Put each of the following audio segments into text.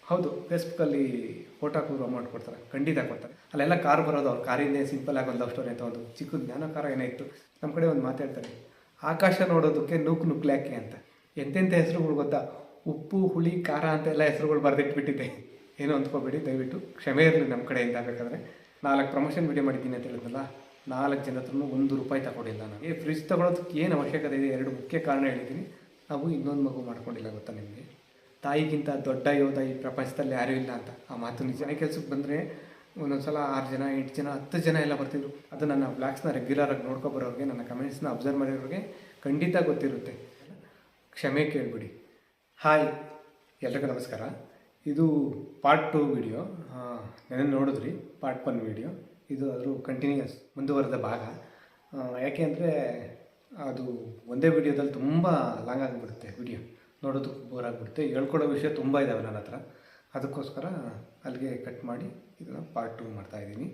ಹೌದು, ಫೇಸ್ಬುಕ್ಕಲ್ಲಿ ಫೋಟೋ ಹಾಕಿದ್ರು ಅಮೌಂಟ್ ಕೊಡ್ತಾರೆ, ಖಂಡಿತ ಕೊಡ್ತಾರೆ. ಅಲ್ಲೆಲ್ಲ ಕಾರ್ ಬರೋದು, ಅವ್ರ ಕಾರಿಂದೇ ಸಿಂಪಲ್ ಆಗಿ ಒಂದು ಲವ್ ಸ್ಟೋರಿ ಅಂತ ಒಂದು ಚಿಕ್ಕ ಜ್ಞಾನ ಕಾರ ಏನಾಯಿತು. ನಮ್ಮ ಕಡೆ ಒಂದು ಮಾತಾಡ್ತಾರೆ, ಆಕಾಶ ನೋಡೋದಕ್ಕೆ ನುಗ್ಲಾಕೆ ಅಂತ. ಎಂತೆಂಥ ಹೆಸರುಗಳು ಗೊತ್ತಾ, ಉಪ್ಪು ಹುಳಿ ಖಾರ ಅಂತೆಲ್ಲ ಹೆಸರುಗಳು ಬರೆದಿಟ್ಬಿಟ್ಟಿದೆ. ಏನೋ ಅಂದ್ಕೋಬೇಡಿ, ದಯವಿಟ್ಟು ಕ್ಷಮೆ ಇರಲಿ ನಮ್ಮ ಕಡೆಯಿಂದ. ಬೇಕಾದರೆ 4 ಪ್ರಮೋಷನ್ ವೀಡಿಯೋ ಮಾಡಿದ್ದೀನಿ ಅಂತ ಹೇಳಿದ್ನಲ್ಲ, 4 ಜನ ಹತ್ರನೂ ₹1 ತಗೊಂಡಿಲ್ಲ ನಾನು. ಫ್ರಿಜ್ ತೊಗೊಳೋದಕ್ಕೆ ಏನು ಅವಶ್ಯಕತೆ ಇದೆ, 2 ಮುಖ್ಯ ಕಾರಣ ಹೇಳಿದ್ದೀನಿ. ನಾವು ಇನ್ನೊಂದು ಮಗು ಮಾಡ್ಕೊಂಡಿಲ್ಲ ಗೊತ್ತಾ ನಿಮಗೆ. ತಾಯಿಗಿಂತ ದೊಡ್ಡ ಯೋಧ ಈ ಪ್ರಪಂಚದಲ್ಲಿ ಯಾರೂ ಇಲ್ಲ ಅಂತ. ಆ ಮಾತು ನಿಜ. ಕೆಲಸಕ್ಕೆ ಬಂದರೆ ಒಂದೊಂದು ಸಲ 6 ಜನ 8 ಜನ 10 ಜನ ಎಲ್ಲ ಬರ್ತಿದ್ರು. ಅದು ನನ್ನ ಬ್ಲಾಗ್ಸ್ನ ರೆಗ್ಯುಲರಾಗಿ ನೋಡ್ಕೊಬರೋರಿಗೆ, ನನ್ನ ಕಮೆಂಟ್ಸ್ನ ಅಬ್ಸರ್ವ್ ಮಾಡಿರೋರಿಗೆ ಖಂಡಿತ ಗೊತ್ತಿರುತ್ತೆ. ಕ್ಷಮೆ ಕೇಳಿಬಿಡಿ. ಹಾಯ್, ಎಲ್ರಿಗೂ ನಮಸ್ಕಾರ. ಇದು ಪಾರ್ಟ್ 2 ವಿಡಿಯೋ. ನೆನೆ ನೋಡಿದ್ರಿ ಪಾರ್ಟ್ 1 ವಿಡಿಯೋ. ಇದು ಅದ್ರ ಕಂಟಿನ್ಯೂಸ್ ಮುಂದುವರೆದ ಭಾಗ. ಯಾಕೆ ಅಂದರೆ ಅದು ಒಂದೇ ವಿಡಿಯೋದಲ್ಲಿ ತುಂಬ ಲಾಂಗ್ ಆಗಿಬಿಡುತ್ತೆ. ವಿಡಿಯೋ ನೋಡೋದಕ್ಕೆ ಬೋರ್ ಆಗಿಬಿಡುತ್ತೆ. ಹೇಳ್ಕೊಡೋ ವಿಷಯ ತುಂಬ ಇದ್ದಾವೆ ನನ್ನ ಹತ್ರ. ಅದಕ್ಕೋಸ್ಕರ ಅಲ್ಲಿಗೆ ಕಟ್ ಮಾಡಿ ಇದನ್ನು ಪಾರ್ಟ್ 2 ಮಾಡ್ತಾಯಿದ್ದೀನಿ.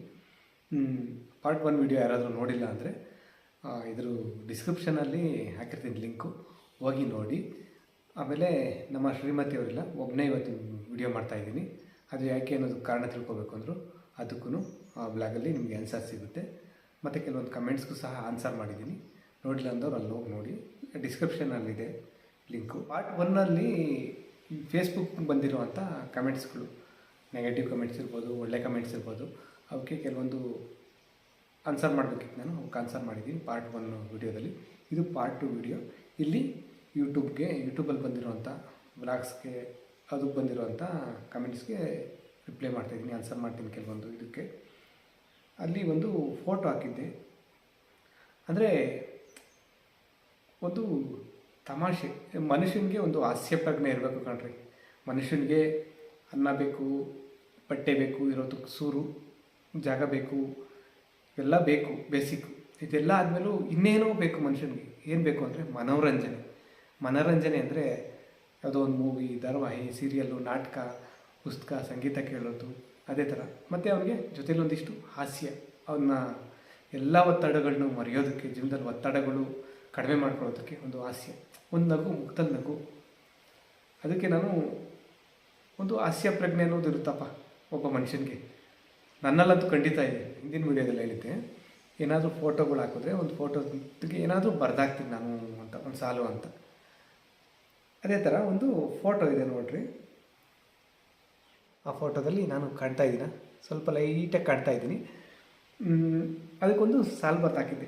ಪಾರ್ಟ್ 1 ವಿಡಿಯೋ ಯಾರಾದರೂ ನೋಡಿಲ್ಲ ಅಂದರೆ ಇದ್ರ ಡಿಸ್ಕ್ರಿಪ್ಷನಲ್ಲಿ ಹಾಕಿರ್ತೀನಿ ಲಿಂಕು, ಹೋಗಿ ನೋಡಿ. ಆಮೇಲೆ ನಮ್ಮ ಶ್ರೀಮತಿಯವರಿಲ್ಲ, ಒಬ್ಬನೇ ಇವತ್ತು ವಿಡಿಯೋ ಮಾಡ್ತಾಯಿದ್ದೀನಿ. ಅದು ಯಾಕೆ ಅನ್ನೋದು ಕಾರಣ ತಿಳ್ಕೊಬೇಕು ಅಂದರು ಅದಕ್ಕೂ ಆ ಬ್ಲಾಗಲ್ಲಿ ನಿಮಗೆ ಆನ್ಸರ್ ಸಿಗುತ್ತೆ. ಮತ್ತು ಕೆಲವೊಂದು ಕಮೆಂಟ್ಸ್ಗೂ ಸಹ ಆನ್ಸರ್ ಮಾಡಿದ್ದೀನಿ. ನೋಡಿಲ್ಲ ಅಂದವ್ರು ಅಲ್ಲಿ ಹೋಗಿ ನೋಡಿ, ಡಿಸ್ಕ್ರಿಪ್ಷನಲ್ಲಿದೆ ಲಿಂಕು. ಪಾರ್ಟ್ 1ನಲ್ಲಿ ಫೇಸ್ಬುಕ್ ಬಂದಿರುವಂಥ ಕಮೆಂಟ್ಸ್ಗಳು, ನೆಗೆಟಿವ್ ಕಮೆಂಟ್ಸ್ ಇರ್ಬೋದು, ಒಳ್ಳೆ ಕಮೆಂಟ್ಸ್ ಇರ್ಬೋದು, ಅವಕ್ಕೆ ಕೆಲವೊಂದು ಆನ್ಸರ್ ಮಾಡಬೇಕಿತ್ತು. ನಾನು ಅವಕ್ಕೆ ಆನ್ಸರ್ ಮಾಡಿದ್ದೀನಿ ಪಾರ್ಟ್ 1 ವಿಡಿಯೋದಲ್ಲಿ. ಇದು ಪಾರ್ಟ್ 2 ವಿಡಿಯೋ. ಇಲ್ಲಿ ಯೂಟ್ಯೂಬಲ್ಲಿ ಬಂದಿರುವಂಥ ಬ್ಲಾಗ್ಸ್ಗೆ, ಅದಕ್ಕೆ ಬಂದಿರುವಂಥ ಕಮೆಂಟ್ಸ್ಗೆ ರಿಪ್ಲೈ ಮಾಡ್ತಾಯಿದ್ದೀನಿ, ಆನ್ಸರ್ ಮಾಡ್ತೀನಿ ಕೆಲವೊಂದು. ಇದಕ್ಕೆ ಅಲ್ಲಿ ಒಂದು ಫೋಟೋ ಹಾಕಿದ್ದೆ. ಅಂದರೆ ಒಂದು ತಮಾಷೆ. ಮನುಷ್ಯನಿಗೆ ಒಂದು ಹಾಸ್ಯ ಪ್ರಜ್ಞೆ ಇರಬೇಕು ಕಣ್ರಿ. ಮನುಷ್ಯನಿಗೆ ಅನ್ನ ಬೇಕು, ಬಟ್ಟೆ ಬೇಕು, ಇರೋದಕ್ಕೆ ಸೂರು ಜಾಗ ಬೇಕು, ಎಲ್ಲ ಬೇಕು, ಬೇಸಿಕ್. ಇದೆಲ್ಲ ಆದಮೇಲೂ ಇನ್ನೇನೋ ಬೇಕು ಮನುಷ್ಯನಿಗೆ. ಏನು ಬೇಕು ಅಂದರೆ ಮನೋರಂಜನೆ ಅಂದರೆ ಯಾವುದೋ ಒಂದು ಮೂವಿ, ಧಾರಾವಾಹಿ, ಸೀರಿಯಲ್ಲು, ನಾಟಕ, ಪುಸ್ತಕ, ಸಂಗೀತ ಕೇಳೋದು, ಅದೇ ಥರ. ಮತ್ತು ಅವನಿಗೆ ಜೊತೆಲಿ ಒಂದಿಷ್ಟು ಹಾಸ್ಯ. ಅವನ್ನ ಎಲ್ಲ ಒತ್ತಡಗಳನ್ನೂ ಮರೆಯೋದಕ್ಕೆ, ಜೀವನದಲ್ಲಿ ಒತ್ತಡಗಳು ಕಡಿಮೆ ಮಾಡ್ಕೊಳ್ಳೋದಕ್ಕೆ ಒಂದು ಹಾಸ್ಯ, ಒಂದು ನಗು, ಮುಕ್ತದ ನಗು. ಅದಕ್ಕೆ ನಾನು ಒಂದು ಹಾಸ್ಯ ಪ್ರಜ್ಞೆ ಅನ್ನೋದು ಇರುತ್ತಪ್ಪ ಒಬ್ಬ ಮನುಷ್ಯನಿಗೆ. ನನ್ನಲ್ಲಂತೂ ಖಂಡಿತ ಇದೆ. ಹಿಂದಿನ ವೀಡಿಯೋದಲ್ಲಿ ಹೇಳಿದ್ದೆ, ಏನಾದರೂ ಫೋಟೋಗಳು ಹಾಕಿದ್ರೆ ಒಂದು ಫೋಟೋಗೆ ಏನಾದರೂ ಬರ್ದಾಕ್ತೀನಿ ನಾನು ಅಂತ, ಒಂದು ಸಾಲು ಅಂತ. ಅದೇ ಥರ ಒಂದು ಫೋಟೋ ಇದೆ ನೋಡ್ರಿ. ಆ ಫೋಟೋದಲ್ಲಿ ನಾನು ಕಾಣ್ತಾ ಇದ್ದೀನ, ಸ್ವಲ್ಪ ಲೈಟಾಗಿ ಕಾಣ್ತಾ ಇದ್ದೀನಿ. ಅದಕ್ಕೊಂದು ಸಾಲು ಬರ್ದಾಕಿದ್ದೆ,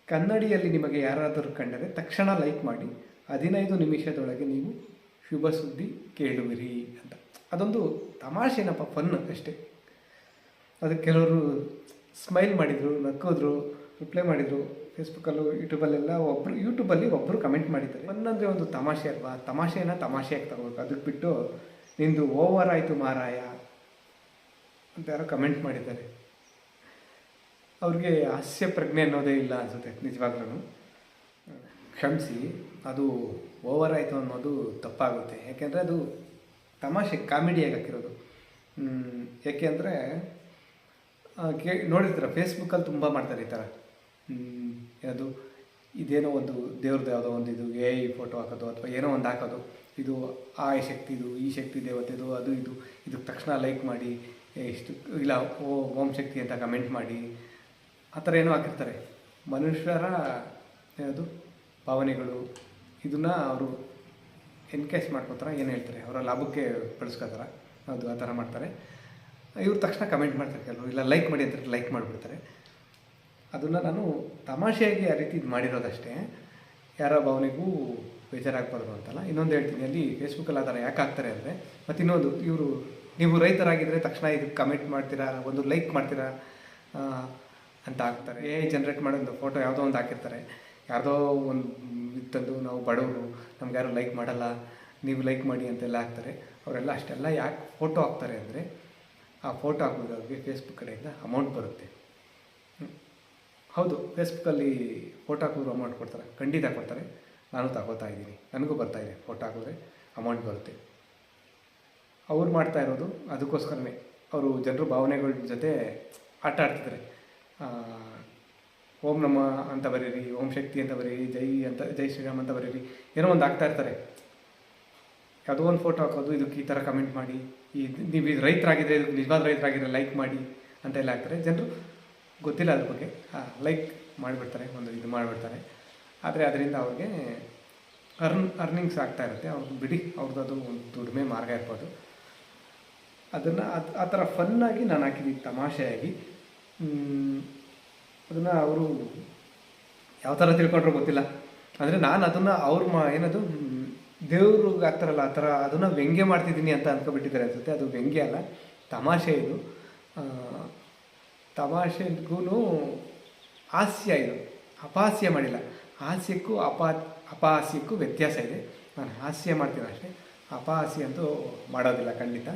ಕನ್ನಡಿಯಲ್ಲಿ ನಿಮಗೆ ಯಾರಾದರೂ ಕಂಡರೆ ತಕ್ಷಣ ಲೈಕ್ ಮಾಡಿ, 15 ನಿಮಿಷದೊಳಗೆ ನೀವು ಶುಭ ಸುದ್ದಿ ಕೇಳುವಿರಿ ಅಂತ. ಅದೊಂದು ತಮಾಷೆನಪ್ಪ, ಫನ್ ಅಷ್ಟೇ. ಅದಕ್ಕೆ ಕೆಲವರು ಸ್ಮೈಲ್ ಮಾಡಿದರು, ನಕ್ಕೋದ್ರು, ರಿಪ್ಲೈ ಮಾಡಿದರು. ಫೇಸ್ಬುಕ್ಕಲ್ಲೂ ಯೂಟ್ಯೂಬಲ್ಲೆಲ್ಲ ಯೂಟ್ಯೂಬಲ್ಲಿ ಒಬ್ಬರು ಕಮೆಂಟ್ ಮಾಡಿದ್ದಾರೆ, ಫನ್ ಅಂದರೆ ಒಂದು ತಮಾಷೆ ಅಲ್ವಾ, ತಮಾಷೆಯಾಗಿ ತಗೋಬೇಕು. ಅದಕ್ಕೆ ಬಿಟ್ಟು ನಿಂದು ಓವರ್ ಆಯಿತು ಮಾರಾಯ ಅಂತ ಯಾರೋ ಕಮೆಂಟ್ ಮಾಡಿದ್ದಾರೆ. ಅವ್ರಿಗೆ ಹಾಸ್ಯ ಪ್ರಜ್ಞೆ ಅನ್ನೋದೇ ಇಲ್ಲ ಅನಿಸುತ್ತೆ ನಿಜವಾಗ್ಲೂ. ಕ್ಷಮಿಸಿ, ಅದು ಓವರ್ ಆಯಿತು ಅನ್ನೋದು ತಪ್ಪಾಗುತ್ತೆ. ಯಾಕೆಂದರೆ ಅದು ತಮಾಷೆ, ಕಾಮಿಡಿಯಾಗಿ ಹಾಕಿರೋದು. ಯಾಕೆ ಅಂದರೆ ನೋಡಿರ್ತೀರ ಫೇಸ್ಬುಕ್ಕಲ್ಲಿ ತುಂಬ ಮಾಡ್ತಾರೆ ಈ ಥರ. ಅದು ಇದೇನೋ ಒಂದು ದೇವ್ರದ್ದು ಯಾವುದೋ ಒಂದು ಇದು AI ಫೋಟೋ ಹಾಕೋದು, ಅಥವಾ ಏನೋ ಒಂದು ಹಾಕೋದು, ಇದು ಆ ಶಕ್ತಿದು, ಈ ಶಕ್ತಿ ದೇವತೆದು, ಅದು ಇದು, ಇದಕ್ಕೆ ತಕ್ಷಣ ಲೈಕ್ ಮಾಡಿ, ಇಷ್ಟು ಇಲ್ಲ ಓಂ ಶಕ್ತಿ ಅಂತ ಕಮೆಂಟ್ ಮಾಡಿ, ಆ ಥರ ಏನೋ ಹಾಕಿರ್ತಾರೆ. ಮನುಷ್ಯರ ಅದು ಭಾವನೆಗಳು, ಇದನ್ನು ಅವರು ಎನ್ಕೇಸ್ ಮಾಡ್ಕೋತಾರೆ, ಏನು ಹೇಳ್ತಾರೆ, ಅವರ ಲಾಭಕ್ಕೆ ಬಳಸ್ಕೋತಾರೆ. ಹೌದು, ಆ ಥರ ಮಾಡ್ತಾರೆ. ಇವ್ರು ತಕ್ಷಣ ಕಮೆಂಟ್ ಮಾಡ್ತಾರೆ ಕೆಲವರು, ಇಲ್ಲ ಲೈಕ್ ಮಾಡಿ ಅಂತ ಲೈಕ್ ಮಾಡಿಬಿಡ್ತಾರೆ. ಅದನ್ನು ನಾನು ತಮಾಷೆಯಾಗಿ ಆ ರೀತಿ ಇದು ಮಾಡಿರೋದಷ್ಟೇ, ಯಾರ ಭಾವನೆಗೂ ಬೇಜಾರಾಗಬಾರ್ದು ಅಂತಲ್ಲ. ಇನ್ನೊಂದು ಹೇಳ್ತೀನಿ, ಅಲ್ಲಿ ಫೇಸ್ಬುಕ್ಕಲ್ಲಿ ಆ ಥರ ಯಾಕೆ ಹಾಕ್ತಾರೆ ಅಂದರೆ, ಮತ್ತು ಇನ್ನೊಂದು, ನೀವು ರೈತರಾಗಿದ್ದರೆ ತಕ್ಷಣ ಇದಕ್ಕೆ ಕಮೆಂಟ್ ಮಾಡ್ತೀರಾ, ಒಂದು ಲೈಕ್ ಮಾಡ್ತೀರಾ ಅಂತ ಹಾಕ್ತಾರೆ. AI ಜನ್ರೇಟ್ ಮಾಡೋ ಒಂದು ಫೋಟೋ ಯಾವುದೋ ಒಂದು ಹಾಕಿರ್ತಾರೆ, ಯಾವುದೋ ಒಂದು ಇತ್ತಂದು, ನಾವು ಬಡವರು, ನಮ್ಗೆ ಯಾರು ಲೈಕ್ ಮಾಡಲ್ಲ, ನೀವು ಲೈಕ್ ಮಾಡಿ ಅಂತೆಲ್ಲ ಹಾಕ್ತಾರೆ. ಅವರೆಲ್ಲ ಅಷ್ಟೆಲ್ಲ ಯಾಕೆ ಫೋಟೋ ಹಾಕ್ತಾರೆ ಅಂದರೆ, ಆ ಫೋಟೋ ಹಾಕೋದವ್ರಿಗೆ ಫೇಸ್ಬುಕ್ ಕಡೆಯಿಂದ ಅಮೌಂಟ್ ಬರುತ್ತೆ. ಹೌದು, ಫೇಸ್ಬುಕ್ಕಲ್ಲಿ ಫೋಟೋ ಹಾಕಿದ್ರು ಅಮೌಂಟ್ ಕೊಡ್ತಾರೆ, ಖಂಡಿತ ಕೊಡ್ತಾರೆ. ನಾನು ತಗೋತಾ ಇದ್ದೀನಿ, ನನಗೂ ಬರ್ತಾಯಿದೆ. ಫೋಟೋ ಹಾಕಿದ್ರೆ ಅಮೌಂಟ್ ಬರುತ್ತೆ. ಅವ್ರು ಮಾಡ್ತಾ ಇರೋದು ಅದಕ್ಕೋಸ್ಕರನೇ. ಅವರು ಜನರು ಭಾವನೆಗಳ ಜೊತೆ ಆಟ ಆಡ್ತಿದ್ದಾರೆ. ಓಂ ನಮ ಅಂತ ಬರೀರಿ, ಓಂ ಶಕ್ತಿ ಅಂತ ಬರೀರಿ, ಜೈ ಶ್ರೀರಾಮ್ ಅಂತ ಬರೀರಿ, ಏನೋ ಒಂದು ಆಗ್ತಾ ಇರ್ತಾರೆ. ಯಾವುದೋ ಒಂದು ಫೋಟೋ ಹಾಕೋದು, ಇದಕ್ಕೆ ಈ ಥರ ಕಮೆಂಟ್ ಮಾಡಿ, ನೀವು ಇದು ರೈತರಾಗಿದ್ದರೆ, ಇದಕ್ಕೆ ನಿಜವಾದ ರೈತರಾಗಿದ್ದರೆ ಲೈಕ್ ಮಾಡಿ ಅಂತೆಲ್ಲ ಹಾಕ್ತಾರೆ. ಜನರು ಗೊತ್ತಿಲ್ಲ ಅದ್ರ ಬಗ್ಗೆ ಲೈಕ್ ಮಾಡಿಬಿಡ್ತಾರೆ, ಒಂದು ಇದು ಮಾಡಿಬಿಡ್ತಾರೆ. ಆದರೆ ಅದರಿಂದ ಅವ್ರಿಗೆ ಅರ್ನಿಂಗ್ಸ್ ಆಗ್ತಾ ಇರುತ್ತೆ. ಅವ್ರಿಗೆ ಬಿಡಿ, ಅವ್ರದ್ದು ಅದು ಒಂದು ದುಡಿಮೆ ಮಾರ್ಗ ಇರ್ಬೋದು. ಅದನ್ನು ಆ ಥರ ಫನ್ನಾಗಿ ನಾನು ಹಾಕಿದ್ದೀನಿ, ತಮಾಷೆಯಾಗಿ. ಅದನ್ನು ಅವರು ಯಾವ ಥರ ತಿಳ್ಕೊಂಡ್ರೂ ಗೊತ್ತಿಲ್ಲ. ಅಂದರೆ ನಾನು ಅದನ್ನು ಏನದು ದೇವ್ರಿಗೆ ಆಗ್ತಾರಲ್ಲ ಆ ಥರ ಅದನ್ನು ವ್ಯಂಗ್ಯ ಮಾಡ್ತಿದ್ದೀನಿ ಅಂತ ಅಂದ್ಕೊಬಿಟ್ಟಿದ್ದಾರೆ ಅನಿಸುತ್ತೆ. ಅದು ವ್ಯಂಗ್ಯ ಅಲ್ಲ, ತಮಾಷೆ ಇದು. ತಮಾಷೆಗೂ ಹಾಸ್ಯ ಇದು, ಅಪಹಾಸ್ಯ ಮಾಡಿಲ್ಲ. ಹಾಸ್ಯಕ್ಕೂ ಅಪಹಾಸ್ಯಕ್ಕೂ ವ್ಯತ್ಯಾಸ ಇದೆ. ನಾನು ಹಾಸ್ಯ ಮಾಡ್ತೀನಿ ಅಷ್ಟೇ, ಅಪಹಾಸ್ಯ ಅಂತೂ ಮಾಡೋದಿಲ್ಲ ಖಂಡಿತ.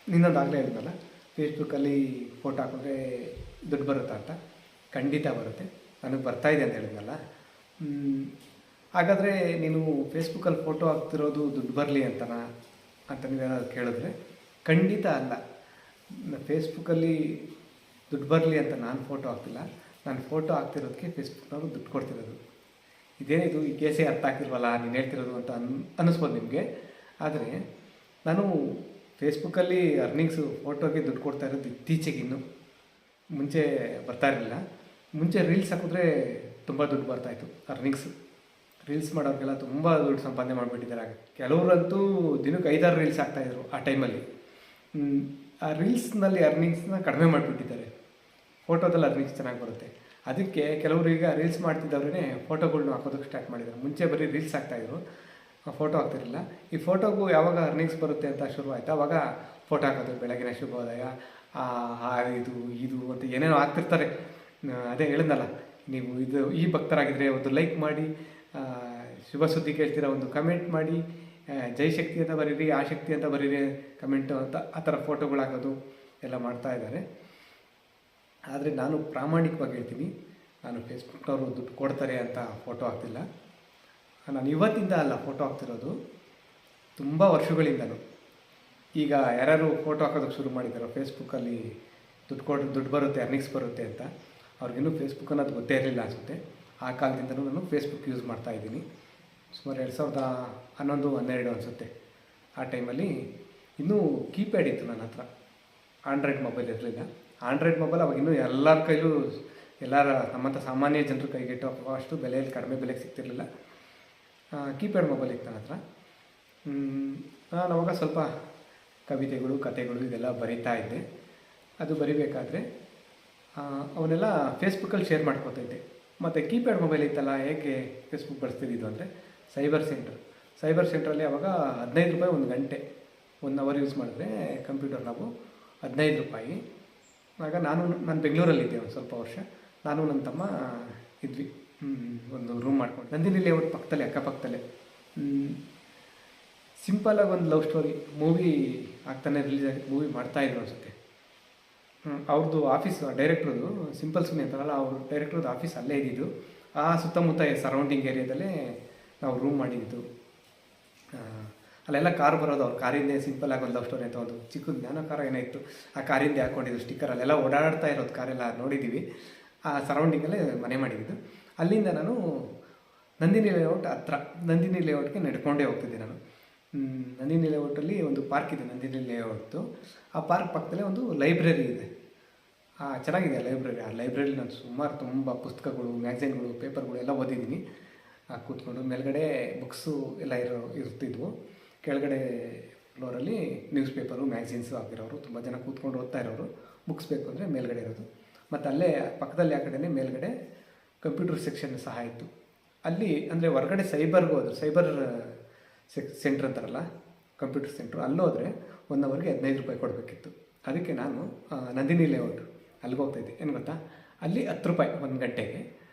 ಇನ್ನೊಂದಾಗಲೇ ಹೇಳಿದ್ನಲ್ಲ, ಫೇಸ್ಬುಕ್ಕಲ್ಲಿ ಫೋಟೋ ಹಾಕಿದ್ರೆ ದುಡ್ಡು ಬರುತ್ತಾ ಅಂತ. ಖಂಡಿತ ಬರುತ್ತೆ, ನನಗೆ ಬರ್ತಾಯಿದೆ ಅಂತ ಹೇಳಿದ್ನಲ್ಲ. ಹಾಗಾದರೆ ನೀನು ಫೇಸ್ಬುಕ್ಕಲ್ಲಿ ಫೋಟೋ ಹಾಕ್ತಿರೋದು ದುಡ್ಡು ಬರಲಿ ಅಂತ ನೀವೇನಾದ್ರು ಕೇಳಿದ್ರೆ ಖಂಡಿತ ಅಲ್ಲ. ಫೇಸ್ಬುಕ್ಕಲ್ಲಿ ದುಡ್ಡು ಬರಲಿ ಅಂತ ನಾನು ಫೋಟೋ ಹಾಕ್ತಿಲ್ಲ. ನಾನು ಫೋಟೋ ಹಾಕ್ತಿರೋದಕ್ಕೆ ಫೇಸ್ಬುಕ್ನವರು ದುಡ್ಡು ಕೊಡ್ತಿರೋದು. ಇದೇನಿದು ಈ ಕೇಸೇ ಅರ್ಥ ಆಗ್ತಿಲ್ವಲ್ಲ ನೀನು ಹೇಳ್ತಿರೋದು ಅಂತ ಅನ್ನಿಸ್ಬೋದು ನಿಮಗೆ. ಆದರೆ ನಾನು ಫೇಸ್ಬುಕ್ಕಲ್ಲಿ ಅರ್ನಿಂಗ್ಸು ಫೋಟೋಗೆ ದುಡ್ಡು ಕೊಡ್ತಾ ಇರೋದು ಇತ್ತೀಚೆಗೆ, ಇನ್ನೂ ಮುಂಚೆ ಬರ್ತಾ ಇರಲಿಲ್ಲ. ಮುಂಚೆ ರೀಲ್ಸ್ ಹಾಕಿದ್ರೆ ತುಂಬ ದುಡ್ಡು ಬರ್ತಾಯಿತ್ತು ಅರ್ನಿಂಗ್ಸು. ರೀಲ್ಸ್ ಮಾಡೋರಿಗೆಲ್ಲ ತುಂಬ ದುಡ್ಡು ಸಂಪಾದನೆ ಮಾಡಿಬಿಟ್ಟಿದ್ದಾರೆ. ಕೆಲವರಂತೂ ದಿನಕ್ಕೆ 5-6 ರೀಲ್ಸ್ ಹಾಕ್ತಾಯಿದ್ರು ಆ ಟೈಮಲ್ಲಿ. ಆ ರೀಲ್ಸ್ನಲ್ಲಿ ಅರ್ನಿಂಗ್ಸ್ನ ಕಡಿಮೆ ಮಾಡಿಬಿಟ್ಟಿದ್ದಾರೆ. ಫೋಟೋದಲ್ಲಿ ಅರ್ನಿಂಗ್ಸ್ ಚೆನ್ನಾಗಿ ಬರುತ್ತೆ. ಅದಕ್ಕೆ ಕೆಲವರು ಈಗ ರೀಲ್ಸ್ ಮಾಡ್ತಿದ್ದವ್ರೇ ಫೋಟೋಗಳ್ನ ಹಾಕೋದಕ್ಕೆ ಸ್ಟಾರ್ಟ್ ಮಾಡಿದ್ದಾರೆ. ಮುಂಚೆ ಬರೀ ರೀಲ್ಸ್ ಹಾಕ್ತಾಯಿದ್ರು, ಫೋಟೋ ಹಾಕ್ತಿರಲಿಲ್ಲ. ಈ ಫೋಟೋಗೂ ಯಾವಾಗ ಅರ್ನಿಂಗ್ಸ್ ಬರುತ್ತೆ ಅಂತ ಶುರು ಆಯಿತು, ಆವಾಗ ಫೋಟೋ ಹಾಕೋದು. ಬೆಳಗಿನ ಶುಭೋದಯ, ಇದು ಅಂತ ಏನೇನೋ ಹಾಕ್ತಿರ್ತಾರೆ. ಅದೇ ಹೇಳಿದ್ನಲ್ಲ, ನೀವು ಈ ಭಕ್ತರಾಗಿದ್ದರೆ ಒಂದು ಲೈಕ್ ಮಾಡಿ, ಶುಭ ಸುದ್ದಿ ಕೇಳ್ತೀರಾ ಒಂದು ಕಮೆಂಟ್ ಮಾಡಿ, ಜೈ ಶಕ್ತಿ ಅಂತ ಬರೀರಿ, ಆ ಶಕ್ತಿ ಅಂತ ಬರೀರಿ ಕಮೆಂಟು ಅಂತ ಆ ಥರ ಫೋಟೋಗಳು ಹಾಕೋದು ಎಲ್ಲ ಮಾಡ್ತಾಯಿದ್ದಾರೆ. ಆದರೆ ನಾನು ಪ್ರಾಮಾಣಿಕವಾಗಿ ಹೇಳ್ತೀನಿ, ನಾನು ಫೇಸ್ಬುಕ್ನವರು ದುಡ್ಡು ಕೊಡ್ತಾರೆ ಅಂತ ಫೋಟೋ ಹಾಕ್ತಿಲ್ಲ. ನಾನು ಇವತ್ತಿಂದ ಅಲ್ಲ ಫೋಟೋ ಹಾಕ್ತಿರೋದು, ತುಂಬ ವರ್ಷಗಳಿಂದಲೂ. ಈಗ ಯಾರ್ಯಾರು ಫೋಟೋ ಹಾಕೋದಕ್ಕೆ ಶುರು ಮಾಡಿದ್ದಾರೋ ಫೇಸ್ಬುಕ್ಕಲ್ಲಿ ದುಡ್ಡು ಬರುತ್ತೆ, ಅರ್ನಿಂಗ್ಸ್ ಬರುತ್ತೆ ಅಂತ, ಅವ್ರಿಗಿನ್ನೂ ಫೇಸ್ಬುಕ್ ಅನ್ನೋದು ಗೊತ್ತೇ ಇರಲಿಲ್ಲ ಅನಿಸುತ್ತೆ. ಆ ಕಾಲದಿಂದಲೂ ನಾನು ಫೇಸ್ಬುಕ್ ಯೂಸ್ ಮಾಡ್ತಾಯಿದ್ದೀನಿ. ಸುಮಾರು 2011-12 ಅನಿಸುತ್ತೆ. ಆ ಟೈಮಲ್ಲಿ ಇನ್ನೂ ಕೀಪ್ಯಾಡ್ ಇತ್ತು ನನ್ನ ಹತ್ರ, ಆಂಡ್ರಾಯ್ಡ್ ಮೊಬೈಲ್ ಇರಲಿಲ್ಲ. ಆಂಡ್ರಾಯ್ಡ್ ಮೊಬೈಲ್ ಅವಾಗ ಇನ್ನೂ ಎಲ್ಲರ ಕೈಲೂ, ನಮ್ಮಂಥ ಸಾಮಾನ್ಯ ಜನರ ಕೈಗೆಟೋ ಅಷ್ಟು ಬೆಲೆಯಲ್ಲಿ ಕಡಿಮೆ ಬೆಲೆಗೆ ಸಿಗ್ತಿರಲಿಲ್ಲ. ಕೀಪ್ಯಾಡ್ ಮೊಬೈಲ್ ಇತ್ತು ನನ್ನ ಹತ್ರ. ನಾನು ಅವಾಗ ಸ್ವಲ್ಪ ಕವಿತೆಗಳು, ಕಥೆಗಳು ಇದೆಲ್ಲ ಬರಿತಾ ಇದ್ದೆ. ಅದು ಬರಿಬೇಕಾದ್ರೆ ಅವನ್ನೆಲ್ಲ ಫೇಸ್ಬುಕ್ಕಲ್ಲಿ ಶೇರ್ ಮಾಡ್ಕೋತಿದ್ದೆ. ಮತ್ತು ಕೀಪ್ಯಾಡ್ ಮೊಬೈಲ್ ಇತ್ತಲ್ಲ, ಹೇಗೆ ಫೇಸ್ಬುಕ್ ಬಳಸ್ತಿದ್ದು ಅಂದರೆ ಸೈಬರ್ ಸೆಂಟ್ರಲ್ಲಿ ಅವಾಗ 15 ರೂಪಾಯಿ ಒಂದು ಗಂಟೆ, 1 ಅವರ್ ಯೂಸ್ ಮಾಡಿದ್ರೆ ಕಂಪ್ಯೂಟರ್ ನಾವು 15 ರೂಪಾಯಿ. ಆಗ ನಾನು ಬೆಂಗಳೂರಲ್ಲಿದ್ದೆ ಒಂದು ಸ್ವಲ್ಪ ವರ್ಷ. ನಾನು ನನ್ನ ತಮ್ಮ ಇದ್ವಿ, ಒಂದು ರೂಮ್ ಮಾಡ್ಕೊಂಡು ನಂದಿನಿ ಲೇಔಟ್ ಪಕ್ಕದಲ್ಲೇ, ಅಕ್ಕಪಕ್ಕದಲ್ಲೇ. ಸಿಂಪಲಾಗಿ ಒಂದು ಲವ್ ಸ್ಟೋರಿ ಮೂವಿ ಆಗ್ತಾನೆ ರಿಲೀಸ್ ಆಗಿ ಮೂವಿ ಮಾಡ್ತಾಯಿದ್ರು ಅನಿಸುತ್ತೆ. ಅವ್ರದ್ದು ಆಫೀಸ್, ಡೈರೆಕ್ಟ್ರದ್ದು ಸಿಂಪಲ್ ಸುನಿ ಅಂತಾರಲ್ಲ, ಅವ್ರ ಡೈರೆಕ್ಟ್ರದ್ದು ಆಫೀಸ್ ಅಲ್ಲೇ ಇದ್ದಿದ್ದು. ಆ ಸುತ್ತಮುತ್ತ ಸರೌಂಡಿಂಗ್ ಏರಿಯಾದಲ್ಲೇ ನಾವು ರೂಮ್ ಮಾಡಿದ್ದು. ಅಲ್ಲೆಲ್ಲ ಕಾರ್ ಬರೋದು, ಅವ್ರ ಕಾರಿಂದೇ ಸಿಂಪಲಾಗಿ ಒಂದು ಲವ್ ಸ್ಟೋರಿ ಅಂತ ಒಂದು ಚಿಕ್ಕದು ಜ್ಞಾನ ಕಾರ ಏನಾಯಿತು, ಆ ಕಾರಿಂದೇ ಹಾಕ್ಕೊಂಡಿದ್ದು ಸ್ಟಿಕ್ಕರ್. ಅಲ್ಲೆಲ್ಲ ಓಡಾಡ್ತಾ ಇರೋದು ಕಾರೆಲ್ಲ ನೋಡಿದ್ದೀವಿ. ಆ ಸರೌಂಡಿಂಗಲ್ಲೇ ಮನೆ ಮಾಡಿದ್ದು. ಅಲ್ಲಿಂದ ನಾನು ನಂದಿನಿ ಲೇಔಟ್ ಹತ್ರ, ನಂದಿನಿ ಲೇಔಟ್ಗೆ ನಡ್ಕೊಂಡೇ ಹೋಗ್ತಿದ್ದೆ ನಾನು. ನಂದಿನಿ ಲೇಔಟಲ್ಲಿ ಒಂದು ಪಾರ್ಕ್ ಇದೆ, ನಂದಿನಿ ಲೇಔಟ್ದು. ಆ ಪಾರ್ಕ್ ಪಕ್ಕದಲ್ಲೇ ಒಂದು ಲೈಬ್ರರಿ ಇದೆ. ಚೆನ್ನಾಗಿದೆ ಆ ಲೈಬ್ರರಿ. ಆ ಲೈಬ್ರರಿಲಿ ನಾನು ಸುಮಾರು ತುಂಬ ಪುಸ್ತಕಗಳು, ಮ್ಯಾಗ್ಝಿನ್ಗಳು, ಪೇಪರ್ಗಳು ಎಲ್ಲ ಓದಿದ್ದೀನಿ. ಕೂತ್ಕೊಂಡು ಮೇಲ್ಗಡೆ ಬುಕ್ಸು ಎಲ್ಲ ಇರ್ತಿದ್ವು. ಕೆಳಗಡೆ ಫ್ಲೋರಲ್ಲಿ ನ್ಯೂಸ್ ಪೇಪರು, ಮ್ಯಾಗ್ಝಿನ್ಸು ಹಾಕಿರೋರು ತುಂಬ ಜನ ಕೂತ್ಕೊಂಡು ಓದ್ತಾ ಇರೋರು. ಬುಕ್ಸ್ ಬೇಕು ಅಂದರೆ ಮೇಲ್ಗಡೆ ಇರೋದು. ಮತ್ತು ಅಲ್ಲೇ ಪಕ್ಕದಲ್ಲಿ ಆ ಕಡೆನೇ ಮೇಲ್ಗಡೆ ಕಂಪ್ಯೂಟರ್ ಸೆಕ್ಷನ್ ಸಹ ಇತ್ತು. ಅಲ್ಲಿ ಅಂದರೆ ಹೊರಗಡೆ ಸೈಬರ್ಗೆ ಹೋದ್ರು, ಸೈಬರ್ ಸೆಂಟ್ರ್ ಅಂತಾರಲ್ಲ, ಕಂಪ್ಯೂಟರ್ ಸೆಂಟ್ರು, ಅಲ್ಲೋದ್ರೆ 1 ಅವರ್ಗೆ 15 ರೂಪಾಯಿ ಕೊಡಬೇಕಿತ್ತು. ಅದಕ್ಕೆ ನಾನು ನಂದಿನಿ ಲೇಔಟ್ ಅಲ್ಲಿಗೆ ಹೋಗ್ತಾಯಿದ್ದೆ. ಏನು ಗೊತ್ತಾ, ಅಲ್ಲಿ 10 ರೂಪಾಯಿ 1 ಗಂಟೆಗೆ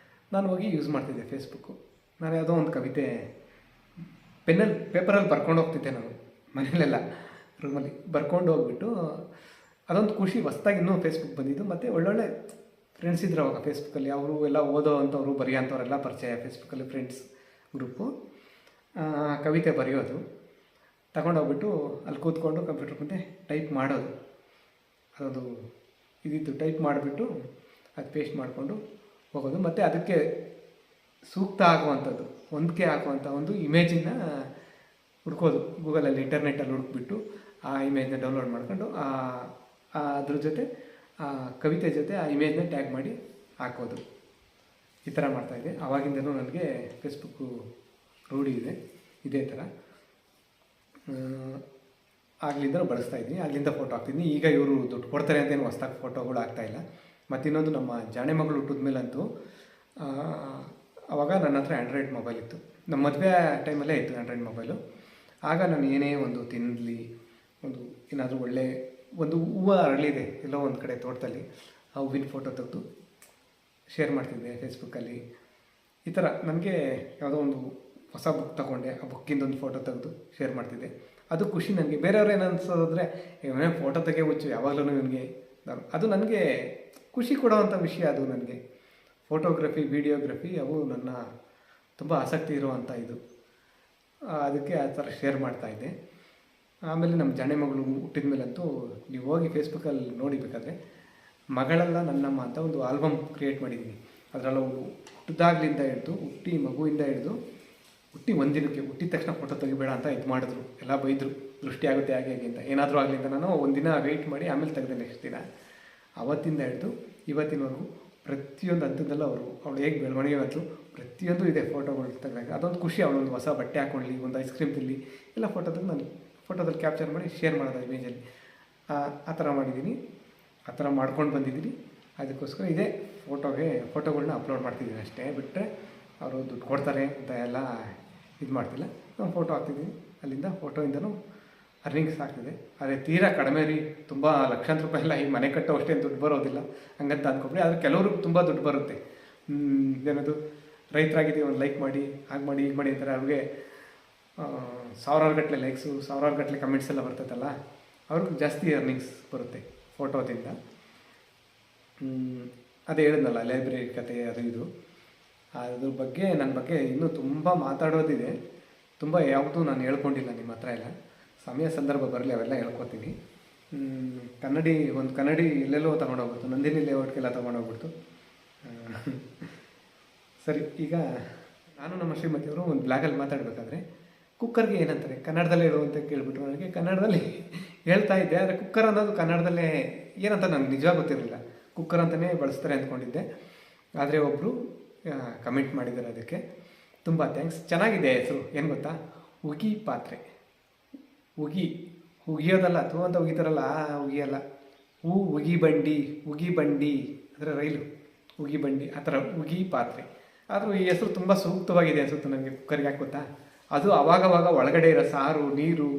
ನಾನು ಹೋಗಿ ಯೂಸ್ ಮಾಡ್ತಿದ್ದೆ ಫೇಸ್ಬುಕ್ಕು. ನಾನು ಯಾವುದೋ ಒಂದು ಕವಿತೆ ಪೇಪರಲ್ಲಿ ಬರ್ಕೊಂಡು ಹೋಗ್ತಿದ್ದೆ ನಾನು, ಮನೇಲೆಲ್ಲ ರೂಮಲ್ಲಿ ಬರ್ಕೊಂಡು ಹೋಗ್ಬಿಟ್ಟು. ಅದೊಂದು ಖುಷಿ, ಹೊಸ್ದಾಗಿ ಇನ್ನೂ ಫೇಸ್ಬುಕ್ ಬಂದಿದ್ದು. ಮತ್ತು ಒಳ್ಳೊಳ್ಳೆ ಫ್ರೆಂಡ್ಸ್ ಇದ್ರು ಅವಾಗ ಫೇಸ್ಬುಕ್ಕಲ್ಲಿ. ಅವರು ಎಲ್ಲ ಓದೋ ಅಂಥವ್ರು, ಬರೆಯೋಂಥವ್ರೆಲ್ಲ ಪರಿಚಯ ಫೇಸ್ಬುಕ್ಕಲ್ಲಿ, ಫ್ರೆಂಡ್ಸ್ ಗ್ರೂಪು. ಕವಿತೆ ಬರೆಯೋದು, ತಗೊಂಡೋಗ್ಬಿಟ್ಟು ಅಲ್ಲಿ ಕೂತ್ಕೊಂಡು ಕಂಪ್ಯೂಟರ್ ಮುಂದೆ ಟೈಪ್ ಮಾಡೋದು. ಅದೊಂದು ಇದಿತ್ತು, ಟೈಪ್ ಮಾಡಿಬಿಟ್ಟು ಅದು ಪೇಸ್ಟ್ ಮಾಡಿಕೊಂಡು ಹೋಗೋದು. ಮತ್ತು ಅದಕ್ಕೆ ಸೂಕ್ತ ಆಗುವಂಥದ್ದು, ಹೊಂದಿಕೆ ಆಗುವಂಥ ಒಂದು ಇಮೇಜನ್ನು ಹುಡ್ಕೋದು ಗೂಗಲಲ್ಲಿ ಇಂಟರ್ನೆಟ್ಟಲ್ಲಿ ಹುಡುಕ್ಬಿಟ್ಟು ಆ ಇಮೇಜ್ನ ಡೌನ್ಲೋಡ್ ಮಾಡ್ಕೊಂಡು ಅದ್ರ ಜೊತೆ ಆ ಕವಿತೆ ಜೊತೆ ಆ ಇಮೇಜ್ನ ಟ್ಯಾಗ್ ಮಾಡಿ ಹಾಕೋದು. ಈ ಥರ ಮಾಡ್ತಾಯಿದ್ದೆ. ಆವಾಗಿಂದನೂ ನನಗೆ ಫೇಸ್ಬುಕ್ಕು ರೂಢಿ ಇದೆ. ಇದೇ ಥರ ಆಗ್ಲಿಂದ ಬಳಸ್ತಾಯಿದ್ದೀನಿ, ಆಗ್ಲಿಂದ ಫೋಟೋ ಹಾಕ್ತಿದ್ದೀನಿ. ಈಗ ಇವರು ದುಡ್ಡು ಕೊಡ್ತಾರೆ ಅಂತೇನು ಹೊಸ್ದಾಗಿ ಫೋಟೋಗಳು ಆಗ್ತಾಯಿಲ್ಲ. ಮತ್ತು ಇನ್ನೊಂದು, ನಮ್ಮ ಜಾಣೆ ಮಗಳು ಹುಟ್ಟಿದ ಮೇಲಂತೂ ಆವಾಗ ನನ್ನ ಹತ್ರ ಆ್ಯಂಡ್ರಾಯ್ಡ್ ಮೊಬೈಲ್ ಇತ್ತು. ನಮ್ಮ ಮದುವೆ ಟೈಮಲ್ಲೇ ಇತ್ತು ಆ್ಯಂಡ್ರಾಯ್ಡ್ ಮೊಬೈಲು. ಆಗ ನಾನು ಏನೇ ಒಂದು ತಿನ್ನಲಿ, ಒಂದು ಏನಾದರೂ ಒಂದು ಹೂವು ಅರಳಿದೆ ಎಲ್ಲೋ ಒಂದು ಕಡೆ ತೋಟದಲ್ಲಿ, ಆ ಹೂವಿನ ಫೋಟೋ ತೆಗೆದು ಶೇರ್ ಮಾಡ್ತಿದ್ದೆ ಫೇಸ್ಬುಕ್ಕಲ್ಲಿ. ಈ ಥರ ನನಗೆ ಯಾವುದೋ ಒಂದು ಹೊಸ ಬುಕ್ ತೊಗೊಂಡೆ, ಆ ಬುಕ್ಕಿಂದೊಂದು ಫೋಟೋ ತೆಗೆದು ಶೇರ್ ಮಾಡ್ತಿದ್ದೆ. ಅದು ಖುಷಿ ನನಗೆ. ಬೇರೆಯವ್ರು ಏನು ಅನ್ಸೋದಾದರೆ ಇವನೇ ಫೋಟೋ ತೆಗೆ ಹುಚ್ಚು ಯಾವಾಗಲೂ ಇವನಿಗೆ, ಅದು ನನಗೆ ಖುಷಿ ಕೊಡೋವಂಥ ವಿಷಯ. ಅದು ನನಗೆ ಫೋಟೋಗ್ರಫಿ, ವಿಡಿಯೋಗ್ರಫಿ ಅವು ನನ್ನ ತುಂಬ ಆಸಕ್ತಿ ಇರುವಂಥ ಇದು. ಅದಕ್ಕೆ ಆ ಥರ ಶೇರ್ ಮಾಡ್ತಾಯಿದ್ದೆ. ಆಮೇಲೆ ನಮ್ಮ ಜಾಣೆ ಮಗಳು ಹುಟ್ಟಿದ ಮೇಲಂತೂ ನೀವು ಹೋಗಿ ಫೇಸ್ಬುಕ್ಕಲ್ಲಿ ನೋಡಿ ಬೇಕಾದರೆ, ಮಗಳೆಲ್ಲ ನನ್ನಮ್ಮ ಅಂತ ಒಂದು ಆಲ್ಬಮ್ ಕ್ರಿಯೇಟ್ ಮಾಡಿದ್ದೀನಿ. ಅದರಲ್ಲೂ ಹುಟ್ಟಿದಾಗ್ಲಿಂದ ಹಿಡಿದು, ಮಗುವಿಂದ ಹಿಡಿದು ಹುಟ್ಟಿ ಒಂದಿನಕ್ಕೆ, ಹುಟ್ಟಿದ ತಕ್ಷಣ ಫೋಟೋ ತೆಗಿಬೇಡ ಅಂತ ಇದು ಮಾಡಿದ್ರು, ಎಲ್ಲ ಬೈದರು, ದೃಷ್ಟಿ ಆಗುತ್ತೆ ಹಾಗೆ ಅಂತ. ಏನಾದರೂ ಆಗಲಿಂದ ನಾನು ಒಂದಿನ ವೆಯ್ಟ್ ಮಾಡಿ ಆಮೇಲೆ ತೆಗೆದೆ ನೆಕ್ಸ್ಟ್ ದಿನ. ಅವತ್ತಿಂದ ಹಿಡಿದು ಇವತ್ತಿನವರೆಗೂ ಪ್ರತಿಯೊಂದು ಹಂತದಲ್ಲೂ ಅವಳು ಹೇಗೆ ಬೆಳವಣಿಗೆ ಬಂತು ಪ್ರತಿಯೊಂದು ಇದೆ ಫೋಟೋಗಳು ತೆಗೆದಾಗ. ಅದೊಂದು ಖುಷಿ. ಅವಳೊಂದು ಹೊಸ ಬಟ್ಟೆ ಹಾಕ್ಕೊಳ್ಳಿ, ಒಂದು ಐಸ್ ಕ್ರೀಮ್ ತಿನ್ನಲಿ, ಎಲ್ಲ ಫೋಟೋದಲ್ಲಿ ನಾನು ಫೋಟೋದಲ್ಲಿ ಕ್ಯಾಪ್ಚರ್ ಮಾಡಿ ಶೇರ್ ಮಾಡೋದು ಇಮೇಜಲ್ಲಿ. ಆ ಥರ ಮಾಡಿದ್ದೀನಿ, ಆ ಥರ ಮಾಡ್ಕೊಂಡು ಬಂದಿದ್ದೀನಿ. ಅದಕ್ಕೋಸ್ಕರ ಇದೇ ಫೋಟೋಗಳನ್ನ ಅಪ್ಲೋಡ್ ಮಾಡ್ತಿದ್ದೀನಿ ಅಷ್ಟೇ. ಬಿಟ್ಟರೆ ಅವರು ದುಡ್ಡು ಕೊಡ್ತಾರೆ ಅಂತ ಎಲ್ಲ ಇದು ಮಾಡ್ತಿಲ್ಲ. ನಾನು ಫೋಟೋ ಹಾಕ್ತಿದ್ದೀನಿ, ಅಲ್ಲಿಂದ ಫೋಟೋಯಿಂದನೂ ಅರ್ನಿಂಗ್ಸ್ ಆಗ್ತಿದೆ. ಆದರೆ ತೀರಾ ಕಡಿಮೆ ರೀ, ತುಂಬ ಲಕ್ಷಾಂತರ ರೂಪಾಯಿ ಎಲ್ಲ ಈ ಮನೆ ಕಟ್ಟೋ ಅಷ್ಟೇನು ದುಡ್ಡು ಬರೋದಿಲ್ಲ ಹಂಗಂತ ಅಂದ್ಕೊಬಿಡಿ. ಆದರೆ ಕೆಲವ್ರಿಗೆ ತುಂಬ ದುಡ್ಡು ಬರುತ್ತೆ. ಏನದು, ರೈತರಾಗಿದ್ದೀವಿ ಒಂದು ಲೈಕ್ ಮಾಡಿ, ಹಾಗೆ ಮಾಡಿ, ಹೀಗೆ ಮಾಡಿ ಅಂತಾರೆ. ಅವ್ರಿಗೆ ಸಾವಿರಾರು ಗಟ್ಟಲೆ ಲೈಕ್ಸು, ಸಾವಿರಾರು ಗಟ್ಟಲೆ ಕಮೆಂಟ್ಸ್ ಎಲ್ಲ ಬರ್ತೈತಲ್ಲ, ಅವ್ರಿಗೆ ಜಾಸ್ತಿ ಅರ್ನಿಂಗ್ಸ್ ಬರುತ್ತೆ ಫೋಟೋದಿಂದ. ಅದೇ ಹೇಳಿದ್ನಲ್ಲ, ಲೈಬ್ರರಿ ಕತೆ ಅದು ಇದು, ಅದ್ರ ಬಗ್ಗೆ ನನ್ನ ಬಗ್ಗೆ ಇನ್ನೂ ತುಂಬ ಮಾತಾಡೋದಿದೆ. ತುಂಬ ಯಾವುದೂ ನಾನು ಹೇಳ್ಕೊಂಡಿಲ್ಲ ನಿಮ್ಮ ಹತ್ರ ಎಲ್ಲ. ಸಮಯ ಸಂದರ್ಭ ಬರಲಿ ಅವೆಲ್ಲ ಹೇಳ್ಕೊತೀನಿ. ಕನ್ನಡಿ ಎಲ್ಲೆಲ್ಲೋ ತೊಗೊಂಡೋಗ್ಬಿಡ್ತು, ನಂದಿನಿ ಲೇಔಟ್ಗೆಲ್ಲ ತೊಗೊಂಡೋಗ್ಬಿಡ್ತು. ಸರಿ, ಈಗ ನಾನು ನಮ್ಮ ಶ್ರೀಮತಿಯವರು ಒಂದು ಬ್ಲಾಗಲ್ಲಿ ಮಾತಾಡಬೇಕಾದ್ರೆ ಕುಕ್ಕರ್ಗೆ ಏನಂತಾರೆ ಕನ್ನಡದಲ್ಲೇ ಹೇಳು ಅಂತ ಕೇಳಿಬಿಟ್ಟು ನನಗೆ ಕನ್ನಡದಲ್ಲಿ ಹೇಳ್ತಾ ಇದ್ದೆ. ಆದರೆ ಕುಕ್ಕರ್ ಅನ್ನೋದು ಕನ್ನಡದಲ್ಲೇ ಏನಂತ ನನಗೆ ನಿಜವಾಗಿ ಗೊತ್ತಿರಲಿಲ್ಲ. ಕುಕ್ಕರ್ ಅಂತಲೇ ಬಳಸ್ತಾರೆ ಅಂದ್ಕೊಂಡಿದ್ದೆ. ಆದರೆ ಒಬ್ಬರು ಕಮೆಂಟ್ ಮಾಡಿದ್ದಾರೆ, ಅದಕ್ಕೆ ತುಂಬ ಥ್ಯಾಂಕ್ಸ್. ಚೆನ್ನಾಗಿದೆ ಹೆಸರು. ಏನು ಗೊತ್ತಾ, ಉಗಿ ಪಾತ್ರೆ. ಉಗಿಯೋದಲ್ಲ, ಅಥವಾ ಅಂತ ಉಗಿತಾರಲ್ಲ, ಉಗಿಯಲ್ಲ. ಉಗಿ ಬಂಡಿ ಅಂದರೆ ರೈಲು, ಉಗಿ ಬಂಡಿ, ಆ ಥರ ಉಗಿ ಪಾತ್ರೆ. ಆದರೂ ಈ ಹೆಸರು ತುಂಬ ಸೂಕ್ತವಾಗಿದೆ ಅನಿಸುತ್ತೆ ನನಗೆ ಕುಕ್ಕರ್ಗೆ. ಯಾಕೆ ಗೊತ್ತಾ, ಅದು ಆವಾಗವಾಗ ಒಳಗಡೆ ಇರೋ ಸಾರು, ನೀರು,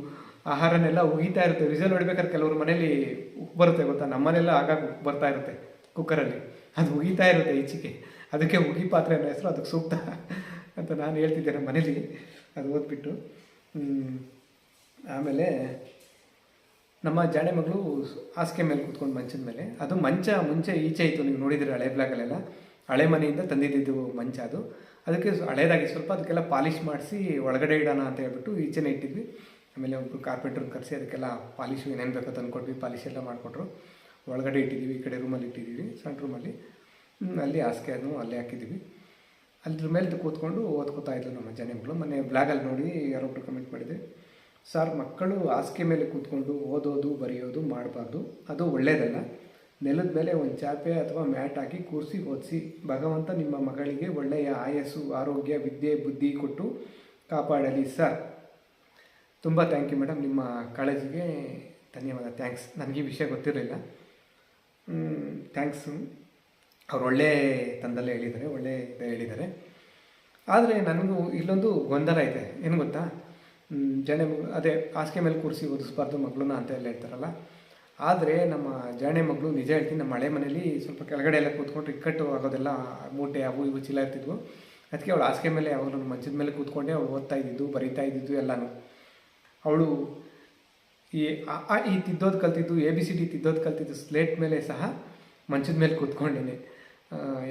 ಆಹಾರನೆಲ್ಲ ಉಗಿತಾ ಇರುತ್ತೆ. ವಿಸಲ್ ಹೊಡಿಬೇಕಾದ್ರೆ ಕೆಲವರು ಮನೇಲಿ ಉಪ್ಪು ಬರುತ್ತೆ ಗೊತ್ತಾ, ನಮ್ಮನೆಲ್ಲ ಆಗಾಗ ಉಪ್ಪು ಬರ್ತಾ ಇರುತ್ತೆ ಕುಕ್ಕರಲ್ಲಿ, ಅದು ಉಗಿತಾ ಇರುತ್ತೆ ಈಚೆಗೆ. ಅದಕ್ಕೆ ಉಗಿ ಪಾತ್ರೆ ಅನ್ನೋ ಹೆಸರು ಅದಕ್ಕೆ ಸೂಕ್ತ ಅಂತ ನಾನು ಹೇಳ್ತಿದ್ದೆ ನಮ್ಮ ಮನೇಲಿ, ಅದು ಓದ್ಬಿಟ್ಟು. ಆಮೇಲೆ ನಮ್ಮ ಜಾಣೆ ಮಗಳು ಹಾಸಿಗೆ ಮೇಲೆ ಕೂತ್ಕೊಂಡು ಮಂಚದ ಮೇಲೆ, ಅದು ಮಂಚ ಮುಂಚೆ ಈಚೆ ಇತ್ತು, ನೀವು ನೋಡಿದರೆ ಹಳೆ ಬ್ಲಾಗಲ್ಲೆಲ್ಲ, ಹಳೆ ಮನೆಯಿಂದ ತಂದಿದ್ದು ಮಂಚ ಅದು. ಅದಕ್ಕೆ ಹಳೇದಾಗಿ ಸ್ವಲ್ಪ ಅದಕ್ಕೆಲ್ಲ ಪಾಲಿಷ್ ಮಾಡಿಸಿ ಒಳಗಡೆ ಇಡೋಣ ಅಂತ ಹೇಳ್ಬಿಟ್ಟು ಈಚೆನೇ ಇಟ್ಟಿದ್ವಿ. ಆಮೇಲೆ ಒಬ್ಬರು ಕಾರ್ಪೆಂಟ್ರನ್ನ ಕರೆಸಿ ಅದಕ್ಕೆಲ್ಲ ಪಾಲಿಶು ಏನೇನು ಬೇಕೋ ತಂದುಕೊಟ್ವಿ, ಪಾಲಿಶ್ ಎಲ್ಲ ಮಾಡಿಕೊಟ್ರು. ಒಳಗಡೆ ಇಟ್ಟಿದ್ದೀವಿ, ಈ ಕಡೆ ರೂಮಲ್ಲಿ ಇಟ್ಟಿದ್ದೀವಿ, ಸಣ್ಣ ರೂಮಲ್ಲಿ. ಅಲ್ಲಿ ಹಾಸಿಗೆಯನ್ನು ಅಲ್ಲೇ ಹಾಕಿದ್ದೀವಿ. ಅದ್ರ ಮೇಲೆ ಕೂತ್ಕೊಂಡು ಓದ್ಕೋತಾ ಇದ್ದರು ನಮ್ಮ ಜಾಣೆ ಮಗಳು. ಮೊನ್ನೆ ಬ್ಲಾಗಲ್ಲಿ ನೋಡಿ ಯಾರೊಬ್ಬರು ಕಮೆಂಟ್ ಮಾಡಿದೆ, ಸರ್ ಮಕ್ಕಳು ಹಾಸಿಗೆ ಮೇಲೆ ಕೂತ್ಕೊಂಡು ಓದೋದು ಬರೆಯೋದು ಮಾಡಬಾರ್ದು, ಅದು ಒಳ್ಳೆಯದಲ್ಲ. ನೆಲದ ಮೇಲೆ ಒಂದು ಚಾಪೆ ಅಥವಾ ಮ್ಯಾಟ್ ಹಾಕಿ ಕೂರಿಸಿ ಓದಿಸಿ. ಭಗವಂತ ನಿಮ್ಮ ಮಗಳಿಗೆ ಒಳ್ಳೆಯ ಆಯಸ್ಸು, ಆರೋಗ್ಯ, ವಿದ್ಯೆ, ಬುದ್ಧಿ ಕೊಟ್ಟು ಕಾಪಾಡಲಿ ಸರ್. ತುಂಬ ಥ್ಯಾಂಕ್ ಯು ಮೇಡಮ್, ನಿಮ್ಮ ಕಾಳಜಿಗೆ ಧನ್ಯವಾದ. ಥ್ಯಾಂಕ್ಸ್. ನನಗೆ ಈ ವಿಷಯ ಗೊತ್ತಿರಲಿಲ್ಲ. ಥ್ಯಾಂಕ್ಸು. ಅವ್ರು ಒಳ್ಳೆ ತಂದಲ್ಲೇ ಹೇಳಿದ್ದಾರೆ, ಒಳ್ಳೆ ಹೇಳಿದ್ದಾರೆ. ಆದರೆ ನನಗೂ ಇಲ್ಲೊಂದು ಗೊಂದಲ ಇದೆ. ಏನು ಗೊತ್ತಾ, ಜಾಣೆ ಮಗಳು ಅದೇ ಹಾಸಿಗೆ ಮೇಲೆ ಕೂರಿಸಿ ಓದಿಸ್ಬಾರ್ದು ಮಗಳನ್ನ ಅಂತ ಎಲ್ಲ ಹೇಳ್ತಾರಲ್ಲ. ಆದರೆ ನಮ್ಮ ಜಾಣೆ ಮಗಳು ನಿಜ ಹೇಳ್ತೀನಿ, ನಮ್ಮ ಹಳೆ ಮನೇಲಿ ಸ್ವಲ್ಪ ಕೆಳಗಡೆ ಎಲ್ಲ ಕೂತ್ಕೊಂಡು ಇಕ್ಕಟ್ಟು ಆಗೋದೆಲ್ಲ, ಮೂಟೆ ಅವು ಇವು ಚೀಲ ಇರ್ತಿದ್ವು. ಅದಕ್ಕೆ ಅವಳು ಹಾಸಿಗೆ ಮೇಲೆ ಅವಳು ಮಂಚದ ಮೇಲೆ ಕೂತ್ಕೊಂಡೆ ಅವಳು ಓದ್ತಾ ಇದ್ದಿದ್ದು, ಬರೀತಾ ಇದ್ದಿದ್ದು ಎಲ್ಲನೂ. ಅವಳು ಈ ತಿದ್ದೋದು ಕಲ್ತಿದ್ದು, ABCD ತಿದ್ದೋದು ಕಲ್ತಿದ್ದು ಸ್ಲೇಟ್ ಮೇಲೆ ಸಹ ಮಂಚದ ಮೇಲೆ ಕೂತ್ಕೊಂಡೇನೆ.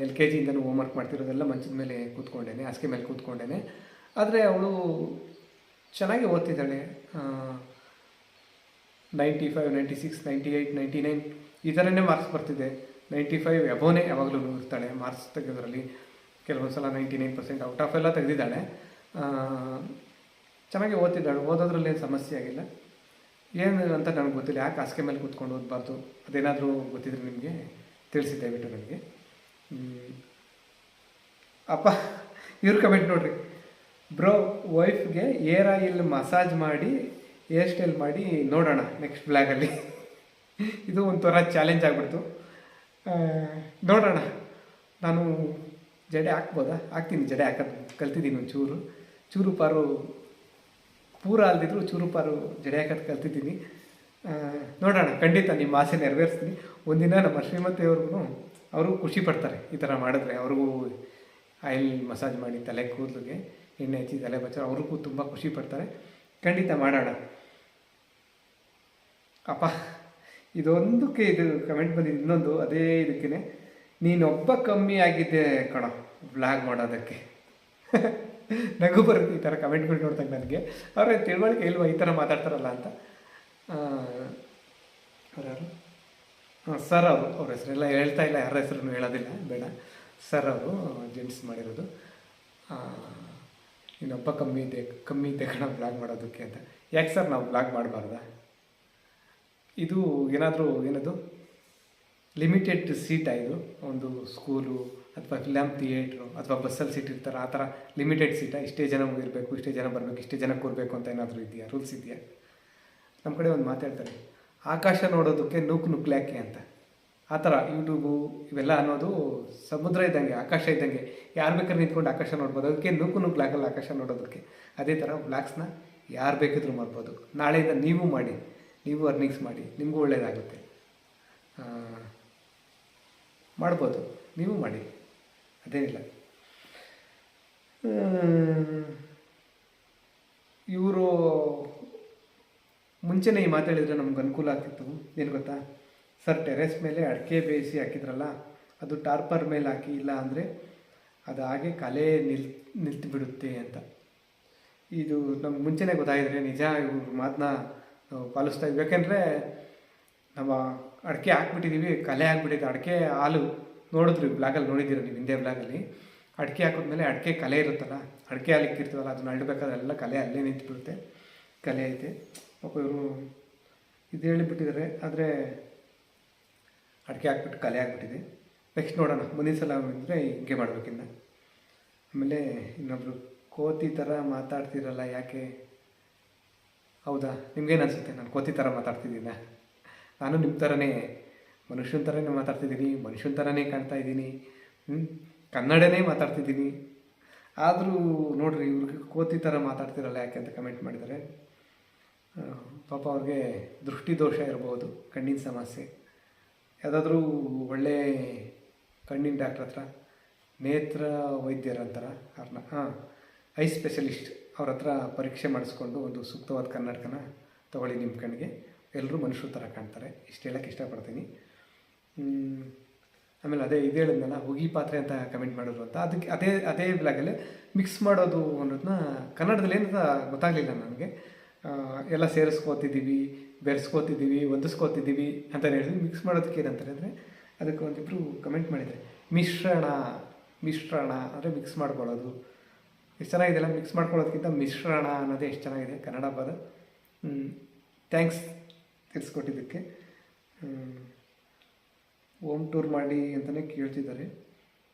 LKGಯಿಂದನೂ ಹೋಮ್ವರ್ಕ್ ಮಾಡ್ತಿರೋದೆಲ್ಲ ಮಂಚದ ಮೇಲೆ ಕೂತ್ಕೊಂಡೇನೆ, ಹಾಸಿಗೆ ಮೇಲೆ ಕೂತ್ಕೊಂಡೇನೆ. ಆದರೆ ಅವಳು ಚೆನ್ನಾಗಿ ಓದ್ತಿದ್ದಾಳೆ. 95, 96, 98, 99 ಈ ಥರನೇ ಮಾರ್ಕ್ಸ್ ಬರ್ತಿದೆ. 95 ಎಬೋನೇ ಯಾವಾಗಲೂ ಇರ್ತಾಳೆ ಮಾರ್ಕ್ಸ್ ತೆಗೆಯೋದ್ರಲ್ಲಿ. ಕೆಲವೊಂದು ಸಲ 99% ಔಟ್ ಆಫ್ ಎಲ್ಲ ತೆಗೆದಿದ್ದಾಳೆ. ಚೆನ್ನಾಗಿ ಓದ್ತಿದ್ದಾಳು, ಓದೋದ್ರಲ್ಲಿ ಏನು ಸಮಸ್ಯೆ ಆಗಿಲ್ಲ. ಏನು ಅಂತ ನನಗೆ ಗೊತ್ತಿಲ್ಲ, ಯಾಕೆ ಹಾಸಿಗೆ ಮೇಲೆ ಕೂತ್ಕೊಂಡು ಓದಬಾರ್ದು, ಅದೇನಾದರೂ ಗೊತ್ತಿದ್ರೆ ನಿಮಗೆ ತಿಳಿಸಿ ದಯವಿಟ್ಟು ನನಗೆ. ಅಪ್ಪ ಇವ್ರ ಕಮೆಂಟ್ ನೋಡ್ರಿ, ಬ್ರೋ ವೈಫ್ಗೆ ಏರ್ ಆಯಿಲ್ ಮಸಾಜ್ ಮಾಡಿ ಹೇರ್ ಸ್ಟೈಲ್ ಮಾಡಿ ನೋಡೋಣ ನೆಕ್ಸ್ಟ್ ಬ್ಲಾಗಲ್ಲಿ. ಇದು ಒಂಥರ ಚಾಲೆಂಜ್ ಆಗಿಬಿಡ್ತು. ನೋಡೋಣ, ನಾನು ಜಡೆ ಹಾಕ್ಬೋದಾ? ಹಾಕ್ತೀನಿ, ಜಡೆ ಹಾಕೋದು ಕಲ್ತಿದ್ದೀನಿ ಒಂಚೂರು, ಚೂರು ಪಾರು ಪೂರ ಅಲ್ದಿದ್ರು ಚೂರು ಪಾರು ಜಡೆ ಹಾಕೋದು ಕಲ್ತಿದ್ದೀನಿ. ನೋಡೋಣ, ಖಂಡಿತ ನಿಮ್ಮ ಆಸೆ ನೆರವೇರಿಸ್ತೀನಿ. ಒಂದಿನ ನಮ್ಮ ಶ್ರೀಮತಿಯವ್ರಿಗೂ ಅವರು ಖುಷಿ ಪಡ್ತಾರೆ ಈ ಥರ ಮಾಡಿದ್ರೆ. ಅವ್ರಿಗೂ ಆಯಿಲ್ ಮಸಾಜ್ ಮಾಡಿ ತಲೆ ಕೂದಲಿಗೆ ಎಣ್ಣೆ ಹಚ್ಚಿ ತಲೆ ಬಚ್ಚಾರ, ಅವ್ರಿಗೂ ತುಂಬ ಖುಷಿ ಪಡ್ತಾರೆ. ಖಂಡಿತ ಮಾಡೋಣ. ಅಪ್ಪ ಇದೊಂದಕ್ಕೆ ಇದು ಕಮೆಂಟ್ ಬಂದಿದ್ದು, ಇನ್ನೊಂದು ಅದೇ ಇದಕ್ಕೇ, ನೀನೊಬ್ಬ ಕಮ್ಮಿ ಆಗಿದ್ದೆ ಕಣೋ ವ್ಲಾಗ್ ಮಾಡೋದಕ್ಕೆ. ನಗು ಬರುತ್ತೆ ಈ ಥರ ಕಮೆಂಟ್ಗಳು ನೋಡ್ದಾಗ ನನಗೆ. ಅವರೇ ತಿಳುವಳಿಕೆ ಇಲ್ವಾ ಈ ಥರ ಮಾತಾಡ್ತಾರಲ್ಲ ಅಂತ. ಯಾರು ಸರ್ ಅವರು, ಅವ್ರ ಹೆಸರೆಲ್ಲ ಹೇಳ್ತಾ ಇಲ್ಲ, ಯಾರ ಹೆಸರನ್ನು ಹೇಳೋದಿಲ್ಲ, ಬೇಡ. ಸರ್ ಅವರು ಜೆಂಟ್ಸ್ ಮಾಡಿರೋದು. ಇನ್ನೊಬ್ಬ ಕಮ್ಮಿ ಇದ್ದೆ ಕಣ ಬ್ಲಾಗ್ ಮಾಡೋದಕ್ಕೆ ಅಂತ. ಯಾಕೆ ಸರ್ ನಾವು ಬ್ಲಾಗ್ ಮಾಡಬಾರ್ದ? ಇದು ಏನಾದರೂ ಏನದು ಲಿಮಿಟೆಡ್ ಸೀಟಾ? ಇದು ಒಂದು ಸ್ಕೂಲು ಅಥವಾ ಫಿಲಮ್ ಥಿಯೇಟ್ರು ಅಥವಾ ಬಸ್ಸಲ್ಲಿ ಸೀಟ್ ಇರ್ತಾರೆ, ಆ ಥರ ಲಿಮಿಟೆಡ್ ಸೀಟಾ? ಇಷ್ಟೇ ಜನ ಇರಬೇಕು, ಇಷ್ಟೇ ಜನ ಬರಬೇಕು, ಇಷ್ಟೇ ಜನ ಕೂರಬೇಕು ಅಂತ ಏನಾದರೂ ಇದೆಯಾ, ರೂಲ್ಸ್ ಇದೆಯಾ? ನಮ್ಮ ಕಡೆ ಒಂದು ಮಾತಾಡ್ತಾರೆ, ಆಕಾಶ ನೋಡೋದಕ್ಕೆ ನುಗ್ಲಾಕೆ ಅಂತ. ಆ ಥರ ಯೂಟ್ಯೂಬು ಇವೆಲ್ಲ ಅನ್ನೋದು ಸಮುದ್ರ ಇದ್ದಂಗೆ, ಆಕಾಶ ಇದ್ದಂಗೆ, ಯಾರು ಬೇಕಾದ್ರೆ ನಿಂತ್ಕೊಂಡು ಆಕಾಶ ನೋಡ್ಬೋದು. ಅದಕ್ಕೆ ನುಗ್ಲಾಗಲ್ಲ ಆಕಾಶ ನೋಡೋದಕ್ಕೆ. ಅದೇ ಥರ ಬ್ಲಾಗ್ಸ್ನ ಯಾರು ಬೇಕಿದ್ರೂ ಮಾಡ್ಬೋದು. ನಾಳೆಯಿಂದ ನೀವು ಮಾಡಿ, ನೀವು ಅರ್ನಿಂಗ್ಸ್ ಮಾಡಿ, ನಿಮಗೂ ಒಳ್ಳೆಯದಾಗುತ್ತೆ. ಮಾಡ್ಬೋದು, ನೀವು ಮಾಡಿ, ಅದೇನಿಲ್ಲ. ಇವರು ಮುಂಚೆನೇ ಈ ಮಾತಾಡಿದರೆ ನಮ್ಗೆ ಅನುಕೂಲ ಆಗ್ತಿತ್ತು. ಏನು ಗೊತ್ತಾ ಸರ್, ಟೆರೆಸ್ ಮೇಲೆ ಅಡಿಕೆ ಬೇಯಿಸಿ ಹಾಕಿದ್ರಲ್ಲ, ಅದು ಟಾರ್ಪರ್ ಮೇಲೆ ಹಾಕಿ, ಇಲ್ಲ ಅಂದರೆ ಅದು ಹಾಗೆ ಕಲೆ ನಿಲ್ತು ಬಿಡುತ್ತೆ ಅಂತ. ಇದು ನಮ್ಗೆ ಮುಂಚೆನೇ ಗೊತ್ತಾಗಿದ್ರೆ ನಿಜ ಇವ್ರ ಮಾತನ್ನ ಪಾಲಿಸ್ತಾ ಇದ್ವಿ. ಯಾಕೆಂದರೆ ನಾವು ಅಡಿಕೆ ಹಾಕ್ಬಿಟ್ಟಿದ್ದೀವಿ, ಕಲೆ ಹಾಕ್ಬಿಟ್ಟಿದ್ದು. ಅಡಿಕೆ ಹಾಲು ನೋಡಿದ್ರಿ ಬ್ಲಾಗಲ್ಲಿ, ನೋಡಿದ್ದೀರ ನೀವು ಹಿಂದೆ ಬ್ಲಾಗಲ್ಲಿ. ಅಡಿಕೆ ಹಾಕಿದ್ಮೇಲೆ ಅಡಿಕೆ ಕಲೆ ಇರುತ್ತಲ್ಲ, ಅಡಿಕೆ ಹಾಲು ಇಕ್ಕಿರ್ತೀವಲ್ಲ, ಅದನ್ನ ಅಳ್ಳಬೇಕಾದ್ರೆ ಎಲ್ಲ ಕಲೆ ಅಲ್ಲೇ ನಿಂತುಬಿಡುತ್ತೆ. ಕಲೆ ಐತೆ ಪಾಪ ಇವರು ಇದು ಹೇಳಿಬಿಟ್ಟಿದ್ದಾರೆ. ಆದರೆ ಅಡಿಕೆ ಹಾಕ್ಬಿಟ್ಟು ಕಲೆ ಆಗಿಬಿಟ್ಟಿದೆ. ನೆಕ್ಸ್ಟ್ ನೋಡೋಣ, ಮುಂದಿನ ಸಲ ಅಂದರೆ ಹಿಂಗೆ ಮಾಡಬೇಕಿನ್ನ. ಆಮೇಲೆ ಇನ್ನೊಬ್ರು, ಕೋತಿ ಥರ ಮಾತಾಡ್ತಿರಲ್ಲ ಯಾಕೆ? ಹೌದಾ, ನಿಮ್ಗೇನು ಅನಿಸುತ್ತೆ ನಾನು ಕೋತಿ ಥರ ಮಾತಾಡ್ತಿದ್ದೀನ? ನಾನು ನಿಮ್ಮ ಥರನೇ ಮನುಷ್ಯನ ಥರನೇ ಮಾತಾಡ್ತಿದ್ದೀನಿ, ಮನುಷ್ಯನ ಥರನೇ ಕಾಣ್ತಾ ಇದ್ದೀನಿ, ಕನ್ನಡನೇ ಮಾತಾಡ್ತಿದ್ದೀನಿ. ಆದರೂ ನೋಡಿರಿ, ಇವ್ರಿಗೆ ಕೋತಿ ಥರ ಮಾತಾಡ್ತಿರಲ್ಲ ಯಾಕೆ ಅಂತ ಕಮೆಂಟ್ ಮಾಡಿದ್ದಾರೆ. ಪಾಪ ಅವ್ರಿಗೆ ದೃಷ್ಟಿ ದೋಷ ಇರ್ಬೋದು, ಕಣ್ಣಿನ ಸಮಸ್ಯೆ. ಯಾವುದಾದ್ರೂ ಒಳ್ಳೆ ಕಣ್ಣಿನ ಡಾಕ್ಟ್ರ್ ಹತ್ರ, ನೇತ್ರ ವೈದ್ಯರಂತಾರ ಅವ್ರನ್ನ, ಐ ಸ್ಪೆಷಲಿಸ್ಟ್ ಅವ್ರ ಹತ್ರ ಪರೀಕ್ಷೆ ಮಾಡಿಸ್ಕೊಂಡು ಒಂದು ಸೂಕ್ತವಾದ ಕನ್ನಡಕನ ತೊಗೊಳ್ಳಿ. ನಿಮ್ಮ ಕಣ್ಣಿಗೆ ಎಲ್ಲರೂ ಮನುಷ್ಯರ ಥರ ಕಾಣ್ತಾರೆ. ಇಷ್ಟು ಹೇಳೋಕ್ಕೆ ಇಷ್ಟಪಡ್ತೀನಿ. ಆಮೇಲೆ ಅದೇ ಇದು ಹೇಳಿದ್ನಲ್ಲ, ಹುಗಿ ಪಾತ್ರೆ ಅಂತ ಕಮೆಂಟ್ ಮಾಡಿದ್ರು ಅಂತ, ಅದಕ್ಕೆ ಅದೇ ಬ್ಲಾಗಲ್ಲೇ ಮಿಕ್ಸ್ ಮಾಡೋದು ಅನ್ನೋದನ್ನ ಕನ್ನಡದಲ್ಲಿ ಏನಂತ ಗೊತ್ತಾಗಲಿಲ್ಲ ನನಗೆ. ಎಲ್ಲ ಸೇರಿಸ್ಕೋತಿದ್ದೀವಿ, ಬೆರೆಸ್ಕೋತಿದ್ದೀವಿ, ಒದಿಸ್ಕೋತಿದ್ದೀವಿ ಅಂತ ಹೇಳಿದ್ವಿ. ಮಿಕ್ಸ್ ಮಾಡೋದಕ್ಕೆ ಏನಂತಾರೆ ಅಂದರೆ, ಅದಕ್ಕೆ ಒಂದಿಬ್ಬರು ಕಮೆಂಟ್ ಮಾಡಿದ್ದಾರೆ, ಮಿಶ್ರಣ ಅಂದರೆ ಮಿಕ್ಸ್ ಮಾಡ್ಕೊಳ್ಳೋದು. ಎಷ್ಟು ಚೆನ್ನಾಗಿದೆಯಲ್ಲ, ಮಿಕ್ಸ್ ಮಾಡ್ಕೊಳ್ಳೋದಕ್ಕಿಂತ ಮಿಶ್ರಣ ಅನ್ನೋದೇ ಎಷ್ಟು ಚೆನ್ನಾಗಿದೆ ಕನ್ನಡ ಪದ. ಥ್ಯಾಂಕ್ಸ್ ತಿಳಿಸ್ಕೊಟ್ಟಿದ್ದಕ್ಕೆ. ಹೋಮ್ ಟೂರ್ ಮಾಡಿ ಅಂತಲೇ ಕೇಳ್ತಿದ್ದಾರೆ.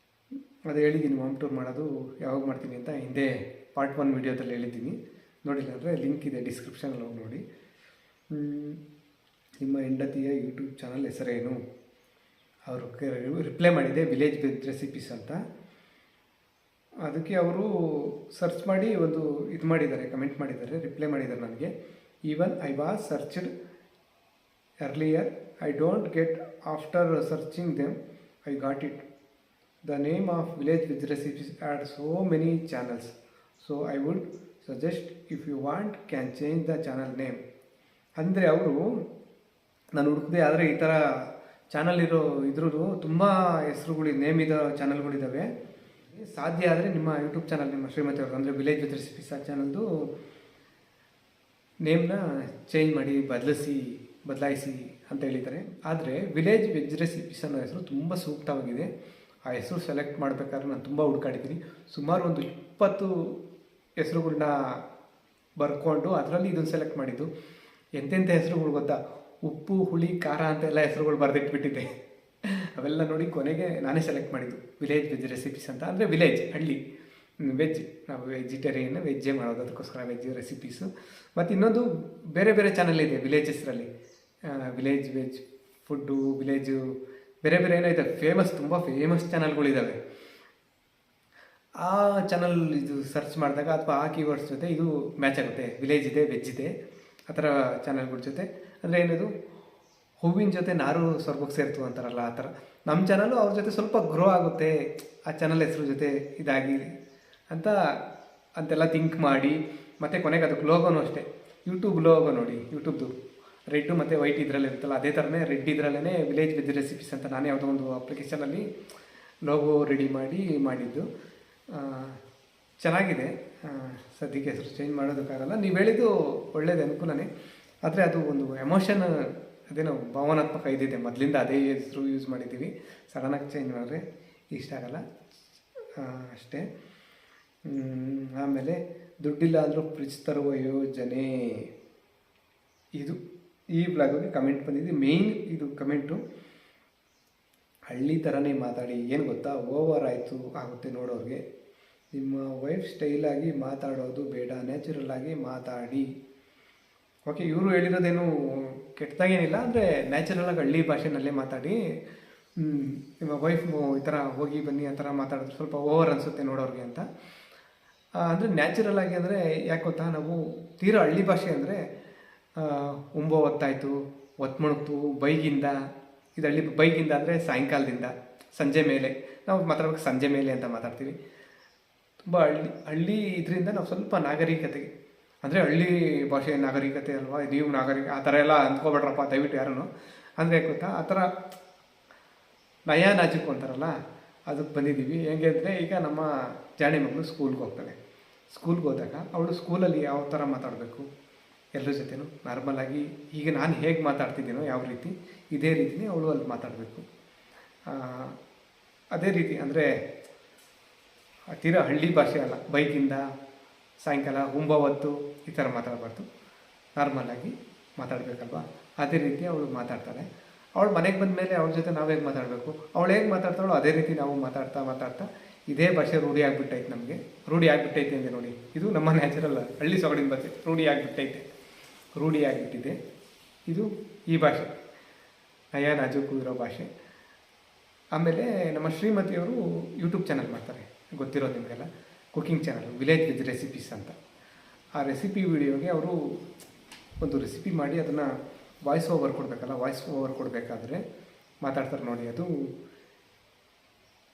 ಅದು ಹೇಳಿದ್ದೀನಿ, ಹೋಮ್ ಟೂರ್ ಮಾಡೋದು ಯಾವಾಗ ಮಾಡ್ತೀನಿ ಅಂತ ಹಿಂದೆ ಪಾರ್ಟ್ 1 ವೀಡಿಯೋದಲ್ಲಿ ಹೇಳಿದ್ದೀನಿ. ನೋಡಿಲ್ಲ ಅಂದರೆ ಲಿಂಕ್ ಇದೆ ಡಿಸ್ಕ್ರಿಪ್ಷನಲ್ಲಿ, ಹೋಗಿ ನೋಡಿ. ನಿಮ್ಮ ಹೆಂಡತಿಯ ಯೂಟ್ಯೂಬ್ ಚಾನಲ್ ಹೆಸರೇನು? ಅವರು ರಿಪ್ಲೈ ಮಾಡಿದೆ, ವಿಲೇಜ್ ಬೆಸ್ಟ್ ರೆಸಿಪೀಸ್ ಅಂತ. ಅದಕ್ಕೆ ಅವರು ಸರ್ಚ್ ಮಾಡಿ ಒಂದು ಇದು ಮಾಡಿದ್ದಾರೆ, ಕಮೆಂಟ್ ಮಾಡಿದ್ದಾರೆ, ರಿಪ್ಲೈ ಮಾಡಿದ್ದಾರೆ ನನಗೆ. Even I was searched earlier, I don't get after searching them, I got it. The name of village best recipes add so many channels, so I would suggest if you want can change the channel name. ಅಂದರೆ ಅವರು ನಾನು ಹುಡುಕಿದೆ, ಆದರೆ ಈ ಥರ channel ಇದ್ರೂ ತುಂಬ ಹೆಸರುಗಳು, name ಇರೋ ಚಾನಲ್ಗಳಿದ್ದಾವೆ. ಸಾಧ್ಯ ಆದರೆ ನಿಮ್ಮ ಯೂಟ್ಯೂಬ್ ಚಾನಲ್, ನಿಮ್ಮ ಶ್ರೀಮತಿ ಅವ್ರದ್ದು ಅಂದರೆ ವಿಲೇಜ್ ವಿತ್ ರೆಸಿಪೀಸ್ ಆ ಚಾನಲ್ದು ನೇಮ್ನ ಚೇಂಜ್ ಮಾಡಿ, ಬದಲಾಯಿಸಿ ಅಂತ ಹೇಳಿದ್ದಾರೆ. ಆದರೆ ವಿಲೇಜ್ ವೆಜ್ ರೆಸಿಪೀಸ್ ಅನ್ನೋ ಹೆಸರು ತುಂಬ ಸೂಕ್ತವಾಗಿದೆ. ಆ ಹೆಸರು ಸೆಲೆಕ್ಟ್ ಮಾಡಬೇಕಾದ್ರೆ ನಾನು ತುಂಬ ಹುಡುಕಾಡಿದ್ದೀನಿ. ಸುಮಾರು ಒಂದು 20 ಹೆಸರುಗಳನ್ನ ಬರ್ಕೊಂಡು ಅದರಲ್ಲಿ ಇದನ್ನು ಸೆಲೆಕ್ಟ್ ಮಾಡಿದ್ದು. ಎಂತೆಂಥ ಹೆಸರುಗಳು ಗೊತ್ತಾ, ಉಪ್ಪು ಹುಳಿ ಖಾರ ಅಂತೆಲ್ಲ ಹೆಸರುಗಳು ಬರೆದಿಟ್ಬಿಟ್ಟಿದ್ದೆ. ಅವೆಲ್ಲ ನೋಡಿ ಕೊನೆಗೆ ನಾನೇ ಸೆಲೆಕ್ಟ್ ಮಾಡಿದ್ದು ವಿಲೇಜ್ ವೆಜ್ ರೆಸಿಪೀಸ್ ಅಂತ. ಅಂದರೆ ವಿಲೇಜ್ ಹಳ್ಳಿ ವೆಜ್, ನಾವು ವೆಜಿಟೇರಿಯನ್ ವೆಜ್ಜೇ ಮಾಡೋದು, ಅದಕ್ಕೋಸ್ಕರ ವೆಜ್ ರೆಸಿಪೀಸು. ಮತ್ತು ಇನ್ನೊಂದು ಬೇರೆ ಬೇರೆ ಚಾನಲ್ ಇದೆ ವಿಲೇಜ್ ಹೆಸರಲ್ಲಿ, ವಿಲೇಜ್ ವೆಜ್ ಫುಡ್ಡು, ವಿಲೇಜು ಬೇರೆ ಬೇರೆ ಏನೋ ಇದೆ, ತುಂಬ ಫೇಮಸ್ ಚಾನಲ್ಗಳಿದ್ದಾವೆ. ಆ ಚಾನಲ್ ಇದು ಸರ್ಚ್ ಮಾಡಿದಾಗ ಅಥವಾ ಆ ಕೀವರ್ಡ್ಸ್ ಜೊತೆ ಇದು ಮ್ಯಾಚ್ ಆಗುತ್ತೆ, ವಿಲೇಜ್ ಇದೆ ವೆಜ್ ಇದೆ ಆ ಥರ ಚಾನಲ್ಗಳ ಜೊತೆ. ಅಂದರೆ ಏನದು ಹೂವಿನ ಜೊತೆ ನಾರು ಸ್ವರ್ಗಕ್ಕೆ ಸೇರ್ತು ಅಂತಾರಲ್ಲ, ಆ ಥರ ನಮ್ಮ ಚಾನಲು ಅವ್ರ ಜೊತೆ ಸ್ವಲ್ಪ ಗ್ರೋ ಆಗುತ್ತೆ ಆ ಚಾನಲ್ ಹೆಸರು ಜೊತೆ ಇದಾಗಿ ಅಂತೆಲ್ಲ ಥಿಂಕ್ ಮಾಡಿ. ಮತ್ತು ಕೊನೆಗೆ ಅದಕ್ಕೆ ಲೋಗೋನು ಅಷ್ಟೇ, ಯೂಟ್ಯೂಬ್ ಲೋಗೋ ನೋಡಿ, ಯೂಟ್ಯೂಬ್ದು ರೆಡ್ ಮತ್ತು ವೈಟ್ ಇದರಲ್ಲಿ ಇರುತ್ತಲ್ಲ ಅದೇ ಥರನೇ ರೆಡ್ ಇದರಲ್ಲೇ ವಿಲೇಜ್ ವೆಜ್ ರೆಸಿಪೀಸ್ ಅಂತ ನಾನೇ ಯಾವುದೋ ಒಂದು ಅಪ್ಲಿಕೇಶನಲ್ಲಿ ಲೋಗೋ ರೆಡಿ ಮಾಡಿದ್ದು. ಚೆನ್ನಾಗಿದೆ. ಸದ್ಯಕ್ಕೆ ಹೆಸರು ಚೇಂಜ್ ಮಾಡೋದಕ್ಕಾಗಲ್ಲ. ನೀವು ಹೇಳಿದ್ದು ಒಳ್ಳೇದು, ಅನುಕೂಲನೇ. ಆದರೆ ಅದು ಒಂದು ಎಮೋಷನ್, ಅದೇನೋ ಭಾವನಾತ್ಮಕ ಇದಿದೆ, ಮೊದಲಿಂದ ಅದೇ ಹೆಸರು ಯೂಸ್ ಮಾಡಿದ್ದೀವಿ. ಸಡನ್ನಾಗಿ ಚೇಂಜ್ ಮಾಡಿದ್ರೆ ಇಷ್ಟ ಆಗಲ್ಲ ಅಷ್ಟೇ. ಆಮೇಲೆ ದುಡ್ಡಿಲ್ಲ ಅಂದರೂ ಫ್ರಿಜ್ ತರುವ ಯೋಜನೆ, ಇದು ಈ ಬ್ಲಾಗ್ಗೆ ಕಮೆಂಟ್ ಬಂದಿದೆ. ಮೇಯ್ನ್ ಇದು ಕಮೆಂಟು ಹಳ್ಳಿ ಥರನೇ ಮಾತಾಡಿ, ಏನು ಗೊತ್ತಾ, ಓವರ್ ಆಗುತ್ತೆ ನೋಡೋರಿಗೆ. ನಿಮ್ಮ ವೈಫ್ ಸ್ಟೈಲಾಗಿ ಮಾತಾಡೋದು ಬೇಡ, ನ್ಯಾಚುರಲ್ ಆಗಿ ಮಾತಾಡಿ. ಓಕೆ, ಇವರು ಹೇಳಿರೋದೇನು ಕೆಟ್ಟದಾಗೇನಿಲ್ಲ, ಅಂದರೆ ನ್ಯಾಚುರಲಾಗಿ ಹಳ್ಳಿ ಭಾಷೆನಲ್ಲೇ ಮಾತಾಡಿ. ನಿಮ್ಮ ವೈಫ್ ಈ ಥರ ಹೋಗಿ ಬನ್ನಿ ಆ ಥರ ಮಾತಾಡಿದ್ರೆ ಸ್ವಲ್ಪ ಓವರ್ ಅನಿಸುತ್ತೆ ನೋಡೋರಿಗೆ ಅಂತ. ಅಂದರೆ ನ್ಯಾಚುರಲ್ ಆಗಿ ಅಂದರೆ ಯಾಕೆ ಗೊತ್ತಾ, ನಾವು ತೀರಾ ಹಳ್ಳಿ ಭಾಷೆ ಅಂದರೆ ಒಂಬೋ ಹೊತ್ತಾಯಿತು, ಒತ್ತು ಮುಣುಕ್ತು, ಬೈಗಿಂದ, ಇದು ಹಳ್ಳಿ ಬೈಗಿಂದ ಅಂದರೆ ಸಾಯಂಕಾಲದಿಂದ, ಸಂಜೆ ಮೇಲೆ ನಾವು ಮಾತಾಡ್ಬೇಕು, ಸಂಜೆ ಮೇಲೆ ಅಂತ ಮಾತಾಡ್ತೀವಿ. ತುಂಬ ಹಳ್ಳಿ ಇದರಿಂದ ನಾವು ಸ್ವಲ್ಪ ನಾಗರಿಕತೆಗೆ, ಅಂದರೆ ಹಳ್ಳಿ ಭಾಷೆ ನಾಗರಿಕತೆ ಅಲ್ವಾ, ನೀವು ನಾಗರಿಕ ಆ ಥರ ಎಲ್ಲ ಅಂದ್ಕೊಬೇಡ್ರಪ್ಪ ದಯವಿಟ್ಟು ಯಾರೂ. ಅಂದರೆ ಗೊತ್ತಾ, ಆ ಥರ ನಯ ನಾಜುಕು ಅಂತಾರಲ್ಲ, ಅದಕ್ಕೆ ಬಂದಿದ್ದೀವಿ. ಹೇಗೆ ಅಂದರೆ, ಈಗ ನಮ್ಮ ಜಾಣಿ ಮಗಳು ಸ್ಕೂಲ್ಗೆ ಹೋಗ್ತಾಳೆ. ಸ್ಕೂಲ್ಗೆ ಹೋದಾಗ ಅವಳು ಸ್ಕೂಲಲ್ಲಿ ಯಾವ ಥರ ಮಾತಾಡಬೇಕು, ಎಲ್ಲರ ಜೊತೆನೂ ನಾರ್ಮಲಾಗಿ ಈಗ ನಾನು ಹೇಗೆ ಮಾತಾಡ್ತಿದ್ದೀನೋ ಯಾವ ರೀತಿ, ಇದೇ ರೀತಿಯೇ ಅವಳು ಅಲ್ಲಿ ಮಾತಾಡಬೇಕು. ಅದೇ ರೀತಿ ಅಂದರೆ ತೀರಾ ಹಳ್ಳಿ ಭಾಷೆ ಅಲ್ಲ, ಬೈಕಿಂದ ಸಾಯಂಕಾಲ ಹೊತ್ತು ಈ ಥರ ಮಾತಾಡಬಾರ್ದು, ನಾರ್ಮಲಾಗಿ ಮಾತಾಡಬೇಕಲ್ವ. ಅದೇ ರೀತಿ ಅವಳು ಮಾತಾಡ್ತಾಳೆ. ಅವಳು ಮನೆಗೆ ಬಂದ ಮೇಲೆ ಅವಳ ಜೊತೆ ನಾವು ಹೇಗೆ ಮಾತಾಡಬೇಕು, ಅವಳು ಹೇಗೆ ಮಾತಾಡ್ತಾಳೋ ಅದೇ ರೀತಿ ನಾವು ಮಾತಾಡ್ತಾ ಇದೇ ಭಾಷೆ ರೂಢಿ ಆಗಿಬಿಟ್ಟೈತೆ, ನಮಗೆ ರೂಢಿ ಆಗಿಬಿಟ್ಟೈತೆ ಅಂದರೆ ನೋಡಿ, ಇದು ನಮ್ಮ ನ್ಯಾಚುರಲ್ ಹಳ್ಳಿ ಸೊಗಡಿನ ಭಾಷೆ, ರೂಢಿ ಆಗಿಬಿಟ್ಟಿದೆ. ಇದು ಈ ಭಾಷೆ ನಯ ನಾಜೂಕು ಇರೋ ಭಾಷೆ. ಆಮೇಲೆ ನಮ್ಮ ಶ್ರೀಮತಿಯವರು ಯೂಟ್ಯೂಬ್ ಚಾನಲ್ ಮಾಡ್ತಾರೆ, ಗೊತ್ತಿರೋದು ನಿಮಗೆಲ್ಲ, cooking channel village veg recipes ಅಂತ. ಆ ರೆಸಿಪಿ ವಿಡಿಯೋಗೆ ಅವರು ಒಂದು ರೆಸಿಪಿ ಮಾಡಿ ಅದನ್ನು ವಾಯ್ಸ್ ಓವರ್ ಕೊಡಬೇಕಲ್ಲ, ವಾಯ್ಸ್ ಓವರ್ ಕೊಡಬೇಕಾದ್ರೆ ಮಾತಾಡ್ತಾರೆ ನೋಡಿ, ಅದು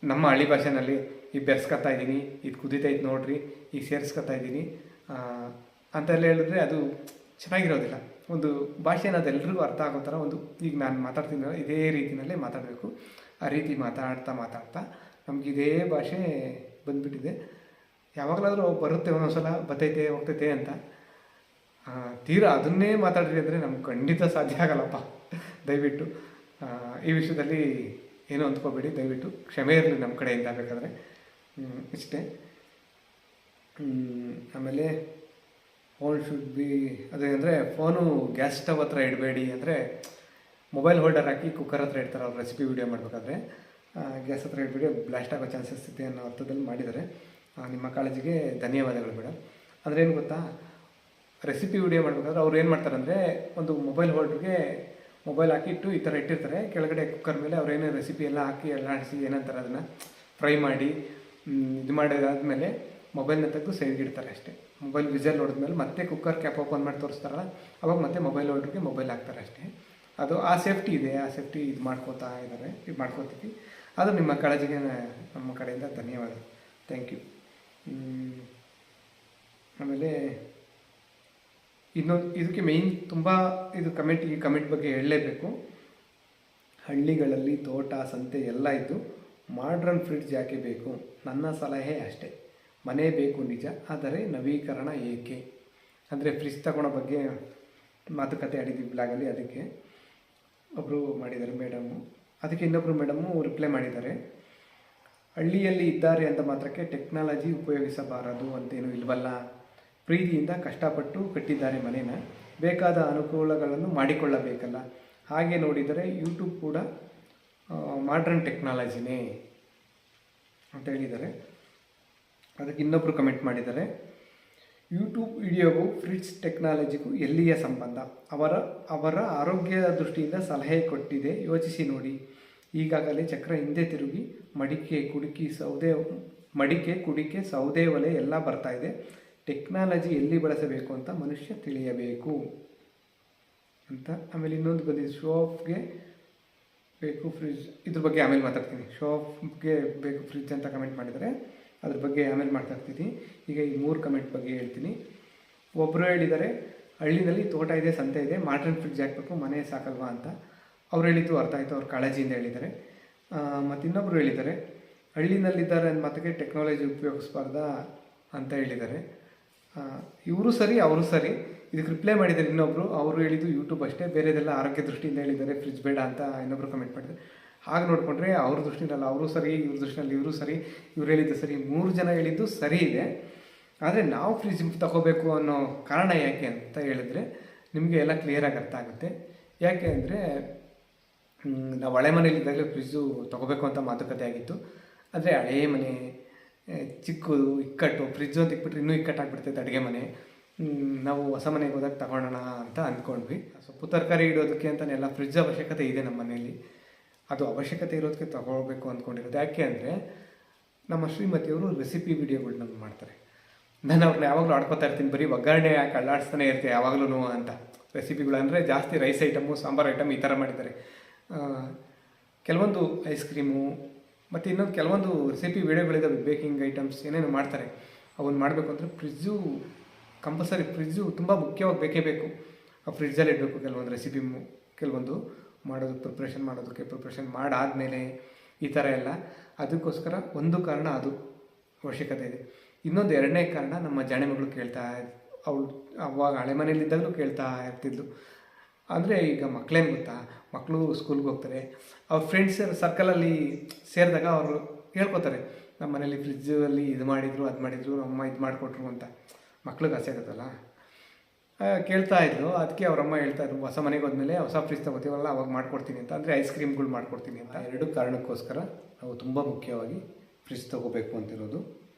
ನಮ್ಮ ಹಳ್ಳಿ ಭಾಷೆನಲ್ಲಿ ಈ ಬೆರೆಸ್ಕೊತಾ ಇದ್ದೀನಿ, ಇದು ಕುದೀತೈತೆ ನೋಡ್ರಿ, ಈಗ ಸೇರಿಸ್ಕೊತಾ ಇದ್ದೀನಿ ಅಂತೆಲ್ಲ ಹೇಳಿದ್ರೆ ಅದು ಚೆನ್ನಾಗಿರೋದಿಲ್ಲ. ಒಂದು ಭಾಷೆನ ಅದೆಲ್ಲರಿಗೂ ಅರ್ಥ ಆಗೋ ಥರ ಒಂದು, ಈಗ ನಾನು ಮಾತಾಡ್ತೀನಿ ಇದೇ ರೀತಿಯಲ್ಲೇ ಮಾತಾಡಬೇಕು. ಆ ರೀತಿ ಮಾತಾಡ್ತಾ ನಮ್ಗೆ ಇದೇ ಭಾಷೆ ಬಂದುಬಿಟ್ಟಿದೆ. ಯಾವಾಗಲಾದರೂ ಬರುತ್ತೆ, ಒಂದೊಂದ್ಸಲ ಬರ್ತೈತೆ ಹೋಗ್ತೈತೆ ಅಂತ. ತೀರಾ ಅದನ್ನೇ ಮಾತಾಡ್ರಿ ಅಂದರೆ ನಮ್ಗೆ ಖಂಡಿತ ಸಾಧ್ಯ ಆಗಲ್ಲಪ್ಪ. ದಯವಿಟ್ಟು ಈ ವಿಷಯದಲ್ಲಿ ಏನೂ ಅಂದ್ಕೋಬೇಡಿ, ದಯವಿಟ್ಟು ಕ್ಷಮೆ ಇರಲಿ ನಮ್ಮ ಕಡೆಯಿಂದ ಬೇಕಾದರೆ, ಇಷ್ಟೇ. ಆಮೇಲೆ ಫೋನ್ ಶುಡ್ ಬಿ, ಅದೇ ಅಂದರೆ ಫೋನು ಗ್ಯಾಸ್ ಸ್ಟವ್ ಹತ್ರ ಇಡಬೇಡಿ, ಅಂದರೆ ಮೊಬೈಲ್ ಹೋಲ್ಡರ್ ಹಾಕಿ ಕುಕ್ಕರ್ ಹತ್ರ ಇಡ್ತಾರೆ ಅವ್ರು ರೆಸಿಪಿ ವೀಡಿಯೋ ಮಾಡಬೇಕಾದ್ರೆ. ಗ್ಯಾಸ್ ಹತ್ರ ಇಡಬೇಡಿ, ಬ್ಲಾಸ್ಟ್ ಆಗೋ ಚಾನ್ಸಸ್ ಇದೆ ಅನ್ನೋ ಅರ್ಥದಲ್ಲಿ ಮಾಡಿದ್ದಾರೆ. ನಿಮ್ಮ ಕಾಳಜಿಗೆ ಧನ್ಯವಾದಗಳು ಮೇಡಮ್. ಅಂದರೆ ಏನು ಗೊತ್ತಾ, ರೆಸಿಪಿ ವೀಡಿಯೋ ಮಾಡಬೇಕಾದ್ರೆ ಅವ್ರು ಏನು ಮಾಡ್ತಾರೆ ಅಂದರೆ, ಒಂದು ಮೊಬೈಲ್ ಹೋಲ್ಡ್ರಿಗೆ ಮೊಬೈಲ್ ಹಾಕಿಟ್ಟು ಈ ಥರ ಇಟ್ಟಿರ್ತಾರೆ, ಕೆಳಗಡೆ ಕುಕ್ಕರ್ ಮೇಲೆ ಅವ್ರೇನೋ ರೆಸಿಪಿ ಎಲ್ಲ ಹಾಕಿ ಎಲ್ಲ ಆಡಿಸಿ ಏನಂತಾರೆ ಅದನ್ನು ಫ್ರೈ ಮಾಡಿ ಇದು ಮಾಡಿದಾದ್ಮೇಲೆ ಮೊಬೈಲ್ನ ತೆಗೆದು ಸೈಡ್ಗೆ ಇಡ್ತಾರೆ ಅಷ್ಟೇ. ಮೊಬೈಲ್ ವಿಸಲ್ ಹೊಡೆದ್ಮೇಲೆ ಮತ್ತೆ ಕುಕ್ಕರ್ ಕ್ಯಾಪ್ ಓಪನ್ ಮಾಡಿ ತೋರಿಸ್ತಾರಲ್ಲ, ಅವಾಗ ಮತ್ತೆ ಮೊಬೈಲ್ ಹೋಲ್ಡ್ರಿಗೆ ಮೊಬೈಲ್ ಹಾಕ್ತಾರೆ ಅಷ್ಟೇ. ಅದು ಆ ಸೇಫ್ಟಿ ಇದೆ, ಆ ಸೇಫ್ಟಿ ಇದು ಮಾಡ್ಕೋತೀವಿ. ಅದು ನಿಮ್ಮ ಕಾಳಜಿಗೆ ನಮ್ಮ ಕಡೆಯಿಂದ ಧನ್ಯವಾದ, ಥ್ಯಾಂಕ್ ಯು. ಆಮೇಲೆ ಇನ್ನೊಂದು ಇದಕ್ಕೆ ಮೇಯ್ನ್ ತುಂಬ ಇದು ಈ ಕಮೆಂಟ್ ಬಗ್ಗೆ ಹೇಳಲೇಬೇಕು. ಹಳ್ಳಿಗಳಲ್ಲಿ ತೋಟ ಸಂತೆ ಎಲ್ಲ ಇದ್ದು ಮಾಡ್ರನ್ ಫ್ರಿಡ್ಜ್ ಯಾಕೆ ಬೇಕು, ನನ್ನ ಸಲಹೆ ಅಷ್ಟೇ. ಮನೆ ಬೇಕು ನಿಜ, ಆದರೆ ನವೀಕರಣ ಏಕೆ. ಅಂದರೆ ಫ್ರಿಡ್ಜ್ ತಗೊಳ್ಳೋ ಬಗ್ಗೆ ಮಾತುಕತೆ ಆಡಿದ್ದೀವಿ ಬ್ಲಾಗಲ್ಲಿ, ಅದಕ್ಕೆ ಒಬ್ಬರು ಮಾಡಿದ್ದಾರೆ ಮೇಡಮ್ಮು, ಅದಕ್ಕೆ ಇನ್ನೊಬ್ಬರು ಮೇಡಮ್ಮು ರಿಪ್ಲೈ ಮಾಡಿದ್ದಾರೆ. ಹಳ್ಳಿಯಲ್ಲಿ ಇದ್ದಾರೆ ಅಂತ ಮಾತ್ರಕ್ಕೆ ಟೆಕ್ನಾಲಜಿ ಉಪಯೋಗಿಸಬಾರದು ಅಂತೇನು ಇಲ್ವಲ್ಲ, ಪ್ರೀತಿಯಿಂದ ಕಷ್ಟಪಟ್ಟು ಕಟ್ಟಿದ್ದಾರೆ ಮನೇನ, ಬೇಕಾದ ಅನುಕೂಲಗಳನ್ನು ಮಾಡಿಕೊಳ್ಳಬೇಕಲ್ಲ. ಹಾಗೆ ನೋಡಿದರೆ ಯೂಟ್ಯೂಬ್ ಕೂಡ ಮಾಡ್ರನ್ ಟೆಕ್ನಾಲಜಿನೇ ಅಂತ ಹೇಳಿದ್ದಾರೆ. ಅದಕ್ಕೆ ಇನ್ನೊಬ್ಬರು ಕಮೆಂಟ್ ಮಾಡಿದ್ದಾರೆ, ಯೂಟ್ಯೂಬ್ ವಿಡಿಯೋಗೂ ಫ್ರಿಡ್ಜ್ ಟೆಕ್ನಾಲಜಿಗೂ ಎಲ್ಲಿಯ ಸಂಬಂಧ? ಅವರ ಆರೋಗ್ಯ ದೃಷ್ಟಿಯಿಂದ ಸಲಹೆ ಕೊಟ್ಟಿದೆ, ಯೋಚಿಸಿ ನೋಡಿ. ಈಗಾಗಲೇ ಚಕ್ರ ಹಿಂದೆ ತಿರುಗಿ ಮಡಿಕೆ ಕುಡಿಕೆ ಸೌದೆ ಒಲೆ ಎಲ್ಲ ಬರ್ತಾ ಇದೆ. ಟೆಕ್ನಾಲಜಿ ಎಲ್ಲಿ ಬಳಸಬೇಕು ಅಂತ ಮನುಷ್ಯ ತಿಳಿಯಬೇಕು ಅಂತ. ಆಮೇಲೆ ಇನ್ನೊಂದು ಬಂದಿದೆ, ಶೋ ಆಫ್ಗೆ ಬೇಕು ಫ್ರಿಡ್ಜ್. ಇದ್ರ ಬಗ್ಗೆ ಆಮೇಲೆ ಮಾತಾಡ್ತೀನಿ. ಶೋ ಆಫ್ಗೆ ಬೇಕು ಫ್ರಿಡ್ಜ್ ಅಂತ ಕಮೆಂಟ್ ಮಾಡಿದರೆ ಅದ್ರ ಬಗ್ಗೆ ಆಮೇಲೆ ಮಾತಾಡ್ತೀನಿ. ಈಗ ಈ 3 ಕಮೆಂಟ್ ಬಗ್ಗೆ ಹೇಳ್ತೀನಿ. ಒಬ್ಬರು ಹೇಳಿದ್ದಾರೆ, ಹಳ್ಳಿನಲ್ಲಿ ತೋಟ ಇದೆ, ಸಂತೆ ಇದೆ, ಮಾಡ್ರನ್ ಫ್ರಿಡ್ಜ್ ಹಾಕಬೇಕು, ಮನೆ ಸಾಕಲ್ವಾ ಅಂತ. ಅವ್ರು ಹೇಳಿದ್ದು ಅರ್ಥ ಆಯಿತು, ಅವ್ರ ಕಾಳಜಿಯಿಂದ ಹೇಳಿದ್ದಾರೆ. ಮತ್ತು ಇನ್ನೊಬ್ಬರು ಹೇಳಿದ್ದಾರೆ, ಹಳ್ಳಿನಲ್ಲಿದ್ದಾರೆ ಅಂದ ಮಾತಿಗೆ ಟೆಕ್ನಾಲಜಿ ಉಪಯೋಗಿಸ್ಬಾರ್ದಾ ಅಂತ ಹೇಳಿದ್ದಾರೆ. ಇವರು ಸರಿ, ಅವರು ಸರಿ. ಇದಕ್ಕೆ ರಿಪ್ಲೈ ಮಾಡಿದ್ದಾರೆ ಇನ್ನೊಬ್ಬರು. ಅವರು ಹೇಳಿದ್ದು ಯೂಟ್ಯೂಬ್ ಅಷ್ಟೇ, ಬೇರೆದೆಲ್ಲ ಆರೋಗ್ಯ ದೃಷ್ಟಿಯಿಂದ ಹೇಳಿದ್ದಾರೆ, ಫ್ರಿಡ್ಜ್ ಬೇಡ ಅಂತ ಇನ್ನೊಬ್ಬರು ಕಮೆಂಟ್ ಮಾಡಿದ್ದಾರೆ. ಹಾಗೆ ನೋಡಿಕೊಂಡ್ರೆ ಅವ್ರ ದೃಷ್ಟಿನಲ್ಲ ಅವರು ಸರಿ, ಇವ್ರ ದೃಷ್ಟಿನಲ್ಲಿ ಇವರು ಸರಿ, ಇವ್ರು ಹೇಳಿದ್ದು ಸರಿ, 3 ಜನ ಹೇಳಿದ್ದು ಸರಿ ಇದೆ. ಆದರೆ ನಾವು ಫ್ರಿಡ್ಜ್ ತಗೋಬೇಕು ಅನ್ನೋ ಕಾರಣ ಯಾಕೆ ಅಂತ ಹೇಳಿದ್ರೆ ನಿಮಗೆ ಎಲ್ಲ ಕ್ಲಿಯರಾಗಿ ಅರ್ಥ ಆಗುತ್ತೆ. ಯಾಕೆ ಅಂದರೆ ನಾವು ಹಳೆ ಮನೇಲಿದ್ದಾಗಲೇ ಫ್ರಿಡ್ಜು ತೊಗೋಬೇಕು ಅಂತ ಮಾತುಕತೆ ಆಗಿತ್ತು. ಆದರೆ ಹಳೆಯ ಮನೆ ಚಿಕ್ಕದು ಇಕ್ಕಟ್ಟು, ಫ್ರಿಡ್ಜು ಅಂತ ಇಕ್ಬಿಟ್ರೆ ಇನ್ನೂ ಇಕ್ಕಟ್ಟಾಗ್ಬಿಡ್ತೈತೆ ಅಡುಗೆ ಮನೆ. ನಾವು ಹೊಸ ಮನೆಗೆ ಹೋದಾಗ ತಗೊಳ್ಳೋಣ ಅಂತ ಅಂದ್ಕೊಂಡ್ವಿ. ಸೊಪ್ಪು ತರಕಾರಿ ಇಡೋದಕ್ಕೆ ಅಂತಲೇ ಫ್ರಿಡ್ಜ್ ಅವಶ್ಯಕತೆ ಇದೆ ನಮ್ಮ ಮನೆಯಲ್ಲಿ. ಅದು ಅವಶ್ಯಕತೆ ಇರೋದಕ್ಕೆ ತಗೊಳ್ಬೇಕು ಅಂದ್ಕೊಂಡಿರೋದು. ಯಾಕೆ ಅಂದರೆ ನಮ್ಮ ಶ್ರೀಮತಿಯವರು ರೆಸಿಪಿ ವಿಡಿಯೋಗಳನ್ನ ಮಾಡ್ತಾರೆ. ನಾನು ಅವ್ರನ್ನ ಯಾವಾಗಲೂ ಆಡ್ಕೊತಾ ಇರ್ತೀನಿ, ಬರೀ ಒಗ್ಗರಣೆ ಯಾಕೆ ಅಳ್ಳಾಡಿಸ್ತಾನೆ ಇರ್ತೀವಿ ಯಾವಾಗಲೂ ಅಂತ. ರೆಸಿಪಿಗಳು ಅಂದರೆ ಜಾಸ್ತಿ ರೈಸ್ ಐಟಮು, ಸಾಂಬಾರು ಐಟಮ್ ಈ ಥರ ಮಾಡಿದ್ದಾರೆ. ಕೆಲವೊಂದು ಐಸ್ ಕ್ರೀಮು ಮತ್ತು ಇನ್ನೊಂದು ಕೆಲವೊಂದು ರೆಸಿಪಿ ವಿಡಿಯೋಗಳಿದ್ದಾವೆ, ಬೇಕಿಂಗ್ ಐಟಮ್ಸ್ ಏನೇನು ಮಾಡ್ತಾರೆ. ಅವನ್ನ ಮಾಡಬೇಕು ಅಂದರೆ ಫ್ರಿಡ್ಜು ಕಂಪಲ್ಸರಿ, ಫ್ರಿಡ್ಜು ತುಂಬ ಮುಖ್ಯವಾಗಿ ಬೇಕೇ ಬೇಕು. ಆ ಫ್ರಿಡ್ಜಲ್ಲಿ ಇಡಬೇಕು ಕೆಲವೊಂದು ರೆಸಿಪಿ, ಕೆಲವೊಂದು ಪ್ರಿಪ್ರೇಷನ್ ಮಾಡಾದಮೇಲೆ ಈ ಥರ ಎಲ್ಲ. ಅದಕ್ಕೋಸ್ಕರ ಒಂದು ಕಾರಣ ಅದು ಅವಶ್ಯಕತೆ ಇದೆ. ಇನ್ನೊಂದು 2ನೇ ಕಾರಣ, ನಮ್ಮ ಜಾಣೆ ಮಗಳು ಅವಳು ಅವಾಗ ಹಳೆ ಮನೇಲಿದ್ದಾಗಲೂ ಕೇಳ್ತಾ ಇರ್ತಿದ್ಲು. ಅಂದರೆ ಈಗ ಮಕ್ಕಳೇನು ಗೊತ್ತಾ, ಮಕ್ಕಳು ಸ್ಕೂಲ್ಗೆ ಹೋಗ್ತಾರೆ, ಅವ್ರ ಫ್ರೆಂಡ್ಸ್ ಸರ್ಕಲಲ್ಲಿ ಸೇರಿದಾಗ ಅವರು ಹೇಳ್ಕೊತಾರೆ, ನಮ್ಮ ಮನೇಲಿ ಫ್ರಿಡ್ಜಲ್ಲಿ ಇದು ಮಾಡಿದರು, ಅದು ಮಾಡಿದರು, ಅಮ್ಮ ಇದು ಮಾಡಿಕೊಟ್ರು ಅಂತ. ಮಕ್ಳಿಗೆ ಆಸೆ ಆಗುತ್ತಲ್ಲ, ಕೇಳ್ತಾ ಇದ್ರು. ಅದಕ್ಕೆ ಅವರಮ್ಮ ಹೇಳ್ತಾಯಿದ್ರು, ಹೊಸ ಮನೆಗೆ ಹೋದ್ಮೇಲೆ ಹೊಸ ಫ್ರಿಡ್ಜ್ ತಗೋತೀವಲ್ಲ ಅವಾಗ ಮಾಡ್ಕೊಡ್ತೀನಿ ಅಂತ. ಅಂದರೆ ಐಸ್ ಕ್ರೀಮ್ಗಳು ಮಾಡ್ಕೊಡ್ತೀನಿ ಅಂತ. 2 ಕಾರಣಕ್ಕೋಸ್ಕರ ನಾವು ತುಂಬ ಮುಖ್ಯವಾಗಿ ಫ್ರಿಡ್ಜ್ ತೊಗೋಬೇಕು ಅಂತಿರೋದು.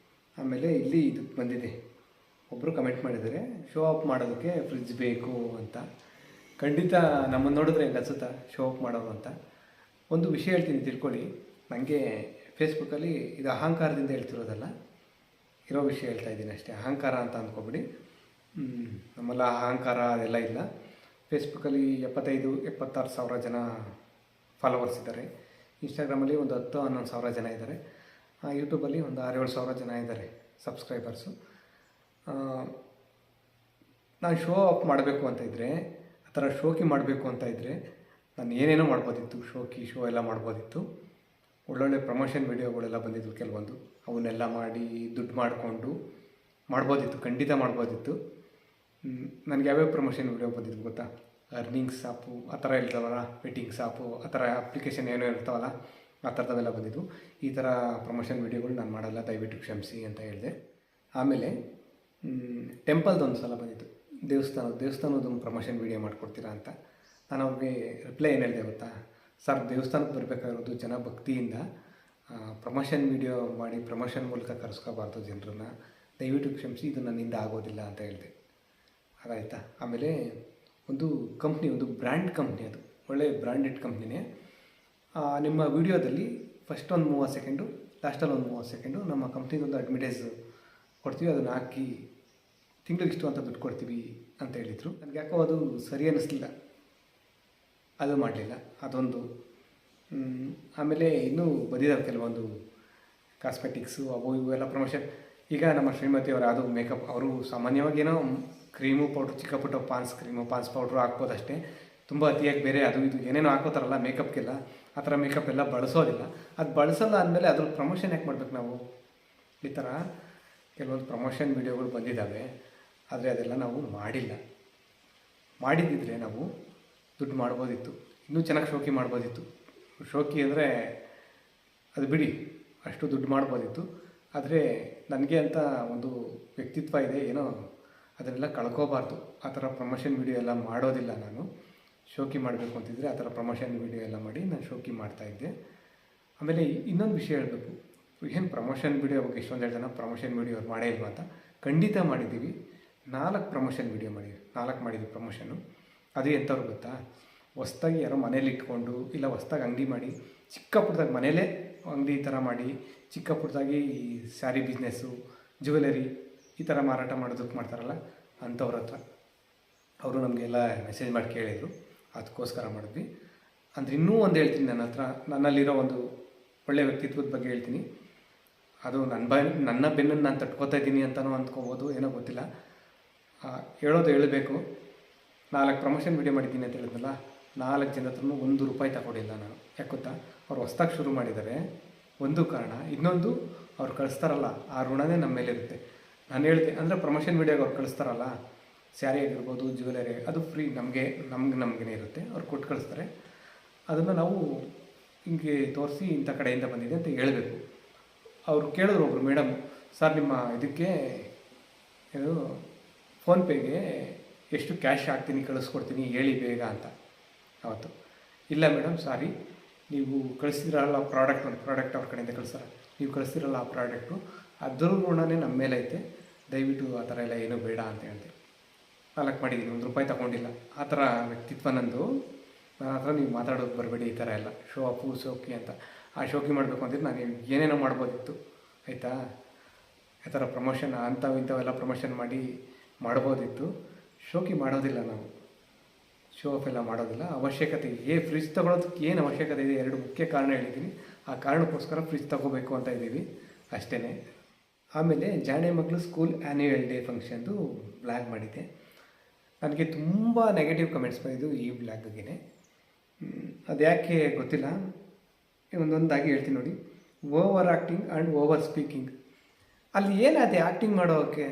ಆಮೇಲೆ ಇಲ್ಲಿ ಇದಕ್ಕೆ ಬಂದಿದೆ, ಒಬ್ಬರು ಕಮೆಂಟ್ ಮಾಡಿದ್ದಾರೆ, ಶೋ ಆಫ್ ಮಾಡೋದಕ್ಕೆ ಫ್ರಿಡ್ಜ್ ಬೇಕು ಅಂತ. ಖಂಡಿತ ನಮ್ಮನ್ನು ನೋಡಿದ್ರೆ ಹೆಂಗೆ ಅನ್ಸುತ್ತಾ ಶೋ ಆಫ್ ಮಾಡೋದು ಅಂತ. ಒಂದು ವಿಷಯ ಹೇಳ್ತೀನಿ ತಿಳ್ಕೊಳ್ಳಿ. ನನಗೆ ಫೇಸ್ಬುಕ್ಕಲ್ಲಿ ಇದು ಅಹಂಕಾರದಿಂದ ಹೇಳ್ತಿರೋದಲ್ಲ, ಇರೋ ವಿಷಯ ಹೇಳ್ತಾ ಇದ್ದೀನಿ ಅಷ್ಟೇ. ಅಹಂಕಾರ ಅಂತ ಅಂದ್ಕೊಬಿಡಿ. ನಮ್ಮೆಲ್ಲ ಅಹಂಕಾರ ಅದೆಲ್ಲ ಇಲ್ಲ. ಫೇಸ್ಬುಕ್ಕಲ್ಲಿ 75-76 ಸಾವಿರ ಜನ ಫಾಲೋವರ್ಸ್ ಇದ್ದಾರೆ. ಇನ್ಸ್ಟಾಗ್ರಾಮಲ್ಲಿ ಒಂದು 10-11 ಸಾವಿರ ಜನ ಇದ್ದಾರೆ. ಯೂಟ್ಯೂಬಲ್ಲಿ ಒಂದು 6-7 ಸಾವಿರ ಜನ ಇದ್ದಾರೆ ಸಬ್ಸ್ಕ್ರೈಬರ್ಸು. ನಾನು ಶೋ ಆಫ್ ಮಾಡಬೇಕು ಅಂತ ಇದ್ದರೆ, ಆ ಥರ ಶೋಕಿ ಮಾಡಬೇಕು ಅಂತ ಇದ್ದರೆ ನಾನು ಏನೇನೋ ಮಾಡ್ಬೋದಿತ್ತು. ಶೋ ಎಲ್ಲ ಮಾಡ್ಬೋದಿತ್ತು. ಒಳ್ಳೊಳ್ಳೆ ಪ್ರಮೋಷನ್ ವೀಡಿಯೋಗಳೆಲ್ಲ ಬಂದಿದ್ವು ಕೆಲವೊಂದು, ಅವನ್ನೆಲ್ಲ ಮಾಡಿ ದುಡ್ಡು ಮಾಡಿಕೊಂಡು ಮಾಡ್ಬೋದಿತ್ತು, ಖಂಡಿತ ಮಾಡ್ಬೋದಿತ್ತು. ನನಗೆ ಯಾವ್ಯಾವ ಪ್ರಮೋಷನ್ ವೀಡಿಯೋ ಬಂದಿದ್ವು ಗೊತ್ತಾ? ಅರ್ನಿಂಗ್ಸ್ ಆ್ಯಪು ಆ ಥರ ಇರ್ತಾವಲ್ಲ, ವೆಟ್ಟಿಂಗ್ಸ್ ಆ್ಯಪು ಆ ಥರ ಅಪ್ಲಿಕೇಶನ್ ಏನೋ ಇರ್ತಾವಲ್ಲ, ಆ ಥರದವೆಲ್ಲ ಬಂದಿದ್ವು. ಈ ಥರ ಪ್ರಮೋಷನ್ ವೀಡಿಯೋಗಳು ನಾನು ಮಾಡಲ್ಲ, ದಯವಿಟ್ಟು ಕ್ಷಮಿಸಿ ಅಂತ ಹೇಳಿದೆ. ಆಮೇಲೆ ಟೆಂಪಲ್ದೊಂದು ಸಲ ಬಂದಿತ್ತು, ದೇವಸ್ಥಾನದೊಂದು ಪ್ರಮೋಷನ್ ವೀಡಿಯೋ ಮಾಡಿಕೊಡ್ತೀರಾ ಅಂತ. ನಾನು ಅವ್ರಿಗೆ ರಿಪ್ಲೈ ಏನು ಹೇಳಿದೆ ಗೊತ್ತಾ? ಸರ್, ದೇವಸ್ಥಾನಕ್ಕೆ ಬರಬೇಕಾಗಿರೋದು ಜನ ಭಕ್ತಿಯಿಂದ, ಪ್ರಮೋಷನ್ ವೀಡಿಯೋ ಮಾಡಿ ಪ್ರಮೋಷನ್ ಮೂಲಕ ಕರೆಸ್ಕೋಬಾರ್ದು ಜನರನ್ನ, ದಯವಿಟ್ಟು ಕ್ಷಮಿಸಿ, ಇದು ನನ್ನಿಂದ ಆಗೋದಿಲ್ಲ ಅಂತ ಹೇಳಿದೆ. ಅದಾಯಿತಾ? ಆಮೇಲೆ ಒಂದು ಕಂಪ್ನಿ, ಒಂದು ಬ್ರ್ಯಾಂಡ್ ಕಂಪ್ನಿ, ಅದು ಒಳ್ಳೆ ಬ್ರ್ಯಾಂಡೆಡ್ ಕಂಪ್ನಿನೇ. ನಿಮ್ಮ ವೀಡಿಯೋದಲ್ಲಿ ಫಸ್ಟ್ ಒಂದು 30 ಸೆಕೆಂಡು, ಲಾಸ್ಟಲ್ಲಿ ಒಂದು 30 ಸೆಕೆಂಡು ನಮ್ಮ ಕಂಪ್ನಿದೊಂದು ಅಡ್ವರ್ಟೈಸ್ ಕೊಡ್ತೀವಿ, ಅದನ್ನು ಹಾಕಿ ತಿಂಗಳಿಗೆ ಇಷ್ಟು ಅಂತ ದುಡ್ಡು ಕೊಡ್ತೀವಿ ಅಂತ ಹೇಳಿದರು. ನನಗೆ ಯಾಕೋ ಅದು ಸರಿ ಅನ್ನಿಸ್ಲಿಲ್ಲ, ಅದು ಮಾಡಲಿಲ್ಲ. ಅದೊಂದು. ಆಮೇಲೆ ಇನ್ನೂ ಬಂದಿದ್ದಾವೆ ಕೆಲವೊಂದು ಕಾಸ್ಮೆಟಿಕ್ಸು, ಅವು ಇವೆಲ್ಲ ಪ್ರಮೋಷನ್. ಈಗ ನಮ್ಮ ಶ್ರೀಮತಿಯವರು ಅದು ಮೇಕಪ್, ಅವರು ಸಾಮಾನ್ಯವಾಗಿ ಏನೋ ಕ್ರೀಮು ಪೌಡ್ರು, ಚಿಕ್ಕ ಪುಟ್ಟ ಪಾನ್ಸ್ ಕ್ರೀಮು, ಪಾನ್ಸ್ ಪೌಡ್ರು ಹಾಕ್ಬೋದು ಅಷ್ಟೇ. ತುಂಬ ಅತಿಯಾಗಿ ಬೇರೆ ಅದು ಇದು ಏನೇನೋ ಹಾಕೋತಾರಲ್ಲ ಮೇಕಪ್ಗೆಲ್ಲ, ಆ ಥರ ಮೇಕಪ್ ಎಲ್ಲ ಬಳಸೋದಿಲ್ಲ. ಅದು ಬಳಸಲ್ಲ ಅಂದಮೇಲೆ ಅದ್ರ ಪ್ರಮೋಷನ್ ಯಾಕೆ ಮಾಡ್ಬೇಕು ನಾವು? ಈ ಥರ ಕೆಲವೊಂದು ಪ್ರಮೋಷನ್ ವೀಡಿಯೋಗಳು ಬಂದಿದ್ದಾವೆ, ಆದರೆ ಅದೆಲ್ಲ ನಾವು ಮಾಡಿಲ್ಲ. ಮಾಡಿದ್ದಿದ್ರೆ ನಾವು ದುಡ್ಡು ಮಾಡ್ಬೋದಿತ್ತು, ಇನ್ನೂ ಚೆನ್ನಾಗಿ ಶೋಕಿ ಮಾಡ್ಬೋದಿತ್ತು. ಶೋಕಿ ಅಂದರೆ ಅದು ಬಿಡಿ, ಅಷ್ಟು ದುಡ್ಡು ಮಾಡ್ಬೋದಿತ್ತು. ಆದರೆ ನನಗೆ ಅಂತ ಒಂದು ವ್ಯಕ್ತಿತ್ವ ಇದೆ, ಏನೋ ಅದನ್ನೆಲ್ಲ ಕಳ್ಕೋಬಾರ್ದು. ಆ ಥರ ಪ್ರಮೋಷನ್ ವೀಡಿಯೋ ಎಲ್ಲ ಮಾಡೋದಿಲ್ಲ ನಾನು. ಶೋಕಿ ಮಾಡಬೇಕು ಅಂತಿದ್ದರೆ ಆ ಥರ ಪ್ರಮೋಷನ್ ವೀಡಿಯೋ ಎಲ್ಲ ಮಾಡಿ ನಾನು ಶೋಕಿ ಮಾಡ್ತಾಯಿದ್ದೆ. ಆಮೇಲೆ ಇನ್ನೊಂದು ವಿಷಯ ಹೇಳಬೇಕು, ಏನು ಪ್ರಮೋಷನ್ ವೀಡಿಯೋ ಬಗ್ಗೆ ಇಷ್ಟೊಂದೆರಡು ಜನ ಪ್ರಮೋಷನ್ ವೀಡಿಯೋ ಮಾಡೇ ಇಲ್ವಾ ಅಂತ. ಖಂಡಿತ ಮಾಡಿದ್ದೀವಿ. 4 ಪ್ರಮೋಷನ್ ವೀಡಿಯೋ ಮಾಡಿದ್ವಿ, 4 ಮಾಡಿದ್ವಿ ಪ್ರಮೋಷನ್ನು. ಅದು ಎಂಥವ್ರು ಗೊತ್ತಾ, ಹೊಸ್ದಾಗಿ ಯಾರೋ ಮನೇಲಿ ಇಟ್ಕೊಂಡು ಇಲ್ಲ ಹೊಸ್ದಾಗಿ ಅಂಗಡಿ ಮಾಡಿ ಚಿಕ್ಕ ಪುಟ್ಟದಾಗಿ ಮನೇಲೇ ಅಂಗಡಿ ಈ ಥರ ಮಾಡಿ ಚಿಕ್ಕ ಪುಟ್ಟದಾಗಿ ಸ್ಯಾರಿ ಬಿಸ್ನೆಸ್ಸು, ಜ್ಯುವೆಲರಿ ಈ ಥರ ಮಾರಾಟ ಮಾಡೋದಕ್ಕೆ ಮಾಡ್ತಾರಲ್ಲ ಅಂಥವ್ರ ಹತ್ರ ಅವರು ನಮಗೆಲ್ಲ ಮೆಸೇಜ್ ಮಾಡಿ ಕೇಳಿದರು, ಅದಕ್ಕೋಸ್ಕರ ಮಾಡಿದ್ವಿ. ಅಂದರೆ ಇನ್ನೂ ಒಂದು ಹೇಳ್ತೀನಿ, ನನ್ನಲ್ಲಿರೋ ಒಂದು ಒಳ್ಳೆಯ ವ್ಯಕ್ತಿತ್ವದ ಬಗ್ಗೆ ಹೇಳ್ತೀನಿ. ಅದು ನನ್ನ ಬೆನ್ನನ್ನು ನಾನು ತಟ್ಕೋತಾ ಇದ್ದೀನಿ ಅಂತಲೂ ಅಂದ್ಕೋಬೋದು, ಏನೋ ಗೊತ್ತಿಲ್ಲ. ಹೇಳಬೇಕು. 4 ಪ್ರಮೋಷನ್ ವೀಡಿಯೋ ಮಾಡಿದ್ದೀನಿ ಅಂತ ಹೇಳಿದ್ನಲ್ಲ, 4 ಜನ ಹತ್ರನೂ ₹1 ತಗೊಂಡಿಲ್ಲ ನಾನು. ಯಾಕೆ ಗೊತ್ತಾ, ಅವ್ರು ಹೊಸ್ದಾಗಿ ಶುರು ಮಾಡಿದ್ದಾರೆ, ಒಂದು ಕಾರಣ. ಇನ್ನೊಂದು, ಅವ್ರು ಕಳಿಸ್ತಾರಲ್ಲ ಆ ಋಣನೇ ನಮ್ಮ ಮೇಲೆ ಇರುತ್ತೆ. ನಾನು ಹೇಳಿದೆ ಅಂದರೆ ಪ್ರಮೋಷನ್ ವೀಡಿಯೋಗೆ ಅವ್ರು ಕಳಿಸ್ತಾರಲ್ಲ, ಸ್ಯಾರಿ ಆಗಿರ್ಬೋದು, ಜ್ಯುವೆಲರಿ, ಅದು ಫ್ರೀ ನಮಗೇ ಇರುತ್ತೆ. ಅವ್ರು ಕೊಟ್ಟು ಕಳಿಸ್ತಾರೆ. ಅದನ್ನು ನಾವು ಹಿಂಗೆ ತೋರಿಸಿ ಇಂಥ ಕಡೆಯಿಂದ ಬಂದಿದೆ ಅಂತ ಹೇಳಬೇಕು. ಅವರು ಕೇಳಿದ್ರು ಒಬ್ಬರು ಮೇಡಮ್, ಸರ್ ನಿಮ್ಮ ಇದಕ್ಕೆ ಏನು ಫೋನ್ಪೇಗೆ ಎಷ್ಟು ಕ್ಯಾಶ್ ಹಾಕ್ತೀನಿ ಕಳಿಸ್ಕೊಡ್ತೀನಿ ಹೇಳಿ ಬೇಗ ಅಂತ. ಅವತ್ತು ಇಲ್ಲ ಮೇಡಮ್ ಸಾರಿ, ನೀವು ಕಳಿಸ್ತಿರಲ್ಲ ಒಂದು ಪ್ರಾಡಕ್ಟ್ ಅವ್ರ ಕಡೆಯಿಂದ ಕಳಿಸ್ತಾರೆ, ನೀವು ಕಳಿಸ್ತಿರಲ್ಲ ಆ ಪ್ರಾಡಕ್ಟು, ಅದ್ರ ಋಣನೇ ನಮ್ಮ ಮೇಲೆ ಐತೆ, ದಯವಿಟ್ಟು ಆ ಥರ ಎಲ್ಲ ಏನೂ ಬೇಡ ಅಂತ ಹೇಳ್ತೀವಿ. 4 ಮಾಡಿದ್ದೀನಿ, ₹1 ತಗೊಂಡಿಲ್ಲ. ಆ ಥರ ವ್ಯಕ್ತಿತ್ವ ನಂದು. ನನ್ನ ಹತ್ರ ನೀವು ಮಾತಾಡೋದು ಬರಬೇಡಿ ಈ ಥರ ಎಲ್ಲ ಶೋಕಿ ಅಂತ. ಆ ಶೋಕಿ ಮಾಡಬೇಕು ಅಂದರೆ ನಾನು ಏನೇನೋ ಮಾಡ್ಬೋದಿತ್ತು, ಆಯಿತಾ. ಆ ಥರ ಪ್ರಮೋಷನ್ ಇಂಥವೆಲ್ಲ ಪ್ರಮೋಷನ್ ಮಾಡ್ಬೋದಿತ್ತು. ಶೋಕಿ ಮಾಡೋದಿಲ್ಲ ನಾವು, ಶೋ ಆಫ್ ಎಲ್ಲ ಮಾಡೋದಿಲ್ಲ. ಅವಶ್ಯಕತೆ ಫ್ರಿಜ್ ತೊಗೊಳೋದಕ್ಕೆ ಏನು ಅವಶ್ಯಕತೆ ಇದೆ, 2 ಮುಖ್ಯ ಕಾರಣ ಹೇಳಿದ್ದೀನಿ. ಆ ಕಾರಣಕ್ಕೋಸ್ಕರ ಫ್ರಿಜ್ ತೊಗೋಬೇಕು ಅಂತ ಇದ್ದೀವಿ ಅಷ್ಟೇ. ಆಮೇಲೆ ಜಾಣೆ ಮಕ್ಕಳು ಸ್ಕೂಲ್ ಆ್ಯನ್ಯುವಲ್ ಡೇ ಫಂಕ್ಷನ್ದು ಬ್ಲಾಗ್ ಮಾಡಿದ್ದೆ. ನನಗೆ ತುಂಬ ನೆಗೆಟಿವ್ ಕಮೆಂಟ್ಸ್ ಬಂದಿದ್ದು ಈ ಬ್ಲಾಗ್ಗೆ. ಅದು ಯಾಕೆ ಗೊತ್ತಿಲ್ಲ, ಒಂದೊಂದಾಗಿ ಹೇಳ್ತೀನಿ ನೋಡಿ. Over acting and over speaking. ಅಲ್ಲಿ ಏನಾದೆ ಆ್ಯಕ್ಟಿಂಗ್ ಮಾಡೋಕ್ಕೆ?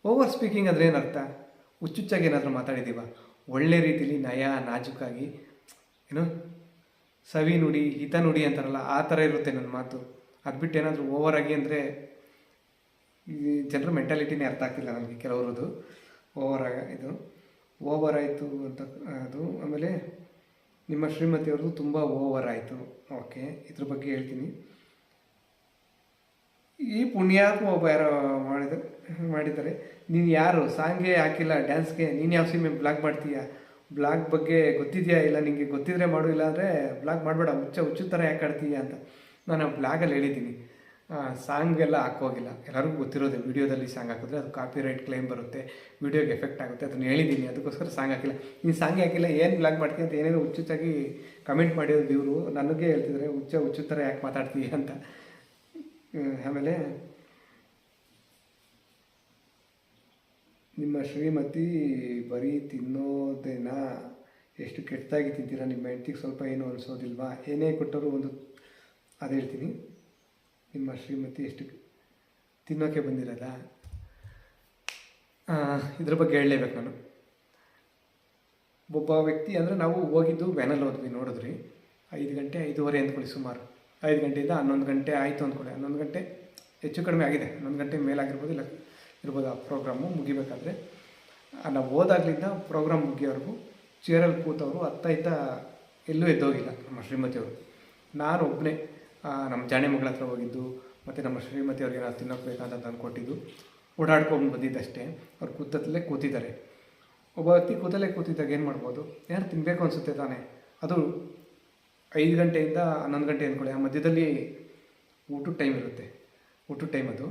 ಓವರ್ ಸ್ಪೀಕಿಂಗ್ ಅಂದರೆ ಏನರ್ಥ? ಹುಚ್ಚುಚ್ಚಾಗಿ ಏನಾದರೂ ಮಾತಾಡಿದ್ದೀವ? ಒಳ್ಳೆ ರೀತಿಲಿ ನಯ ನಾಜುಕಾಗಿ, ಏನು ಸವಿ ನುಡಿ ಹಿತ ನುಡಿ ಅಂತಾರಲ್ಲ ಆ ಥರ ಇರುತ್ತೆ ನನ್ನ ಮಾತು. ಅದು ಬಿಟ್ಟು ಏನಾದರೂ ಓವರಾಗಿ ಅಂದರೆ ಈ ಜನರ ಮೆಂಟಾಲಿಟಿನೇ ಅರ್ಥ ಆಗ್ತಿಲ್ಲ ನನಗೆ ಕೆಲವ್ರದ್ದು. ಓವರ್ ಆಯಿತು ಅಂತ ಅದು. ಆಮೇಲೆ ನಿಮ್ಮ ಶ್ರೀಮತಿಯವ್ರದ್ದು ತುಂಬ ಓವರ್ ಆಯಿತು. ಓಕೆ, ಇದ್ರ ಬಗ್ಗೆ ಹೇಳ್ತೀನಿ. ಈ ಪುಣ್ಯಾತ್ಮ ಒಬ್ಬ ಯಾರೋ ಮಾಡಿದ್ದಾರೆ. ನೀನು ಯಾರು ಸಾಂಗ್ಗೆ ಹಾಕಿಲ್ಲ ಡ್ಯಾನ್ಸ್ಗೆ, ನೀನು ಯಾವ ಸಿನಿಮೆ ಬ್ಲಾಗ್ ಮಾಡ್ತೀಯಾ? ಬ್ಲಾಗ್ ಬಗ್ಗೆ ಗೊತ್ತಿದೆಯಾ? ಇಲ್ಲ ನಿಮಗೆ ಗೊತ್ತಿದ್ರೆ ಮಾಡು, ಇಲ್ಲ ಅಂದರೆ ಬ್ಲಾಗ್ ಮಾಡಬೇಡ, ಹುಚ್ಚು ಥರ ಯಾಕೆ ಆಡ್ತೀಯ ಅಂತ. ನಾನು ಆ ಬ್ಲಾಗಲ್ಲಿ ಹೇಳಿದ್ದೀನಿ. ಸಾಂಗೆಲ್ಲ ಹಾಕೋಗಿಲ್ಲ, ಎಲ್ಲರಿಗೂ ಗೊತ್ತಿರೋದೆ. ವೀಡಿಯೋದಲ್ಲಿ ಸಾಂಗ್ ಹಾಕಿದ್ರೆ ಅದು ಕಾಪಿರೈಟ್ ಕ್ಲೈಮ್ ಬರುತ್ತೆ, ವೀಡಿಯೋಗೆ ಎಫೆಕ್ಟ್ ಆಗುತ್ತೆ, ಅದನ್ನು ಹೇಳಿದ್ದೀನಿ. ಅದಕ್ಕೋಸ್ಕರ ಸಾಂಗ್ ಹಾಕಿಲ್ಲ. ನೀನು ಸಾಂಗ್ ಹಾಕಿಲ್ಲ, ಏನು ಬ್ಲಾಗ್ ಮಾಡ್ತೀಯ ಅಂತ ಏನೇನೋ ಹುಚ್ಚುಚ್ಚಾಗಿ ಕಮೆಂಟ್ ಮಾಡಿರೋದು ಇವರು. ನನಗೆ ಹೇಳ್ತಿದ್ದಾರೆ ಹುಚ್ಚು ಥರ ಯಾಕೆ ಮಾತಾಡ್ತೀಯ ಅಂತ. ಆಮೇಲೆ ನಿಮ್ಮ ಶ್ರೀಮತಿ ಬರೀ ತಿನ್ನೋದೇನಾ? ಎಷ್ಟು ಕೆಟ್ಟದಾಗಿ ತಿಂತೀರಾ? ನಿಮ್ಮ ಹೆಂಡ್ತಿಗೆ ಸ್ವಲ್ಪ ಏನು ಅನಿಸೋದಿಲ್ವಾ? ಏನೇ ಕೊಟ್ಟರು ಒಂದು ಅದು ಹೇಳ್ತೀನಿ. ನಿಮ್ಮ ಶ್ರೀಮತಿ ಎಷ್ಟು ತಿನ್ನೋಕ್ಕೆ ಬಂದಿರೋದಾ? ಇದ್ರ ಬಗ್ಗೆ ಹೇಳಲೇಬೇಕು ನಾನು. ಒಬ್ಬ ವ್ಯಕ್ತಿ ಅಂದರೆ ನಾವು ಹೋಗಿದ್ದು ವ್ಯಾನಲ್ಲಿ ಹೋದ್ವಿ, ನೋಡಿದ್ರಿ 5 ಗಂಟೆ 5:15 ಅಂದ್ಕೊಳ್ಳಿ, ಸುಮಾರು 5 ಗಂಟೆಯಿಂದ 11 ಗಂಟೆ ಆಯಿತು ಅಂದ್ಕೊಳ್ಳಿ. 11 ಗಂಟೆ ಹೆಚ್ಚು ಕಡಿಮೆ ಆಗಿದೆ, 11 ಗಂಟೆ ಮೇಲಾಗಿರ್ಬೋದು, ಇಲ್ಲ ಇರ್ಬೋದು ಆ ಪ್ರೋಗ್ರಾಮು ಮುಗಿಬೇಕಾದ್ರೆ. ನಾವು ಹೋದಾಗ್ಲಿಂದ ಪ್ರೋಗ್ರಾಮ್ ಮುಗಿಯೋವರೆಗೂ ಚೇರಲ್ಲಿ ಕೂತವರು ಅತ್ತ ಎಲ್ಲೂ ಎದ್ದೋಗಿಲ್ಲ ನಮ್ಮ ಶ್ರೀಮತಿಯವರು. ನಾನು ಒಬ್ಬನೇ ನಮ್ಮ ಜಾಣೆ ಮಗಳ ಹತ್ರ ಹೋಗಿದ್ದು, ಮತ್ತು ನಮ್ಮ ಶ್ರೀಮತಿಯವ್ರಿಗೆ ನಾವು ತಿನ್ನೋಕೆ ಬೇಕಂತ ತಂದು ಕೊಟ್ಟಿದ್ದು, ಓಡಾಡ್ಕೊಂಡು ಬಂದಿದ್ದಷ್ಟೇ. ಅವ್ರು ಕೂತಲ್ಲೇ ಕೂತಿದ್ದಾರೆ. ಒಬ್ಬ ವ್ಯಕ್ತಿ ಕೂತಿದ್ದಾಗ ಏನು ಮಾಡ್ಬೋದು? ಯಾರು ತಿನ್ನಬೇಕು ಅನಿಸುತ್ತೆ ತಾನೇ. ಅದು 5 ಗಂಟೆಯಿಂದ 11 ಗಂಟೆ ಅಂದ್ಕೊಳ್ಳಿ, ಆ ಮಧ್ಯದಲ್ಲಿ ಊಟದ ಟೈಮ್ ಇರುತ್ತೆ. ಊಟದ ಟೈಮ್ ಅದು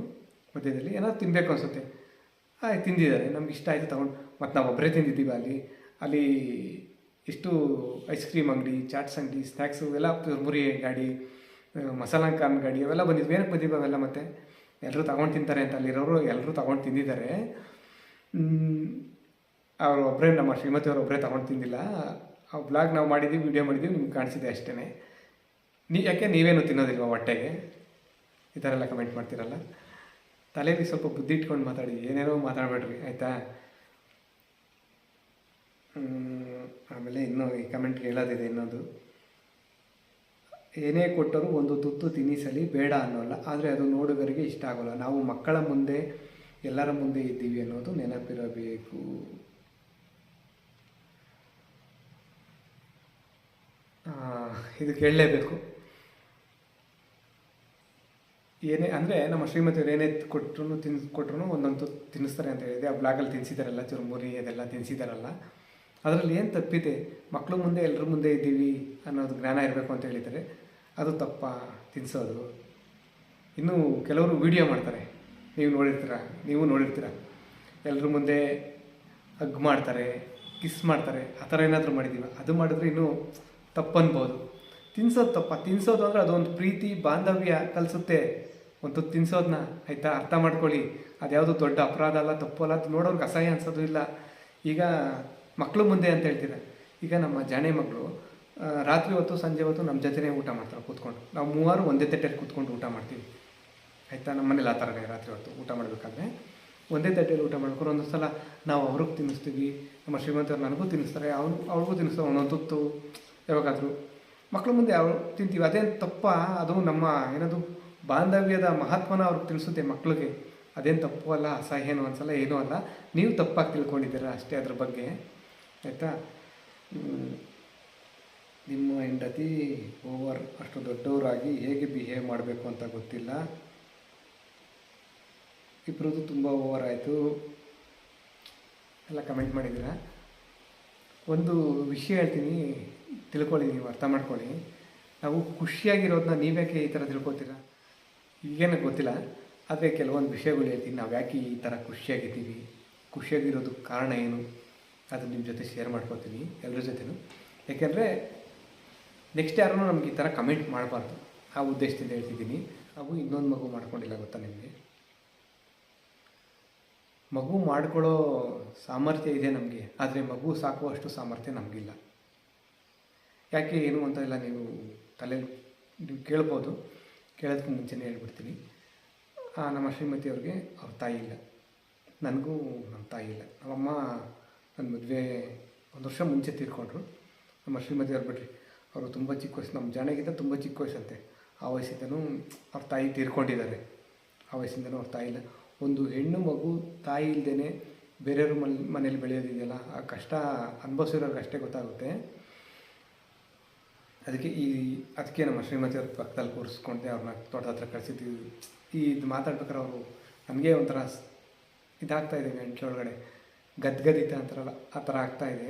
ಮಧ್ಯದಲ್ಲಿ ಏನಾದ್ರು ತಿನ್ನಬೇಕು ಅನಿಸುತ್ತೆ. ತಿಂದಿದ್ದಾರೆ, ನಮ್ಗೆ ಇಷ್ಟ ಆಯಿತು ತಗೊಂಡು. ಮತ್ತು ನಾವು ಒಬ್ಬರೇ ತಿಂದಿದ್ದೀವಿ. ಅಲ್ಲಿ ಎಷ್ಟು ಐಸ್ ಕ್ರೀಮ್ ಅಂಗಡಿ, ಚಾಟ್ಸ್ ಅಂಗಡಿ, ಸ್ನ್ಯಾಕ್ಸು ಎಲ್ಲ, ಮುರಿ ಗಾಡಿ, ಮಸಾಲ ಕಾರ್ನ್ ಗಾಡಿ ಅವೆಲ್ಲ ಬಂದಿದ್ವಿ. ಏನಕ್ಕೆ ಬಂದಿದ್ವಿ ಅವೆಲ್ಲ? ಮತ್ತು ಎಲ್ಲರೂ ತಗೊಂಡು ತಿಂತಾರೆ ಅಂತ ಅಲ್ಲಿರೋರು ಎಲ್ಲರೂ ತಗೊಂಡು ತಿಂದಿದ್ದಾರೆ. ಅವರು ಒಬ್ಬರೇ, ನಮ್ಮ ಶ್ರೀಮತಿಯವರು ಒಬ್ಬರೇ ತಗೊಂಡು ತಿಂದಿಲ್ಲ. ಆ ಬ್ಲಾಗ್ ನಾವು ಮಾಡಿದ್ದೀವಿ, ವೀಡಿಯೋ ಮಾಡಿದ್ದೀವಿ, ನಿಮ್ಗೆ ಕಾಣಿಸಿದೆ ಅಷ್ಟೇ. ಯಾಕೆ ನೀವೇನು ತಿನ್ನೋದಿಲ್ವ ಹೊಟ್ಟೆಗೆ? ಈ ಥರ ಎಲ್ಲ ಕಮೆಂಟ್ ಮಾಡ್ತೀರಲ್ಲ. ತಲೆಗೆ ಸ್ವಲ್ಪ ಬುದ್ಧಿ ಇಟ್ಕೊಂಡು ಮಾತಾಡಿ, ಏನೇನೋ ಮಾತಾಡಬೇಡ್ರಿ, ಆಯಿತಾ? ಆಮೇಲೆ ಇನ್ನೂ ಈ ಕಮೆಂಟ್ಗೆ ಹೇಳೋದಿದೆ ಇನ್ನೊಂದು. ಏನೇ ಕೊಟ್ಟರೂ ಒಂದು ತುತ್ತು ತಿನ್ನಿಸಲಿ ಬೇಡ ಅನ್ನೋಲ್ಲ, ಆದರೆ ಅದು ನೋಡುಗರಿಗೆ ಇಷ್ಟ ಆಗೋಲ್ಲ. ನಾವು ಮಕ್ಕಳ ಮುಂದೆ ಎಲ್ಲರ ಮುಂದೆ ಇದ್ದೀವಿ ಅನ್ನೋದು ನೆನಪಿರಬೇಕು. ಇದು ಕೇಳಲೇಬೇಕು. ಏನೇ ಅಂದರೆ ನಮ್ಮ ಶ್ರೀಮತಿಯವ್ರು ಏನೇ ಕೊಟ್ಟರು ಒಂದೊಂದು ತಿನ್ನಿಸ್ತಾರೆ ಅಂತ ಹೇಳಿದೆ. ಆ ಬ್ಲಾಗಲ್ಲಿ ತಿನ್ನಿಸಿದಾರಲ್ಲ, ಚುರುಮುರಿ ಅದೆಲ್ಲ ತಿನ್ನಿಸಿದಾರಲ್ಲ, ಅದರಲ್ಲಿ ಏನು ತಪ್ಪಿದೆ? ಮಕ್ಕಳು ಮುಂದೆ ಎಲ್ಲರ ಮುಂದೆ ಇದ್ದೀವಿ ಅನ್ನೋದು ಜ್ಞಾನ ಇರಬೇಕು ಅಂತ ಹೇಳಿದ್ದಾರೆ. ಅದು ತಪ್ಪ ತಿನ್ನಿಸೋದು. ಇನ್ನೂ ಕೆಲವರು ವಿಡಿಯೋ ಮಾಡ್ತಾರೆ, ನೀವು ನೋಡಿರ್ತೀರ, ಎಲ್ಲರ ಮುಂದೆ ಹಗ್ ಮಾಡ್ತಾರೆ, ಕಿಸ್ ಮಾಡ್ತಾರೆ. ಆ ಥರ ಏನಾದರೂ ಮಾಡಿದ್ದೀವಿ, ಅದು ಮಾಡಿದ್ರೆ ಇನ್ನೂ ತಪ್ಪು ಅನ್ಬೋದು. ತಿನ್ಸೋದು ತಪ್ಪ. ತಿನ್ಸೋದು ಅಂದರೆ ಅದೊಂದು ಪ್ರೀತಿ ಬಾಂಧವ್ಯ ಕಲಿಸುತ್ತೆ. ಒಂದು ತಿನ್ಸೋದನ್ನ, ಆಯಿತಾ? ಅರ್ಥ ಮಾಡ್ಕೊಳ್ಳಿ. ಅದ್ಯಾವುದು ದೊಡ್ಡ ಅಪರಾಧ ಅಲ್ಲ, ತಪ್ಪು ಅಲ್ಲ. ಅದು ನೋಡೋರ್ಗೆ ಅಸಹ್ಯ ಅನ್ಸೋದು ಇಲ್ಲ. ಈಗ ಮಕ್ಕಳು ಮುಂದೆ ಅಂತ ಹೇಳ್ತೀರ. ಈಗ ನಮ್ಮ ಜಾಣೆ ಮಕ್ಕಳು ರಾತ್ರಿ ಹೊತ್ತು ಸಂಜೆ ಹೊತ್ತು ನಮ್ಮ ಜೊತೆನೇ ಊಟ ಮಾಡ್ತಾರೆ ಕೂತ್ಕೊಂಡು. ನಾವು ಮೂವರು ಒಂದೇ ತಟ್ಟೆಯಲ್ಲಿ ಕೂತ್ಕೊಂಡು ಊಟ ಮಾಡ್ತೀವಿ, ಆಯಿತಾ? ನಮ್ಮ ಮನೇಲಿ ಆ ಥರನೇ ರಾತ್ರಿ ಹೊತ್ತು ಊಟ ಮಾಡಬೇಕಾದ್ರೆ ಒಂದೇ ತಟ್ಟೆಯಲ್ಲಿ ಊಟ ಮಾಡ್ಕೊಂಡು ಒಂದೊಂದು ಸಲ ನಾವು ಅವ್ರಿಗೆ ತಿನ್ನಿಸ್ತೀವಿ. ನಮ್ಮ ಶ್ರೀಮಂತರು ನನಗೂ ತಿನ್ನಿಸ್ತಾರೆ, ಅವ್ರಿಗೂ ತಿನ್ನಿಸ್ತಾರೆ ಒಂದೊಂದು ತುತ್ತು. ಯಾವಾಗಾದರೂ ಮಕ್ಕಳ ಮುಂದೆ ಅವ್ರು ತಿಂತೀವಿ, ಅದೇನು ತಪ್ಪ? ಅದು ನಮ್ಮ ಏನದು ಬಾಂಧವ್ಯದ ಮಹತ್ವನ ಅವ್ರಿಗೆ ತಿಳಿಸುತ್ತೆ ಮಕ್ಕಳಿಗೆ. ಅದೇನು ತಪ್ಪು ಅಲ್ಲ, ಅಸಹ್ಯನೂ ಅನ್ಸಲ್ಲ, ಏನೂ ಅಲ್ಲ. ನೀವು ತಪ್ಪಾಗಿ ತಿಳ್ಕೊಂಡಿದ್ದೀರ ಅಷ್ಟೇ ಅದ್ರ ಬಗ್ಗೆ, ಆಯಿತಾ? ನಿಮ್ಮ ಹೆಂಡತಿ ಅಷ್ಟು ದೊಡ್ಡವರಾಗಿ ಹೇಗೆ ಬಿಹೇವ್ ಮಾಡಬೇಕು ಅಂತ ಗೊತ್ತಿಲ್ಲ. ಇಬ್ಬರದ್ದು ತುಂಬ ಓವರ್ ಆಯಿತು ಎಲ್ಲ ಕಮೆಂಟ್ ಮಾಡಿದ್ದೀರ. ಒಂದು ವಿಷಯ ಹೇಳ್ತೀನಿ, ತಿಳ್ಕೊಳ್ಳಿ, ನೀವು ಅರ್ಥ ಮಾಡ್ಕೊಳ್ಳಿ. ನಾವು ಖುಷಿಯಾಗಿರೋದನ್ನ ನೀವ್ಯಾಕೆ ಈ ಥರ ತಿಳ್ಕೊತೀರ? ಈಗೇನೋ ಗೊತ್ತಿಲ್ಲ, ಆದರೆ ಕೆಲವೊಂದು ವಿಷಯಗಳು ಹೇಳ್ತೀನಿ. ನಾವು ಯಾಕೆ ಈ ಥರ ಖುಷಿಯಾಗಿದ್ದೀವಿ, ಖುಷಿಯಾಗಿರೋದಕ್ಕೆ ಕಾರಣ ಏನು, ಅದು ನಿಮ್ಮ ಜೊತೆ ಶೇರ್ ಮಾಡ್ಕೊತೀನಿ, ಎಲ್ಲರ ಜೊತೆನೂ. ಯಾಕೆಂದರೆ ನೆಕ್ಸ್ಟ್ ಯಾರೂ ನಮ್ಗೆ ಈ ಥರ ಕಮೆಂಟ್ ಮಾಡಬಾರ್ದು, ಆ ಉದ್ದೇಶದಿಂದ ಹೇಳ್ತಿದ್ದೀನಿ. ನಾವು ಇನ್ನೊಂದು ಮಗು ಮಾಡ್ಕೊಂಡಿಲ್ಲ, ಗೊತ್ತಾ ನಿಮಗೆ? ಮಗು ಮಾಡ್ಕೊಳ್ಳೋ ಸಾಮರ್ಥ್ಯ ಇದೆ ನಮಗೆ, ಆದರೆ ಮಗು ಸಾಕುವಷ್ಟು ಸಾಮರ್ಥ್ಯ ನಮಗಿಲ್ಲ. ಯಾಕೆ ಏನು ಅಂತ ಇಲ್ಲ, ನೀವು ಕೇಳ್ಬೋದು. ಕೇಳೋದಕ್ಕೂ ಮುಂಚೆನೇ ಹೇಳ್ಬಿಡ್ತೀನಿ. ನಮ್ಮ ಶ್ರೀಮತಿಯವ್ರಿಗೆ ಅವ್ರ ತಾಯಿ ಇಲ್ಲ, ನನಗೂ ನಮ್ಮ ತಾಯಿ ಇಲ್ಲ. ನಮ್ಮಮ್ಮ ನನ್ನ ಮದುವೆ 1 ವರ್ಷ ಮುಂಚೆ ತೀರ್ಕೊಂಡ್ರು. ನಮ್ಮ ಶ್ರೀಮತಿಯವ್ರು ಬಿಡ್ರಿ, ಅವರು ತುಂಬ ಚಿಕ್ಕ ವಯಸ್ಸು, ನಮ್ಮ ಜಾಣಗಿಂತ ತುಂಬ ಚಿಕ್ಕ ವಯಸ್ಸಂತೆ. ಆ ವಯಸ್ಸಿಂದನೂ ಅವ್ರ ತಾಯಿ ತೀರ್ಕೊಂಡಿದ್ದಾರೆ. ಆ ವಯಸ್ಸಿಂದನೂ ಅವ್ರ ತಾಯಿ ಇಲ್ಲ. ಒಂದು ಹೆಣ್ಣು ಮಗು ತಾಯಿ ಇಲ್ಲದೇ ಬೇರೆಯವ್ರ ಮನೇಲಿ ಬೆಳೆಯೋದಿದೆಯಲ್ಲ, ಆ ಕಷ್ಟ ಅನುಭವಿಸಿರೋರ್ಗೆ ಅಷ್ಟೇ ಗೊತ್ತಾಗುತ್ತೆ. ಅದಕ್ಕೆ ನಮ್ಮ ಶ್ರೀಮತಿಯವ್ರ ಪಕ್ಕದಲ್ಲಿ ಕೂರಿಸ್ಕೊಂಡೆ ಅವ್ರನ್ನ ತೋಟದ ಹತ್ರ ಕಳಿಸಿದ್ವಿ. ಇದು ಮಾತಾಡ್ಬೇಕಾದ್ರೆ ಅವರು ನನಗೆ ಒಂಥರ ಇದಾಗ್ತಾಯಿದೆ, ಗಂಟ್ಲೊಳಗಡೆ ಗದ್ಗದಿತ ಅಂತಾರಲ್ಲ, ಆ ಥರ ಆಗ್ತಾಯಿದೆ.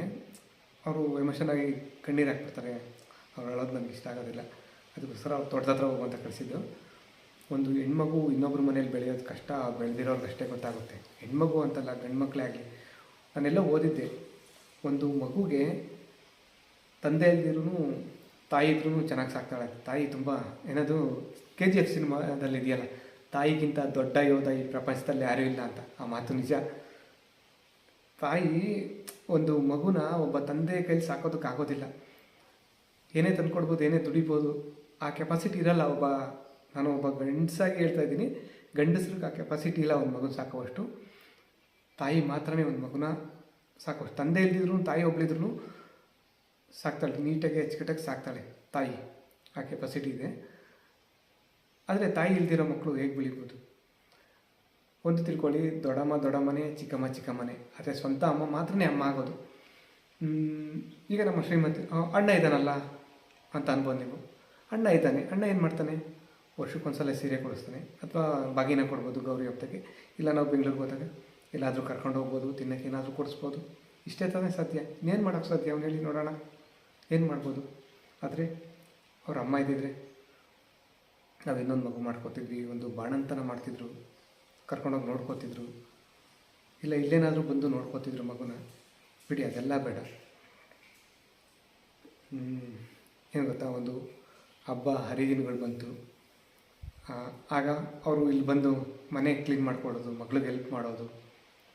ಅವರು ಎಮೋಷನಾಗಿ ಕಣ್ಣೀರು ಹಾಕ್ಬಿಡ್ತಾರೆ. ಅವ್ರು ಹೇಳೋದು ನನಗೆ ಇಷ್ಟ ಆಗೋದಿಲ್ಲ. ಅದಕ್ಕೋಸ್ಕರ ಅವ್ರು ತೋಟದ ಹತ್ರ ಹೋಗುವಂತ ಕಳಿಸಿದ್ದು. ಒಂದು ಹೆಣ್ಮಗು ಇನ್ನೊಬ್ಬರ ಮನೇಲಿ ಬೆಳೆಯೋದು ಕಷ್ಟ, ಬೆಳೆದಿರೋರ್ಗೆ ಅಷ್ಟೇ ಗೊತ್ತಾಗುತ್ತೆ. ಹೆಣ್ಮಗು ಅಂತಲ್ಲ, ಗಂಡು ಮಕ್ಕಳೇ ಆಗಲಿ. ನಾನೆಲ್ಲ ಓದಿದ್ದೆ, ಒಂದು ಮಗುಗೆ ತಂದೆ ಇಲ್ದಿರೂ ತಾಯಿ ಇದ್ರೂ ಚೆನ್ನಾಗಿ ಸಾಕ್ತಾಳೆ. ತಾಯಿ ತುಂಬ ಏನದು KGF ಸಿನಿಮಾದಲ್ಲಿ ಇದೆಯಲ್ಲ, ತಾಯಿಗಿಂತ ದೊಡ್ಡ ಯೋಧ ಈ ಪ್ರಪಂಚದಲ್ಲಿ ಯಾರೂ ಇಲ್ಲ ಅಂತ. ಆ ಮಾತು ನಿಜ. ತಾಯಿ ಒಂದು ಮಗುನ ಒಬ್ಬ ತಂದೆ ಕೈಲಿ ಸಾಕೋದಕ್ಕಾಗೋದಿಲ್ಲ. ಏನೇ ತಂದುಕೊಡ್ಬೋದು, ಏನೇ ದುಡಿಬೋದು, ಆ ಕೆಪಾಸಿಟಿ ಇರಲ್ಲ. ನಾನು ಒಬ್ಬ ಗಂಡಸಾಗಿ ಹೇಳ್ತಾ ಇದ್ದೀನಿ, ಗಂಡಸ್ರಿಗೆ ಆ ಕೆಪಾಸಿಟಿ ಇಲ್ಲ ಒಂದು ಮಗುನ ಸಾಕುವಷ್ಟು. ತಾಯಿ ಮಾತ್ರನೇ ಒಂದು ಮಗುನ ಸಾಕುವಷ್ಟು. ತಂದೆ ಇಲ್ದಿದ್ರು ತಾಯಿ ಒಬ್ಬಳಿದ್ರು ಸಾಕ್ತಾಳೆ, ನೀಟಾಗಿ ಅಚ್ಚುಕಟ್ಟಾಗಿ ಸಾಕ್ತಾಳೆ ತಾಯಿ. ಆ ಕೆಪಾಸಿಟಿ ಇದೆ. ಆದರೆ ತಾಯಿ ಇಲ್ದಿರೋ ಮಕ್ಕಳು ಹೇಗೆ ಬೆಳಿಬೋದು? ಒಂದು ತಿಳ್ಕೊಳ್ಳಿ, ದೊಡ್ಡಮ್ಮನೇ ಚಿಕ್ಕಮ್ಮನೇ, ಆದರೆ ಸ್ವಂತ ಅಮ್ಮ ಮಾತ್ರನೇ ಅಮ್ಮ ಆಗೋದು. ಈಗ ನಮ್ಮ ಶ್ರೀಮತಿ ಅಣ್ಣ ಇದ್ದಾನಲ್ಲ ಅಂತ ಅನ್ಬೋದು ನೀವು. ಅಣ್ಣ ಇದ್ದಾನೆ, ಅಣ್ಣ ಏನು ಮಾಡ್ತಾನೆ? ವರ್ಷಕ್ಕೊಂದ್ಸಲ ಸೀರೆ ಕೊಡಿಸ್ತಾನೆ, ಅಥವಾ ಬಾಗಿನ ಕೊಡ್ಬೋದು ಗೌರಿ ಹಬ್ಬಕ್ಕೆ. ಇಲ್ಲ ನಾವು ಬೆಂಗಳೂರಿಗೆ ಹೋದಾಗ ಎಲ್ಲಾದರೂ ಕರ್ಕೊಂಡು ಹೋಗ್ಬೋದು, ತಿನ್ನೋಕ್ಕೆ ಏನಾದರೂ ಕೊಡಿಸ್ಬೋದು. ಇಷ್ಟೇ ತಾನೇ ಸಾಧ್ಯ. ಇನ್ನೇನು ಮಾಡೋಕ್ಕೆ ಸಾಧ್ಯ? ಅವ್ನು ಹೇಳಿ ನೋಡೋಣ, ಏನು ಮಾಡ್ಬೋದು? ಆದರೆ ಅವ್ರ ಅಮ್ಮ ಇದ್ದಿದ್ರೆ ನಾವು ಇನ್ನೊಂದು ಮಗು ಮಾಡ್ಕೋತಿದ್ವಿ, ಒಂದು ಬಾಣಂತನ ಮಾಡ್ತಿದ್ರು, ಕರ್ಕೊಂಡೋಗಿ ನೋಡ್ಕೋತಿದ್ರು, ಇಲ್ಲ ಇಲ್ಲೇನಾದರೂ ಬಂದು ನೋಡ್ಕೋತಿದ್ರು ಮಗುನ. ಬಿಡಿ, ಅದೆಲ್ಲ ಬೇಡ. ಏನು ಗೊತ್ತಾ, ಒಂದು ಹಬ್ಬ ಹರಿದಿನಗಳು ಬಂತು, ಆಗ ಅವರು ಇಲ್ಲಿ ಬಂದು ಮನೆ ಕ್ಲೀನ್ ಮಾಡಿಕೊಡೋದು, ಮಗಳಿಗೆ ಹೆಲ್ಪ್ ಮಾಡೋದು,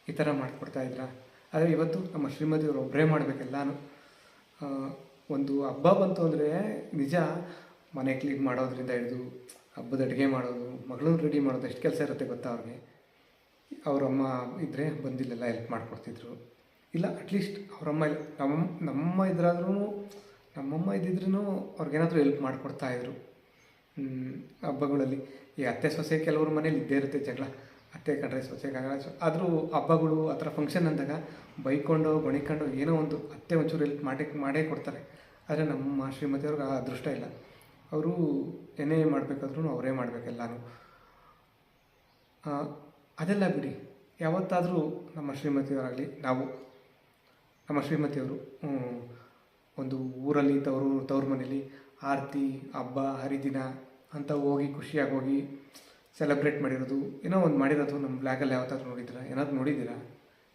ಈ ಥರ ಮಾಡಿಕೊಡ್ತಾಯಿದ್ರ. ಆದರೆ ಇವತ್ತು ನಮ್ಮ ಶ್ರೀಮತಿಯವರು ಒಬ್ಬರೇ ಮಾಡಬೇಕೆಲ್ಲಾನು. ಒಂದು ಹಬ್ಬ ಬಂತು ಅಂದರೆ ನಿಜ, ಮನೆ ಕ್ಲೀನ್ ಮಾಡೋದ್ರಿಂದ ಹಿಡಿದು ಹಬ್ಬದ ಅಡುಗೆ ಮಾಡೋದು, ಮಗಳನ್ನ ರೆಡಿ ಮಾಡೋದು, ಎಷ್ಟು ಕೆಲಸ ಇರುತ್ತೆ ಗೊತ್ತಾ ಅವ್ರಿಗೆ. ಅವರಮ್ಮ ಇದ್ದರೆ ಬಂದಿಲ್ಲೆಲ್ಲ ಹೆಲ್ಪ್ ಮಾಡಿಕೊಡ್ತಿದ್ರು. ಇಲ್ಲ ಅಟ್ಲೀಸ್ಟ್ ಅವರಮ್ಮ ಇಲ್ಲ, ನಮ್ಮಮ್ಮ ಇದ್ರಾದ್ರೂ, ನಮ್ಮಮ್ಮ ಇದ್ದಿದ್ರೂ ಅವ್ರಿಗೇನಾದರೂ ಹೆಲ್ಪ್ ಮಾಡಿಕೊಡ್ತಾಯಿದ್ರು ಹಬ್ಬಗಳಲ್ಲಿ. ಈ ಅತ್ತೆ ಸೊಸೆ ಕೆಲವ್ರ ಮನೇಲಿ ಇದ್ದೇ ಇರುತ್ತೆ ಜಗಳ. ಅತ್ತೆ ಕಂಡ್ರೆ ಸೊಸೆಗಾಗಲ್ಲ. ಆದರೂ ಹಬ್ಬಗಳು ಆ ಥರ ಫಂಕ್ಷನ್ ಅಂದಾಗ ಬೈಕೊಂಡು ಗೊಣಿಕೊಂಡು ಏನೋ ಒಂದು ಅತ್ತೆ ಒಂಚೂರು ಹೆಲ್ಪ್ ಮಾಡೇ ಕೊಡ್ತಾರೆ. ಆದರೆ ನಮ್ಮ ಶ್ರೀಮತಿಯವ್ರಿಗೆ ಆ ಅದೃಷ್ಟ ಇಲ್ಲ. ಅವರು ಏನೇ ಮಾಡಬೇಕಾದ್ರೂ ಅವರೇ ಮಾಡಬೇಕೆಲ್ಲನೂ. ಅದೆಲ್ಲ ಬಿಡಿ, ಯಾವತ್ತಾದರೂ ನಮ್ಮ ಶ್ರೀಮತಿಯವರಾಗಲಿ ನಮ್ಮ ಶ್ರೀಮತಿಯವರು ಒಂದು ಊರಲ್ಲಿ ತವ್ರ ಮನೇಲಿ ಆರತಿ ಹಬ್ಬ ಹರಿದಿನ ಅಂತ ಹೋಗಿ ಖುಷಿಯಾಗಿ ಹೋಗಿ ಸೆಲೆಬ್ರೇಟ್ ಮಾಡಿರೋದು, ಏನೋ ಒಂದು ಮಾಡಿರೋದು ನಮ್ಮ ಬ್ಲಾಗಲ್ಲಿ ಯಾವತ್ತಾದ್ರೂ ನೋಡಿದ್ದೀರಾ? ಏನಾದರೂ ನೋಡಿದ್ದೀರಾ?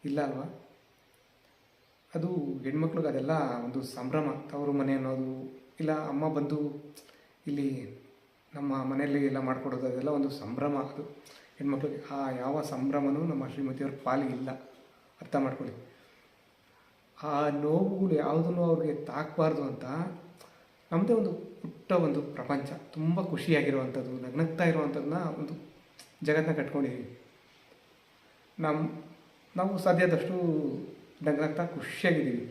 ಇಲ್ಲ ಅಲ್ವಾ? ಅದು ಹೆಣ್ಮಕ್ಳಿಗೆ ಅದೆಲ್ಲ ಒಂದು ಸಂಭ್ರಮ. ತವರು ಮನೆ ಅನ್ನೋದು, ಇಲ್ಲ ಅಮ್ಮ ಬಂದು ಇಲ್ಲಿ ನಮ್ಮ ಮನೆಯಲ್ಲಿ ಎಲ್ಲ ಮಾಡಿಕೊಡೋದು, ಅದೆಲ್ಲ ಒಂದು ಸಂಭ್ರಮ. ಅದು ಹೆಣ್ಮಕ್ಳಿಗೆ ಆ ಯಾವ ಸಂಭ್ರಮನೂ ನಮ್ಮ ಶ್ರೀಮತಿಯವ್ರ ಪಾಲಿಗಿಲ್ಲ. ಅರ್ಥ ಮಾಡ್ಕೊಳ್ಳಿ. ಆ ನೋವುಗಳು ಯಾವುದನ್ನು ಅವ್ರಿಗೆ ತಾಕಬಾರ್ದು ಅಂತ ನಮ್ಮದೇ ಒಂದು ಪುಟ್ಟ ಒಂದು ಪ್ರಪಂಚ, ತುಂಬ ಖುಷಿಯಾಗಿರುವಂಥದ್ದು, ನಗ್ನಗ್ತಾ ಇರುವಂಥದ್ದನ್ನ ಒಂದು ಜಗತ್ತನ್ನ ಕಟ್ಕೊಂಡಿದ್ದೀವಿ. ನಾವು ಸಾಧ್ಯದಷ್ಟು ನಗ್ನಗ್ತಾ ಖುಷಿಯಾಗಿದ್ದೀವಿ.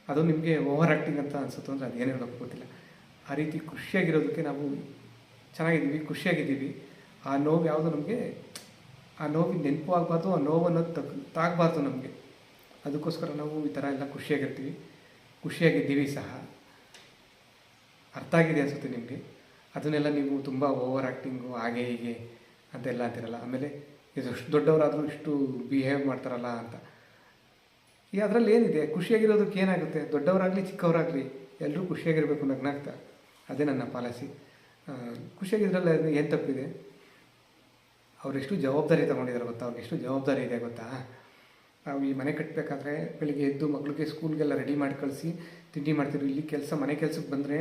ಅದು ನಿಮಗೆ ಓವರ್ ಆ್ಯಕ್ಟಿಂಗ್ ಅಂತ ಅನಿಸುತ್ತೋ ಅಂದರೆ ಅದೇನು ಹೇಳೋಕ್ಕೆ ಗೊತ್ತಿಲ್ಲ. ಆ ರೀತಿ ಖುಷಿಯಾಗಿರೋದಕ್ಕೆ ನಾವು ಚೆನ್ನಾಗಿದ್ದೀವಿ, ಖುಷಿಯಾಗಿದ್ದೀವಿ. ಆ ನೋವು ಯಾವುದು ನಮಗೆ, ಆ ನೋವಿನ ನೆನಪು ಆಗಬಾರ್ದು, ಆ ನೋವನ್ನು ತಾಗಬಾರ್ದು ನಮಗೆ. ಅದಕ್ಕೋಸ್ಕರ ನಾವು ಈ ಥರ ಎಲ್ಲ ಖುಷಿಯಾಗಿದ್ದೀವಿ ಸಹ. ಅರ್ಥ ಆಗಿದೆ ಅನಿಸುತ್ತೆ ನಿಮಗೆ. ಅದನ್ನೆಲ್ಲ ನೀವು ತುಂಬ ಓವರ್ ಆ್ಯಕ್ಟಿಂಗು ಹಾಗೆ ಹೀಗೆ ಅಂತೆಲ್ಲ ಅಂತಿರಲ್ಲ. ಆಮೇಲೆ ಇದಷ್ಟು ದೊಡ್ಡವರಾದರೂ ಇಷ್ಟು ಬಿಹೇವ್ ಮಾಡ್ತಾರಲ್ಲ ಅಂತ. ಈ ಅದರಲ್ಲಿ ಏನಿದೆ? ಖುಷಿಯಾಗಿರೋದಕ್ಕೆ ಏನಾಗುತ್ತೆ? ದೊಡ್ಡವರಾಗಲಿ ಚಿಕ್ಕವರಾಗಲಿ ಎಲ್ಲರೂ ಖುಷಿಯಾಗಿರಬೇಕು ನಗ್ನಾಗ್ತಾ. ಅದೇ ನನ್ನ ಪಾಲಿಸಿ. ಖುಷಿಯಾಗಿದ್ರಲ್ಲಿ ಏನು ತಪ್ಪಿದೆ? ಅವರೆಷ್ಟು ಜವಾಬ್ದಾರಿ ತೊಗೊಂಡಿದ್ದಾರೆ ಗೊತ್ತಾ? ಅವ್ರಿಗೆ ಎಷ್ಟು ಜವಾಬ್ದಾರಿ ಇದೆ ಗೊತ್ತಾ? ನಾವು ಈ ಮನೆ ಕಟ್ಟಬೇಕಾದ್ರೆ ಬೆಳಿಗ್ಗೆ ಎದ್ದು ಮಗಳಿಗೆ ಸ್ಕೂಲ್ಗೆಲ್ಲ ರೆಡಿ ಮಾಡಿ ಕಳಿಸಿ ತಿಂಡಿ ಮಾಡ್ತಿದ್ರು. ಇಲ್ಲಿ ಮನೆ ಕೆಲಸಕ್ಕೆ ಬಂದರೆ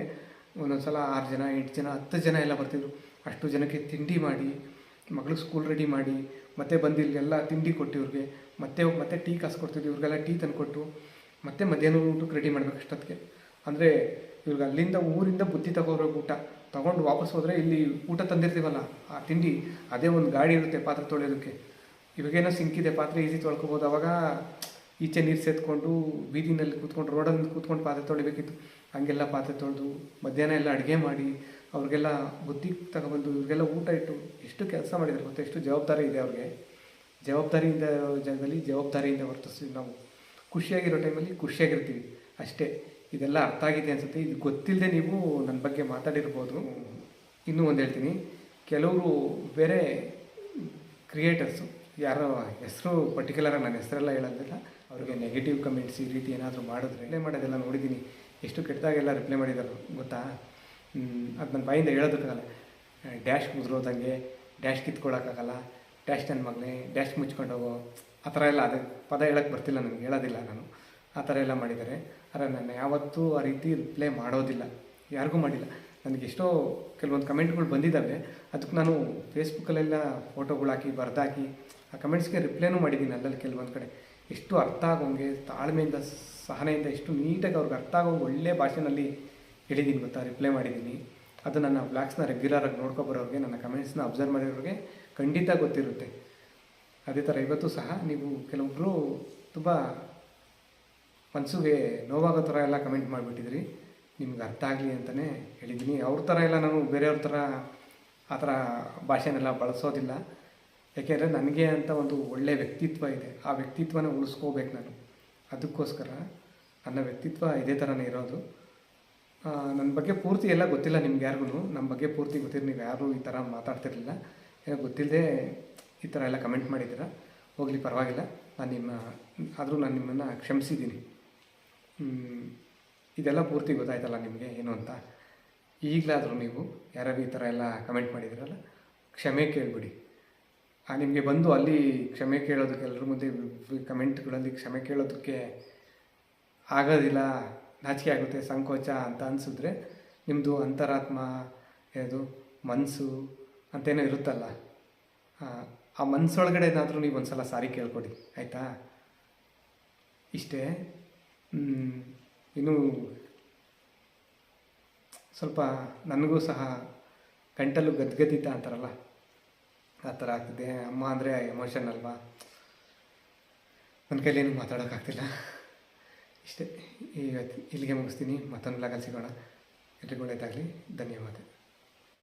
ಒಂದೊಂದು ಸಲ 6 ಜನ 8 ಜನ 10 ಜನ ಎಲ್ಲ ಬರ್ತಿದ್ರು. ಅಷ್ಟು ಜನಕ್ಕೆ ತಿಂಡಿ ಮಾಡಿ, ಮಗಳು ಸ್ಕೂಲ್ ರೆಡಿ ಮಾಡಿ, ಮತ್ತೆ ಬಂದು ಇಲ್ಲೆಲ್ಲ ತಿಂಡಿ ಕೊಟ್ಟು ಇವ್ರಿಗೆ ಮತ್ತೆ ಟೀ ಕಾಸು ಕೊಡ್ತಿದ್ವಿ. ಇವ್ರಿಗೆಲ್ಲ ಟೀ ತಂದು ಕೊಟ್ಟು ಮತ್ತೆ ಮಧ್ಯಾಹ್ನ ಊಟಕ್ಕೆ ರೆಡಿ ಮಾಡಬೇಕು ಅಷ್ಟೊತ್ತಿಗೆ. ಅಂದರೆ ಇವ್ರಿಗೆ ಅಲ್ಲಿಂದ ಊರಿಂದ ಬುತ್ತಿ ತಗೋಬೇಕು, ಊಟ ತೊಗೊಂಡು ವಾಪಸ್ ಹೋದರೆ ಇಲ್ಲಿ ಊಟ ತಂದಿರ್ತೀವಲ್ಲ ಆ ತಿಂಡಿ, ಅದೇ ಒಂದು ಗಾಡಿ ಇರುತ್ತೆ ಪಾತ್ರೆ ತೊಳೆಯೋದಕ್ಕೆ. ಇವಾಗೇನೋ ಸಿಂಕಿದೆ, ಪಾತ್ರೆ ಈಸಿ ತೊಳ್ಕೊಬೋದು. ಅವಾಗ ಈಚೆ ನೀರು ಸೇತ್ಕೊಂಡು ಬೀದಿನಲ್ಲಿ ಕೂತ್ಕೊಂಡು ರೋಡಲ್ಲಿ ಕೂತ್ಕೊಂಡು ಪಾತ್ರೆ ತೊಳಿಬೇಕಿತ್ತು. ಹಂಗೆಲ್ಲ ಪಾತ್ರೆ ತೊಳೆದು ಮಧ್ಯಾಹ್ನ ಎಲ್ಲ ಅಡುಗೆ ಮಾಡಿ ಅವ್ರಿಗೆಲ್ಲ ಬುತ್ತಿ ತಗೊಬಂದು ಇವ್ರಿಗೆಲ್ಲ ಊಟ ಇಟ್ಟು ಎಷ್ಟು ಕೆಲಸ ಮಾಡಿದ್ದಾರೆ ಗೊತ್ತಾ? ಎಷ್ಟು ಜವಾಬ್ದಾರಿ ಇದೆ ಅವ್ರಿಗೆ. ಜವಾಬ್ದಾರಿಯಿಂದ ಜಾಗದಲ್ಲಿ ಜವಾಬ್ದಾರಿಯಿಂದ ವರ್ತಿಸ್ತೀವಿ ನಾವು. ಖುಷಿಯಾಗಿರೋ ಟೈಮಲ್ಲಿ ಖುಷಿಯಾಗಿರ್ತೀವಿ ಅಷ್ಟೇ. ಇದೆಲ್ಲ ಅರ್ಥ ಆಗಿದೆ ಅನಿಸುತ್ತೆ. ಇದು ಗೊತ್ತಿಲ್ಲದೆ ನೀವು ನನ್ನ ಬಗ್ಗೆ ಮಾತಾಡಿರ್ಬೋದು. ಇನ್ನೂ ಒಂದು ಹೇಳ್ತೀನಿ, ಕೆಲವರು ಬೇರೆ ಕ್ರಿಯೇಟರ್ಸು, ಯಾರೋ ಹೆಸರು ಪರ್ಟಿಕ್ಯುಲರಾಗಿ ನನ್ನ ಹೆಸರೆಲ್ಲ ಹೇಳೋದಿಲ್ಲ, ಅವ್ರಿಗೆ ನೆಗೆಟಿವ್ ಕಮೆಂಟ್ಸ್ ಈ ರೀತಿ ಏನಾದರೂ ಮಾಡಿದ್ರೆ ರಿಪ್ಲೈ ಮಾಡೋದೆಲ್ಲ ನೋಡಿದ್ದೀನಿ. ಎಷ್ಟು ಕೆಟ್ಟದಾಗೆಲ್ಲ ರಿಪ್ಲೈ ಮಾಡಿದ್ದಾರೆ ಗೊತ್ತಾ? ಅದು ನನ್ನ ಬಾಯಿಂದ ಹೇಳೋದಕ್ಕಾಗಲ್ಲ. ಡ್ಯಾಶ್ ಮುದ್ರೋದಂಗೆ, ಡ್ಯಾಶ್ ಕಿತ್ಕೊಳ್ಳೋಕ್ಕಾಗಲ್ಲ, ಡ್ಯಾಶ್ ನನ್ನ ಮಗನೇ, ಡ್ಯಾಶ್ ಮುಚ್ಕೊಂಡು ಹೋಗೋ, ಆ ಥರ ಎಲ್ಲ ಅದೇ ಪದ ಹೇಳೋಕ್ಕೆ ಬರ್ತಿಲ್ಲ ನನಗೆ, ಹೇಳೋದಿಲ್ಲ ನಾನು. ಆ ಥರ ಎಲ್ಲ ಮಾಡಿದ್ದಾರೆ. ಆದರೆ ನಾನು ಯಾವತ್ತೂ ಆ ರೀತಿ ರಿಪ್ಲೈ ಮಾಡೋದಿಲ್ಲ, ಯಾರಿಗೂ ಮಾಡಿಲ್ಲ. ನನಗೆ ಎಷ್ಟೋ ಕೆಲವೊಂದು ಕಮೆಂಟ್ಗಳು ಬಂದಿದ್ದಾವೆ, ಅದಕ್ಕೆ ನಾನು ಫೇಸ್ಬುಕ್ಕಲ್ಲೆಲ್ಲ ಫೋಟೋಗಳು ಹಾಕಿ ಬರ್ದಾಕಿ ಆ ಕಮೆಂಟ್ಸ್ಗೆ ರಿಪ್ಲೈನೂ ಮಾಡಿದ್ದೀನಿ. ಅಲ್ಲಲ್ಲಿ ಕೆಲವೊಂದು ಕಡೆ ಎಷ್ಟು ಅರ್ಥ ಆಗೋಂಗೆ ತಾಳ್ಮೆಯಿಂದ ಸಹನೆಯಿಂದ ಎಷ್ಟು ನೀಟಾಗಿ ಅವ್ರಿಗೆ ಅರ್ಥ ಆಗೋಂಗೆ ಒಳ್ಳೆ ಭಾಷೆನಲ್ಲಿ ಹೇಳಿದ್ದೀನಿ ಗೊತ್ತಾ, ರಿಪ್ಲೈ ಮಾಡಿದ್ದೀನಿ. ಅದು ನನ್ನ ವ್ಲಾಗ್ಸ್ನ ರೆಗ್ಯುಲರಾಗಿ ನೋಡ್ಕೊಬರೋರಿಗೆ, ನನ್ನ ಕಮೆಂಟ್ಸ್ನ ಅಬ್ಸರ್ವ್ ಮಾಡಿರೋರಿಗೆ ಖಂಡಿತ ಗೊತ್ತಿರುತ್ತೆ. ಅದೇ ಥರ ಇವತ್ತು ಸಹ ನೀವು ಕೆಲವೊಬ್ಬರು ತುಂಬ ಮನಸ್ಸಿಗೆ ನೋವಾಗೋ ಥರ ಎಲ್ಲ ಕಮೆಂಟ್ ಮಾಡಿಬಿಟ್ಟಿದ್ರಿ. ನಿಮ್ಗೆ ಅರ್ಥ ಆಗಲಿ ಅಂತಲೇ ಹೇಳಿದ್ದೀನಿ. ಅವ್ರ ಥರ ಎಲ್ಲ ನಾನು ಬೇರೆಯವ್ರ ಥರ ಆ ಥರ ಭಾಷೆನೆಲ್ಲ ಬಳಸೋದಿಲ್ಲ. ಯಾಕೆಂದರೆ ನನಗೆ ಅಂತ ಒಂದು ಒಳ್ಳೆಯ ವ್ಯಕ್ತಿತ್ವ ಇದೆ, ಆ ವ್ಯಕ್ತಿತ್ವನ ಉಳಿಸ್ಕೋಬೇಕು ನಾನು. ಅದಕ್ಕೋಸ್ಕರ ನನ್ನ ವ್ಯಕ್ತಿತ್ವ ಇದೇ ಥರನೇ ಇರೋದು. ನನ್ನ ಬಗ್ಗೆ ಪೂರ್ತಿ ಎಲ್ಲ ಗೊತ್ತಿಲ್ಲ ನಿಮ್ಗೆ ಯಾರಿಗೂ. ನಮ್ಮ ಬಗ್ಗೆ ಪೂರ್ತಿ ಗೊತ್ತಿರೋ ನೀವು ಯಾರೂ ಈ ಥರ ಮಾತಾಡ್ತಿರಲಿಲ್ಲ, ಏನೋ ಗೊತ್ತಿಲ್ಲದೆ ಈ ಥರ ಎಲ್ಲ ಕಮೆಂಟ್ ಮಾಡಿದ್ದೀರ. ಹೋಗಲಿ, ಪರವಾಗಿಲ್ಲ. ಆದರೂ ನಾನು ನಿಮ್ಮನ್ನು ಕ್ಷಮಿಸಿದ್ದೀನಿ. ಇದೆಲ್ಲ ಪೂರ್ತಿ ಗೊತ್ತಾಯ್ತಲ್ಲ ನಿಮಗೆ ಏನು ಅಂತ. ಈಗಲಾದರೂ ನೀವು ಯಾರ್ಯಾರು ಈ ಥರ ಎಲ್ಲ ಕಮೆಂಟ್ ಮಾಡಿದ್ದೀರಲ್ಲ, ಕ್ಷಮೆ ಕೇಳಿಬಿಡಿ. ನಿಮಗೆ ಬಂದು ಅಲ್ಲಿ ಕ್ಷಮೆ ಕೇಳೋದಕ್ಕೆ ಎಲ್ಲರ ಮುಂದೆ ಕಮೆಂಟ್ಗಳಲ್ಲಿ ಕ್ಷಮೆ ಕೇಳೋದಕ್ಕೆ ಆಗೋದಿಲ್ಲ, ನಾಚಿಕೆ ಆಗುತ್ತೆ, ಸಂಕೋಚ ಅಂತ ಅನಿಸಿದ್ರೆ ನಿಮ್ಮದು ಅಂತರಾತ್ಮ ಇದು ಮನಸ್ಸು ಅಂತೇನೋ ಇರುತ್ತಲ್ಲ, ಆ ಮನಸ್ಸೊಳಗಡೆ ಏನಾದರೂ ನೀವು ಒಂದು ಸಲ ಸಾರಿ ಕೇಳ್ಕೊಡಿ, ಆಯಿತಾ? ಇಷ್ಟೇ. ಇನ್ನೂ ಸ್ವಲ್ಪ ನನಗೂ ಸಹ ಗಂಟಲು ಗದ್ಗದಿತ ಅಂತಾರಲ್ಲ, ಆ ಥರ ಆಗ್ತಿದೆ. ಅಮ್ಮ ಅಂದರೆ ಎಮೋಷನ್ ಅಲ್ವಾ, ನನ್ನ ಕೈಲೇನು ಮಾತಾಡೋಕ್ಕಾಗ್ತಿಲ್ಲ. ಇಷ್ಟೇ. ಇವತ್ತು ಇಲ್ಲಿಗೆ ಮುಗಿಸ್ತೀನಿ. ಮತ್ತೊಂದು ಬ್ಲಾಗಲ್ಲಿ ಸಿಗೋಣ. ಎಲ್ರಿಗೂ ಒಳ್ಳೆಯದಾಗಲಿ. ಧನ್ಯವಾದ.